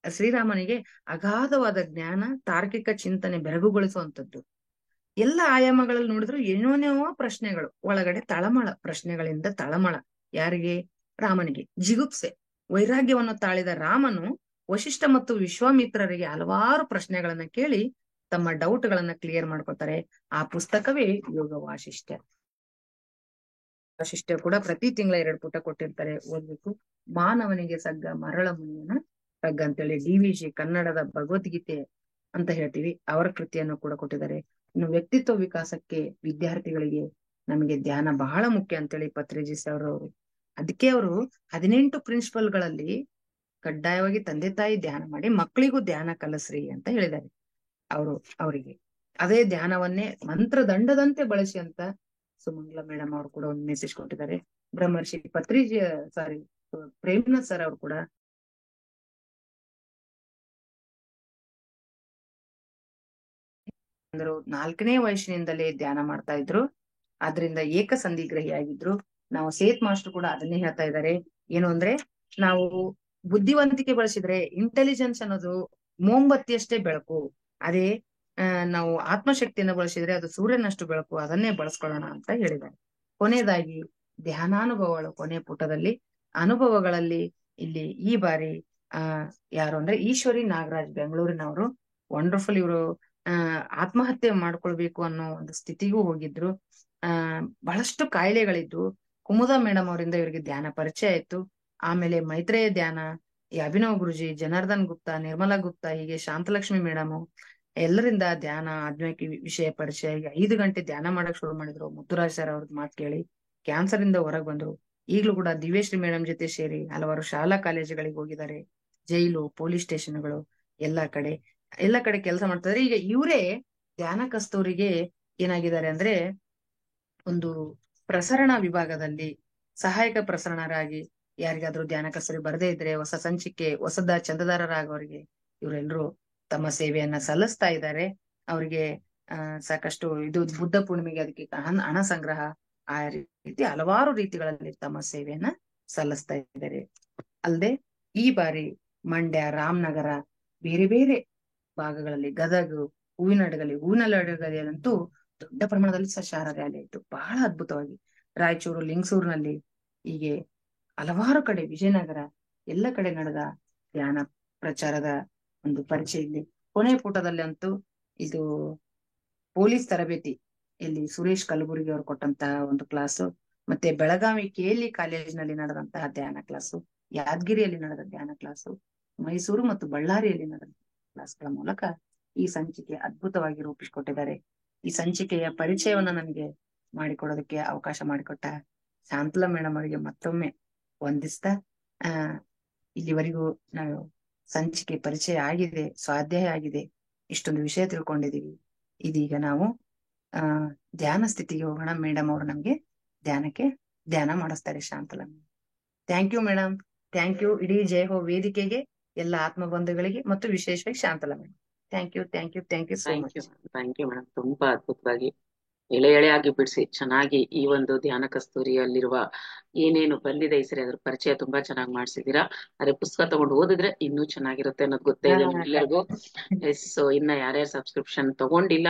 ಶ್ರೀರಾಮನಿಗೆ ಅಗಾಧವಾದ ಜ್ಞಾನ, ತಾರ್ಕಿಕ ಚಿಂತನೆ ಬೆರಗುಗೊಳಿಸುವಂತದ್ದು. ಎಲ್ಲ ಆಯಾಮಗಳಲ್ಲಿ ನೋಡಿದ್ರು ಏನೇನೋ ಪ್ರಶ್ನೆಗಳು, ಒಳಗಡೆ ತಳಮಳ, ಪ್ರಶ್ನೆಗಳಿಂದ ತಳಮಳ. ಯಾರಿಗೆ? ರಾಮನಿಗೆ. ಜಿಗುಪ್ಸೆ, ವೈರಾಗ್ಯವನ್ನು ತಾಳಿದ ರಾಮನು ವಶಿಷ್ಠ ಮತ್ತು ವಿಶ್ವಾಮಿತ್ರರಿಗೆ ಹಲವಾರು ಪ್ರಶ್ನೆಗಳನ್ನ ಕೇಳಿ ತಮ್ಮ ಡೌಟ್ ಗಳನ್ನ ಕ್ಲಿಯರ್ ಮಾಡ್ಕೊತಾರೆ. ಆ ಪುಸ್ತಕವೇ ಯೋಗ ವಾಸಿಷ್ಠ. ವಾಸಿಷ್ಠ ಕೂಡ ಪ್ರತಿ ತಿಂಗಳ 2 ಪುಟ ಕೊಟ್ಟಿರ್ತಾರೆ, ಓದ್ಬೇಕು. ಮಾನವನಿಗೆ ಸಗ್ಗ ಮರಳ ಮುನಿಯನ ಸಗ್ಗ ಅಂತೇಳಿ DVG ಕನ್ನಡದ ಭಗವದ್ಗೀತೆ ಅಂತ ಹೇಳ್ತೀವಿ, ಅವರ ಕೃತಿಯನ್ನು ಕೂಡ ಕೊಟ್ಟಿದ್ದಾರೆ. ಇನ್ನು ವ್ಯಕ್ತಿತ್ವ ವಿಕಾಸಕ್ಕೆ ವಿದ್ಯಾರ್ಥಿಗಳಿಗೆ ನಮಗೆ ಧ್ಯಾನ ಬಹಳ ಮುಖ್ಯ ಅಂತೇಳಿ ಪತ್ರಿಜಿ ಸರ್ ಅವರು, ಅದಕ್ಕೆ ಅವರು 18 ಪ್ರಿನ್ಸಿಪಲ್ಗಳಲ್ಲಿ ಕಡ್ಡಾಯವಾಗಿ ತಂದೆ ತಾಯಿ ಧ್ಯಾನ ಮಾಡಿ ಮಕ್ಕಳಿಗೂ ಧ್ಯಾನ ಕಲಿಸ್ರಿ ಅಂತ ಹೇಳಿದ್ದಾರೆ. ಅವರು ಅವರಿಗೆ ಅದೇ ಧ್ಯಾನವನ್ನೇ ಮಂತ್ರದಂಡದಂತೆ ಬಳಸಿ ಅಂತ ಸುಮಂಗಲ ಮೇಡಮ್ ಅವರು ಕೂಡ ಒಂದು ಮೆಸೇಜ್ ಕೊಟ್ಟಿದ್ದಾರೆ. ಬ್ರಹ್ಮರ್ಷಿ ಪತ್ರಿಜಿ ಸಾರಿ ಪ್ರೇಮ್ನಾಥ್ ಸರ್ ಅವರು ಕೂಡ ಅಂದ್ರು 4ನೇ ವಯಸ್ಸಿನಿಂದಲೇ ಧ್ಯಾನ ಮಾಡ್ತಾ ಇದ್ರು, ಆದ್ರಿಂದ ಏಕಸಂಧಿಗ್ರಹಿಯಾಗಿದ್ರು. ನಾವು ಸೇತ್ ಮಾಸ್ಟರ್ ಕೂಡ ಅದನ್ನೇ ಹೇಳ್ತಾ ಇದ್ದಾರೆ. ಏನು ಅಂದ್ರೆ, ನಾವು ಬುದ್ಧಿವಂತಿಕೆ ಬಳಸಿದ್ರೆ ಇಂಟೆಲಿಜೆನ್ಸ್ ಅನ್ನೋದು ಮೋಂಬತ್ತಿಯಷ್ಟೇ ಬೆಳಕು, ಅದೇ ನಾವು ಆತ್ಮಶಕ್ತಿಯನ್ನು ಬಳಸಿದ್ರೆ ಅದು ಸೂರ್ಯನಷ್ಟು ಬೆಳಕು, ಅದನ್ನೇ ಬಳಸ್ಕೊಳ್ಳೋಣ ಅಂತ ಹೇಳಿದ್ದಾರೆ. ಕೊನೆಯದಾಗಿ ಧ್ಯಾನಾನುಭವಗಳು ಕೊನೆ ಪುಟದಲ್ಲಿ ಅನುಭವಗಳಲ್ಲಿ ಇಲ್ಲಿ ಈ ಬಾರಿ ಯಾರು ಅಂದ್ರೆ ಈಶ್ವರಿ ನಾಗರಾಜ್ ಬೆಂಗಳೂರಿನವರು, ವಂಡರ್ಫುಲ್. ಇವರು ಆತ್ಮಹತ್ಯೆ ಮಾಡ್ಕೊಳ್ಬೇಕು ಅನ್ನೋ ಒಂದು ಸ್ಥಿತಿಗೂ ಹೋಗಿದ್ರು. ಬಹಳಷ್ಟು ಕಾಯಿಲೆಗಳಿದ್ವು. ಕುಮುದ ಮೇಡಮ್ ಅವರಿಂದ ಇವರಿಗೆ ಧ್ಯಾನ ಪರಿಚಯ ಆಯ್ತು. ಆಮೇಲೆ ಮೈತ್ರೇಯ ಧ್ಯಾನ, ಈ ಅಭಿನವ್ ಗುರುಜಿ, ಜನಾರ್ದನ್ ಗುಪ್ತಾ, ನಿರ್ಮಲಾ ಗುಪ್ತಾ, ಹೀಗೆ ಶಾಂತಲಕ್ಷ್ಮಿ ಮೇಡಮ್ ಎಲ್ಲರಿಂದ ಧ್ಯಾನ ಆಧ್ಯಾತ್ಮಿಕ ವಿಷಯ ಪರಿಚಯ. ಈಗ 5 ಗಂಟೆ ಧ್ಯಾನ ಮಾಡಕ್ ಶುರು ಮಾಡಿದ್ರು. ಮುತ್ತುರಾಜ್ ಸರ್ ಅವ್ರದ್ದು ಮಾತು ಕೇಳಿ ಕ್ಯಾನ್ಸರ್ ಇಂದ ಹೊರಗೆ ಬಂದ್ರು. ಈಗ್ಲೂ ಕೂಡ ದಿವ್ಯಶ್ರೀ ಮೇಡಮ್ ಜೊತೆ ಸೇರಿ ಹಲವಾರು ಶಾಲಾ ಕಾಲೇಜುಗಳಿಗೆ ಹೋಗಿದ್ದಾರೆ. ಜೈಲು, ಪೊಲೀಸ್ ಸ್ಟೇಷನ್ಗಳು ಎಲ್ಲ ಕಡೆ ಕೆಲಸ ಮಾಡ್ತಾರೆ. ಈಗ ಇವರೇ ಧ್ಯಾನ ಕಸ್ತೂರಿಗೆ ಏನಾಗಿದ್ದಾರೆ ಅಂದ್ರೆ, ಒಂದು ಪ್ರಸರಣ ವಿಭಾಗದಲ್ಲಿ ಸಹಾಯಕ ಪ್ರಸರಣರಾಗಿ ಯಾರಿಗಾದ್ರೂ ಧ್ಯಾನ ಕಸ್ತೂರಿ ಬರದೇ ಇದ್ರೆ ಹೊಸ ಸಂಚಿಕೆ ಚಂದದಾರರಾಗೋರಿಗೆ ಇವರೆಲ್ಲರೂ ತಮ್ಮ ಸೇವೆಯನ್ನ ಸಲ್ಲಿಸ್ತಾ ಇದ್ದಾರೆ. ಅವರಿಗೆ ಸಾಕಷ್ಟು ಇದು ಬುದ್ಧ ಪೂರ್ಣಿಮೆಗೆ ಅದಕ್ಕೆ ಹಣ ಸಂಗ್ರಹ, ಆ ರೀತಿ ಹಲವಾರು ರೀತಿಗಳಲ್ಲಿ ತಮ್ಮ ಸೇವೆಯನ್ನ ಸಲ್ಲಿಸ್ತಾ ಇದ್ದಾರೆ. ಅಲ್ಲದೆ ಈ ಬಾರಿ ಮಂಡ್ಯ, ರಾಮನಗರ, ಬೇರೆ ಬೇರೆ ಭಾಗಗಳಲ್ಲಿ, ಗದಗ, ಹೂವಿನಡಗಲಿಯಲ್ಲಂತೂ ದೊಡ್ಡ ಪ್ರಮಾಣದಲ್ಲಿ ಸಸ್ಯಾಹಾರ ರ್ಯಾಲಿ ಆಯ್ತು, ಬಹಳ ಅದ್ಭುತವಾಗಿ. ರಾಯಚೂರು, ಲಿಂಗಸೂರಿನಲ್ಲಿ, ಹೀಗೆ ಹಲವಾರು ಕಡೆ, ವಿಜಯನಗರ, ಎಲ್ಲ ಕಡೆ ನಡೆದ ಧ್ಯಾನ ಪ್ರಚಾರದ ಒಂದು ಪರಿಚಯ ಇಲ್ಲಿ. ಕೊನೆ ಪುಟದಲ್ಲಿ ಅಂತೂ ಇದು ಪೊಲೀಸ್ ತರಬೇತಿ ಇಲ್ಲಿ ಸುರೇಶ್ ಕಲಬುರ್ಗಿ ಅವರು ಕೊಟ್ಟಂತಹ ಒಂದು ಕ್ಲಾಸು, ಮತ್ತೆ ಬೆಳಗಾವಿ KLE ಕಾಲೇಜಿನಲ್ಲಿ ನಡೆದಂತಹ ಧ್ಯಾನ ಕ್ಲಾಸು, ಯಾದಗಿರಿಯಲ್ಲಿ ನಡೆದ ಧ್ಯಾನ ಕ್ಲಾಸು, ಮೈಸೂರು ಮತ್ತು ಬಳ್ಳಾರಿಯಲ್ಲಿ ನಡೆದ ಕ್ಲಾಸ್ಗಳ ಮೂಲಕ ಈ ಸಂಚಿಕೆ ಅದ್ಭುತವಾಗಿ ರೂಪಿಸಿಕೊಟ್ಟಿದ್ದಾರೆ. ಈ ಸಂಚಿಕೆಯ ಪರಿಚಯವನ್ನ ನನಗೆ ಮಾಡಿಕೊಡೋದಕ್ಕೆ ಅವಕಾಶ ಮಾಡಿಕೊಟ್ಟ ಶಾಂತಲಾ ಮೇಡಮ್ ಅವರಿಗೆ ಮತ್ತೊಮ್ಮೆ ವಂದಿಸ್ತಾ, ಇಲ್ಲಿವರೆಗೂ ನಾವು ಸಂಚಿಕೆ ಪರಿಚಯ ಆಗಿದೆ, ಸ್ವಾಧ್ಯಾಯ ಆಗಿದೆ, ಇಷ್ಟೊಂದು ವಿಷಯ ತಿಳ್ಕೊಂಡಿದೀವಿ. ಇದೀಗ ನಾವು ಧ್ಯಾನ ಸ್ಥಿತಿಗೆ ಹೋಗೋಣ. ಮೇಡಮ್ ಅವರು ನಮ್ಗೆ ಧ್ಯಾನ ಮಾಡಿಸ್ತಾರೆ, Shantala. Thank you madam, thank you. ಇಡೀ ಜೈ ಹೋ ವೇದಿಕೆಗೆ, ಎಲ್ಲ ಆತ್ಮ ಬಂಧುಗಳಿಗೆ ಮತ್ತು ವಿಶೇಷವಾಗಿ Shantala madam, thank you so much. Thank you madam. ತುಂಬಾ ಅದ್ಭುತವಾಗಿ ಎಳೆಯಾಗಿ ಬಿಡಿಸಿ ಚೆನ್ನಾಗಿ ಈ ಒಂದು ಧ್ಯಾನ ಕಸ್ತೂರಿಯಲ್ಲಿರುವ ಏನೇನು ಬಂದಿದೆ ಈ ಸರಿ ಅದ್ರ ಪರಿಚಯ ತುಂಬಾ ಚೆನ್ನಾಗಿ ಮಾಡ್ಸಿದೀರಾ. ಅದೇ ಪುಸ್ತಕ ತಗೊಂಡು ಓದಿದ್ರೆ ಇನ್ನೂ ಚೆನ್ನಾಗಿರುತ್ತೆ ಅನ್ನೋದು ಗೊತ್ತೇ ಇದೆ ಎಲ್ಲರಿಗೂ. ಸೊ ಇನ್ನ ಯಾರ್ಯಾರು ಸಬ್ಸ್ಕ್ರಿಪ್ಷನ್ ತಗೊಂಡಿಲ್ಲ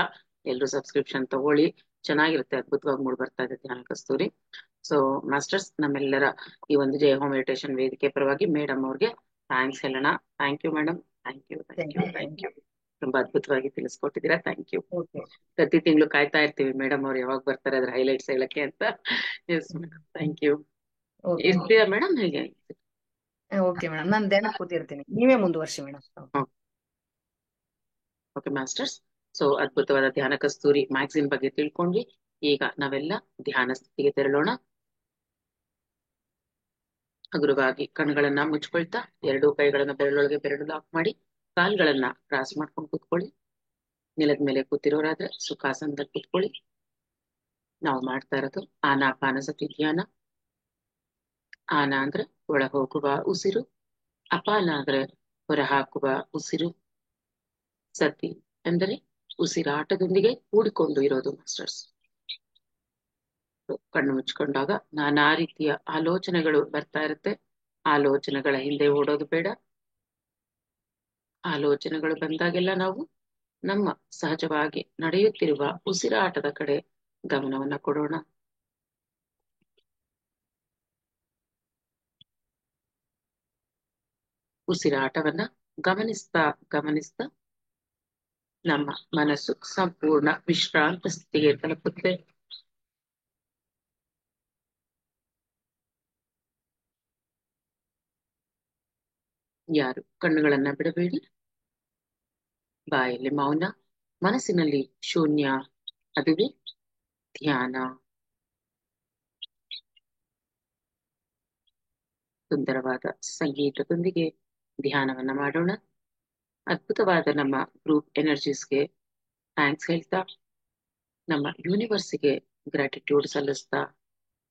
ಎಲ್ರು ಸಬ್ಸ್ಕ್ರಿಪ್ಷನ್ ತಗೊಳ್ಳಿ, ಚೆನ್ನಾಗಿರುತ್ತೆ, ಅದ್ಭುತವಾಗಿ ಮೂಡ್ ಬರ್ತಾ ಇದೆ ಧ್ಯಾನ ಕಸ್ತೂರಿ. ಸೊ ಮಾಸ್ಟರ್ಸ್, ನಮ್ಮೆಲ್ಲರ ಈ ಒಂದು ಜೈ ಹೋಮ್ ಮೆಡಿಟೇಷನ್ ವೇದಿಕೆ ಪರವಾಗಿ ಮೇಡಮ್ ಅವ್ರಿಗೆ ಥ್ಯಾಂಕ್ಸ್ ಹೇಳೋಣ. Thank you madam, thank you. ತುಂಬಾ ಅದ್ಭುತವಾಗಿ ತಿಳಿಸ್ಕೊಟ್ಟಿದ್ದೀರಾ, ಥ್ಯಾಂಕ್ ಯು. ಪ್ರತಿ ತಿಂಗಳು ಕಾಯ್ತಾ ಇರ್ತೀವಿ ಮೇಡಮ್ ಅವ್ರು ಯಾವಾಗ ಬರ್ತಾರೆ ಅದ್ರ ಹೈಲೈಟ್ಸ್ ಹೇಳಕ್ಕೆ ಅಂತ. Yes madam, thank you. ಇರ್ತೀರಾ ಮೇಡಮ್? ಹೇಗೆ? ಓಕೆ ಮೇಡಮ್, ನಾನು ಧ್ಯಾನ ಕೂತಿರ್ತೀನಿ, ನೀವೇ ಮುಂದುವರ್ಸಿ ಮೇಡಮ್. ಓಕೆ ಮಾಸ್ಟರ್ಸ್, ಸೊ ಅದ್ಭುತವಾದ ಧ್ಯಾನ ಕಸ್ತೂರಿ ಮ್ಯಾಗಝಿನ್ ಬಗ್ಗೆ ತಿಳ್ಕೊಂಡ್ವಿ. ಈಗ ನಾವೆಲ್ಲ ಧ್ಯಾನ ಸ್ಥಿತಿಗೆ ತೆರಳೋಣ. ಹಗುರವಾಗಿ ಕಣ್ಗಳನ್ನ ಮುಚ್ಕೊಳ್ತಾ 2 ಕೈಗಳನ್ನ ಬೆರಳೊಳಗೆ ಬೆರಳು ಲಾಕ್ ಮಾಡಿ ಕಾಲ್ಗಳನ್ನ ಕ್ರಾಸ್ ಮಾಡ್ಕೊಂಡು ಕೂತ್ಕೊಳ್ಳಿ. ನೆಲದ ಮೇಲೆ ಕೂತಿರೋರಾದ್ರೆ ಸುಖಾಸನದಲ್ಲಿ ಕೂತ್ಕೊಳ್ಳಿ. ನಾವು ಮಾಡ್ತಾ ಇರೋದು ಆನಾಪಾನಸತಿ ಧ್ಯಾನ. ಆನ ಅಂದ್ರೆ ಒಳ ಹೋಗುವ ಉಸಿರು, ಅಪಾನ ಅಂದ್ರೆ ಹೊರ ಹಾಕುವ ಉಸಿರು, ಸತಿ ಎಂದರೆ ಉಸಿರಾಟದೊಂದಿಗೆ ಕೂಡಿಕೊಂಡು ಇರೋದು ಮಾಸ್ಟರ್ಸ್. ಕಣ್ಣು ಮುಚ್ಕೊಂಡಾಗ ನಾನಾ ರೀತಿಯ ಆಲೋಚನೆಗಳು ಬರ್ತಾ ಇರುತ್ತೆ. ಆಲೋಚನೆಗಳ ಹಿಂದೆ ಓಡೋದು ಬೇಡ. ಆಲೋಚನೆಗಳು ಬಂದಾಗೆಲ್ಲ ನಾವು ನಮ್ಮ ಸಹಜವಾಗಿ ನಡೆಯುತ್ತಿರುವ ಉಸಿರಾಟದ ಕಡೆ ಗಮನವನ್ನ ಕೊಡೋಣ. ಉಸಿರಾಟವನ್ನ ಗಮನಿಸ್ತಾ ನಮ್ಮ ಮನಸ್ಸು ಸಂಪೂರ್ಣ ವಿಶ್ರಾಂತ ಸ್ಥಿತಿಗೆ ತಲುಪುತ್ತೆ. ಯಾರು ಕಣ್ಣುಗಳನ್ನ ಬಿಡಬೇಡಿ. ಬಾಯಲ್ಲಿ ಮೌನ, ಮನಸ್ಸಿನಲ್ಲಿ ಶೂನ್ಯ ಅದುವೇ ಧ್ಯಾನ. ಸುಂದರವಾದ ಸಂಗೀತದೊಂದಿಗೆ ಧ್ಯಾನವನ್ನ ಮಾಡೋಣ. ಅದ್ಭುತವಾದ ನಮ್ಮ ಗ್ರೂಪ್ ಎನರ್ಜೀಸ್ಗೆ ಥ್ಯಾಂಕ್ಸ್ ಹೇಳ್ತಾ, ನಮ್ಮ ಯೂನಿವರ್ಸ್ಗೆ ಗ್ರಾಟಿಟ್ಯೂಡ್ ಸಲ್ಲಿಸ್ತಾ,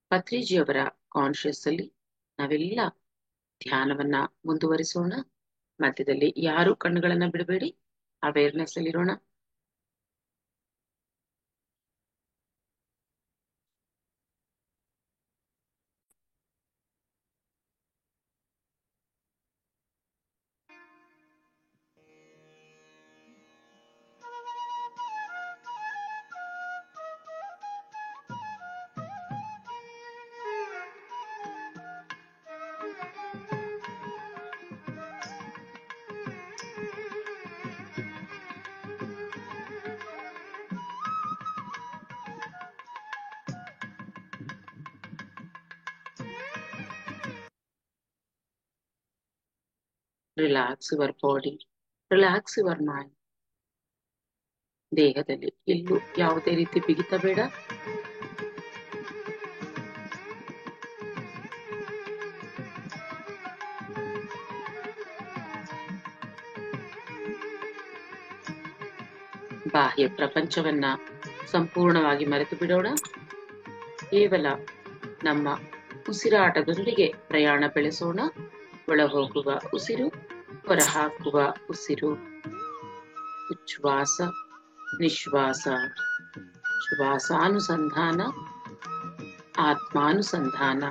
ಪತ್ರಿಜಿಯವರ ಕಾನ್ಶಿಯಸ್ ಅಲ್ಲಿ ನಾವೆಲ್ಲ ಧ್ಯಾನವನ್ನ ಮುಂದುವರಿಸೋಣ. ಮಧ್ಯದಲ್ಲಿ ಯಾರು ಕಣ್ಣುಗಳನ್ನ ಬಿಡಬೇಡಿ, ಅವೇರ್ನೆಸ್ ಅಲ್ಲಿರೋಣ. Relax your body, relax your mind. ದೇಹದಲ್ಲಿ ಎಲ್ಲೂ ಯಾವುದೇ ರೀತಿ ಬಿಗಿತ ಬೇಡ. ಬಾಹ್ಯ ಪ್ರಪಂಚವನ್ನ ಸಂಪೂರ್ಣವಾಗಿ ಮರೆತು ಬಿಡೋಣ. ಕೇವಲ ನಮ್ಮ ಉಸಿರಾಟದೊಂದಿಗೆ ಪ್ರಯಾಣ ಬೆಳೆಸೋಣ. ಒಳಹೋಗುವ ಉಸಿರು, ಹೊರಹಾಕುವ ಉಸಿರು, ಉಚ್ಛ್ವಾಸ ನಿಶ್ವಾಸ, ಶ್ವಾಸಾನುಸಂಧಾನ, ಆತ್ಮಾನುಸಂಧಾನ.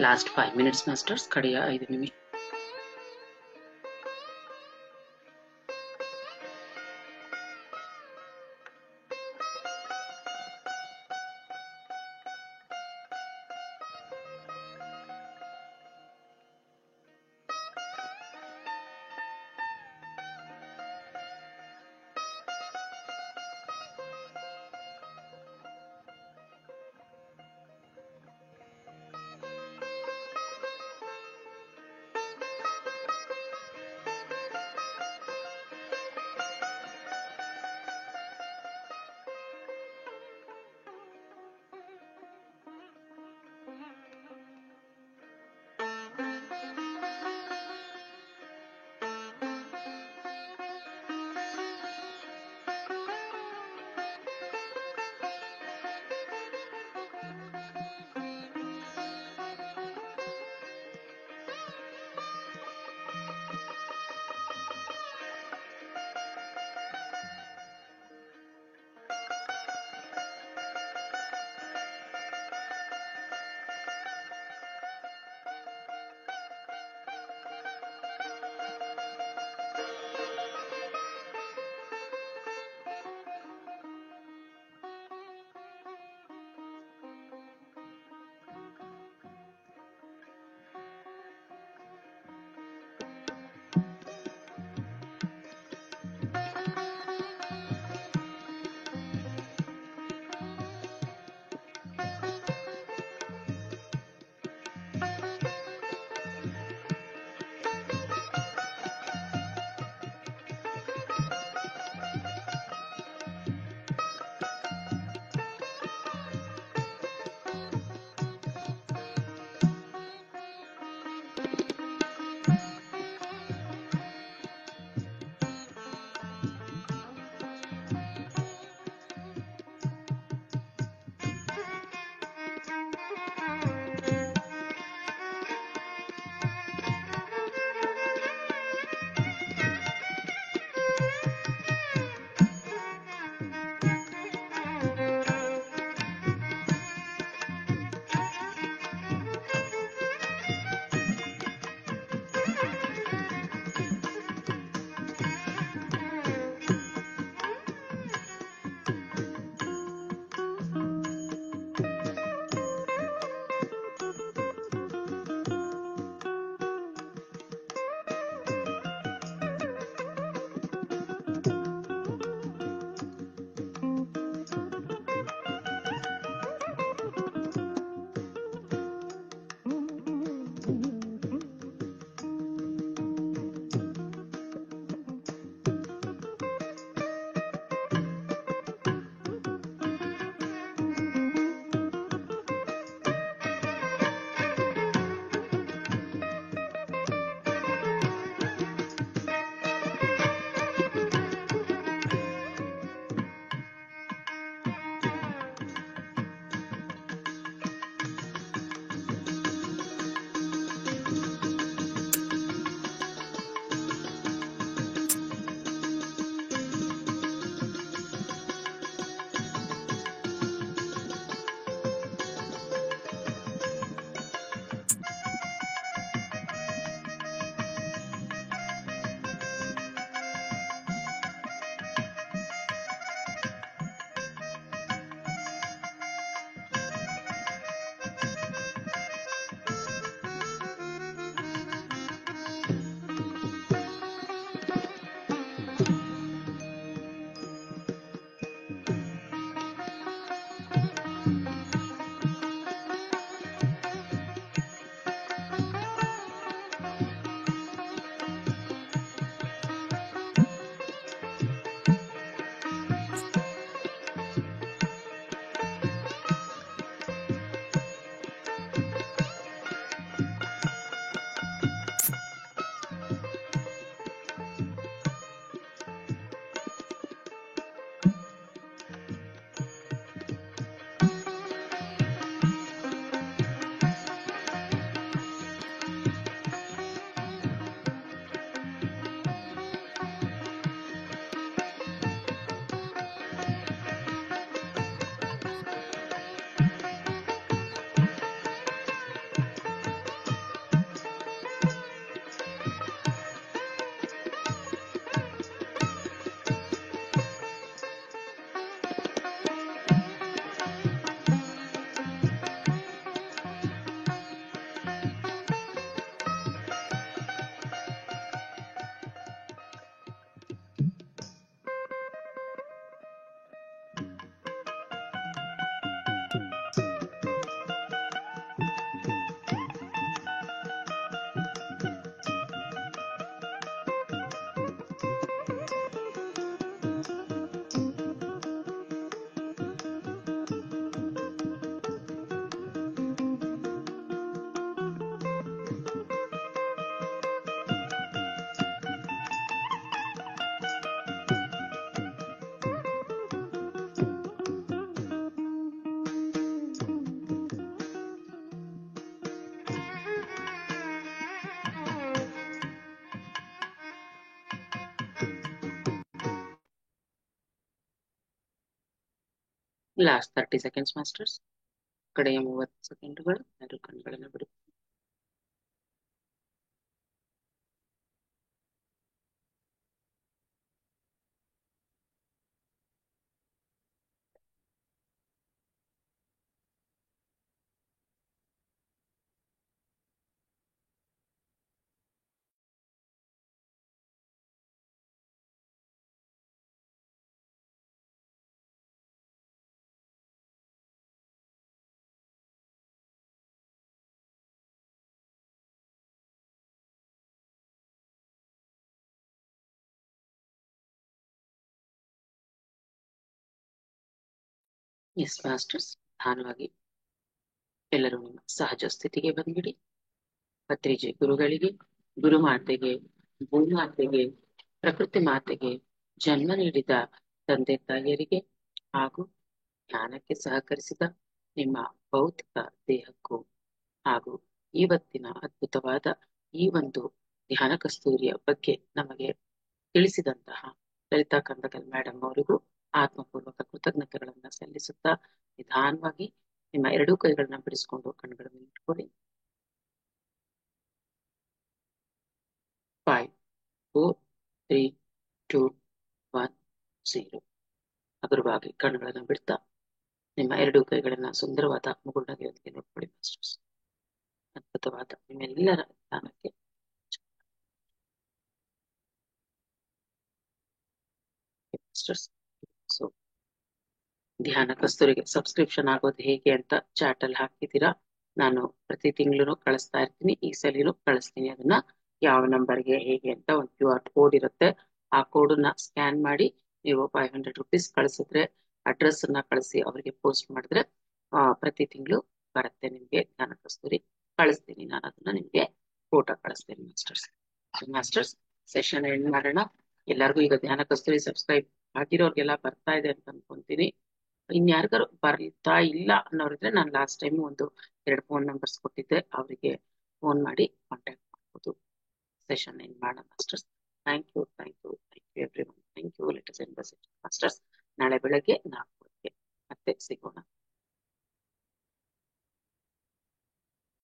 ಲಾಸ್ಟ್ 5 ಮಿನಿಟ್ಸ್ ಮಾಸ್ಟರ್ಸ್, ಕಡೆಯ 5 ನಿಮಿಷ. Last 30 seconds masters. ಕಡೆಯ 30 ಸೆಕೆಂಡುಗಳು. ಎರಡು ಕಣ್ಣುಗಳನ್ನು ಬಿಡು. ಎಸ್ ಮಾಸ್ಟರ್ಸ್, ನಿಧಾನವಾಗಿ ಎಲ್ಲರೂ ನಿಮ್ಮ ಸಹಜ ಸ್ಥಿತಿಗೆ ಬಂದ್ಬಿಡಿ. ಪತ್ರಿಜೆ ಗುರುಗಳಿಗೆ, ಗುರುಮಾತೆಗೆ, ಭೂಮಾತೆಗೆ, ಪ್ರಕೃತಿ ಮಾತೆಗೆ, ಜನ್ಮ ನೀಡಿದ ತಂದೆ ತಾಯಿಯರಿಗೆ ಹಾಗೂ ಧ್ಯಾನಕ್ಕೆ ಸಹಕರಿಸಿದ ನಿಮ್ಮ ಭೌತಿಕ ದೇಹಕ್ಕೂ ಹಾಗೂ ಇವತ್ತಿನ ಅದ್ಭುತವಾದ ಈ ಒಂದು ಧ್ಯಾನ ಕಸ್ತೂರಿಯ ಬಗ್ಗೆ ನಮಗೆ ತಿಳಿಸಿದಂತಹ ಲಲಿತಾ ಕಂದಕಲ್ ಮೇಡಮ್ ಅವರಿಗೂ ಆತ್ಮಪೂರ್ವಕ ಕೃತಜ್ಞತೆಗಳನ್ನ ಸಲ್ಲಿಸುತ್ತಾ ನಿಧಾನವಾಗಿ ನಿಮ್ಮ ಎರಡೂ ಕೈಗಳನ್ನ ಬಿಡಿಸ್ಕೊಂಡು ಕಣ್ಣುಗಳನ್ನು ಇಟ್ಕೊಳ್ಳಿ. 5, 4, 3, 2, 1, 0. ಹಗುರವಾಗಿ ಕಣ್ಣುಗಳನ್ನು ಬಿಡ್ತಾ ನಿಮ್ಮ ಎರಡೂ ಕೈಗಳನ್ನ ಸುಂದರವಾದ ಮುಗುಳ್ನಗೆಯೊಂದಿಗೆ ನೋಡ್ಕೊಳ್ಳಿ ಮಾಸ್ಟರ್ಸ್. ಅದ್ಭುತವಾದ ನಿಮ್ಮೆಲ್ಲರ ಧ್ಯಾನಕ್ಕೆ ಮಾಸ್ಟರ್ಸ್. ಸೊ ಧ್ಯಾನ ಕಸ್ತೂರಿಗೆ ಸಬ್ಸ್ಕ್ರಿಪ್ಷನ್ ಆಗೋದು ಹೇಗೆ ಅಂತ ಚಾಟ್ ಅಲ್ಲಿ ಹಾಕಿದ್ದೀರಾ. ನಾನು ಪ್ರತಿ ತಿಂಗಳು ಕಳಿಸ್ತಾ ಇರ್ತೀನಿ, ಈ ಸಲಿನೂ ಕಳಿಸ್ತೀನಿ. ಅದನ್ನ ಯಾವ ನಂಬರ್ಗೆ ಹೇಗೆ ಅಂತ ಒಂದು QR ಕೋಡ್ ಇರುತ್ತೆ. ಆ ಕೋಡನ್ನ ಸ್ಕ್ಯಾನ್ ಮಾಡಿ ನೀವು 500 rupees ಕಳಿಸಿದ್ರೆ, ಅಡ್ರೆಸ್ ಅನ್ನ ಕಳಿಸಿ ಅವರಿಗೆ ಪೋಸ್ಟ್ ಮಾಡಿದ್ರೆ ಪ್ರತಿ ತಿಂಗಳು ಬರುತ್ತೆ ನಿಮ್ಗೆ ಧ್ಯಾನ ಕಸ್ತೂರಿ. ಕಳಿಸ್ತೀನಿ ನಾನು, ಅದನ್ನ ನಿಮ್ಗೆ ಫೋಟೋ ಕಳಿಸ್ತೀನಿ ಮಾಸ್ಟರ್ಸ್. ಮಾಸ್ಟರ್ಸ್, ಸೆಷನ್ ಎಂಡ್ ಮಾಡೋಣ. ಎಲ್ಲರಿಗೂ ಈಗ ಧ್ಯಾನ ಕಸ್ತೂರಿ ಸಬ್ಸ್ಕ್ರೈಬ್ ಆಗಿರೋರ್ಗೆಲ್ಲ ಬರ್ತಾ ಇದೆ ಅಂತ ಅನ್ಕೊಂತೀನಿ. ಇನ್ಯಾರಿಗಾರು ಬರ್ತಾ ಇಲ್ಲ ಅನ್ನೋರಿದ್ರೆ ನಾನು ಲಾಸ್ಟ್ ಟೈಮ್ ಒಂದು 2 ಫೋನ್ ನಂಬರ್ಸ್ ಕೊಟ್ಟಿದ್ದೆ, ಅವರಿಗೆ ಫೋನ್ ಮಾಡಿ ಕಾಂಟ್ಯಾಕ್ಟ್ ಮಾಡ್ಬೋದು. ಸೆಷನ್ ಎಂಡ್ ಮಾಡೋಣ masters. Thank you everyone. Thank you. Let us end the session masters. ನಾಳೆ ಬೆಳಗ್ಗೆ 4 ಗಂಟೆಗೆ ಮತ್ತೆ ಸಿಗೋಣ.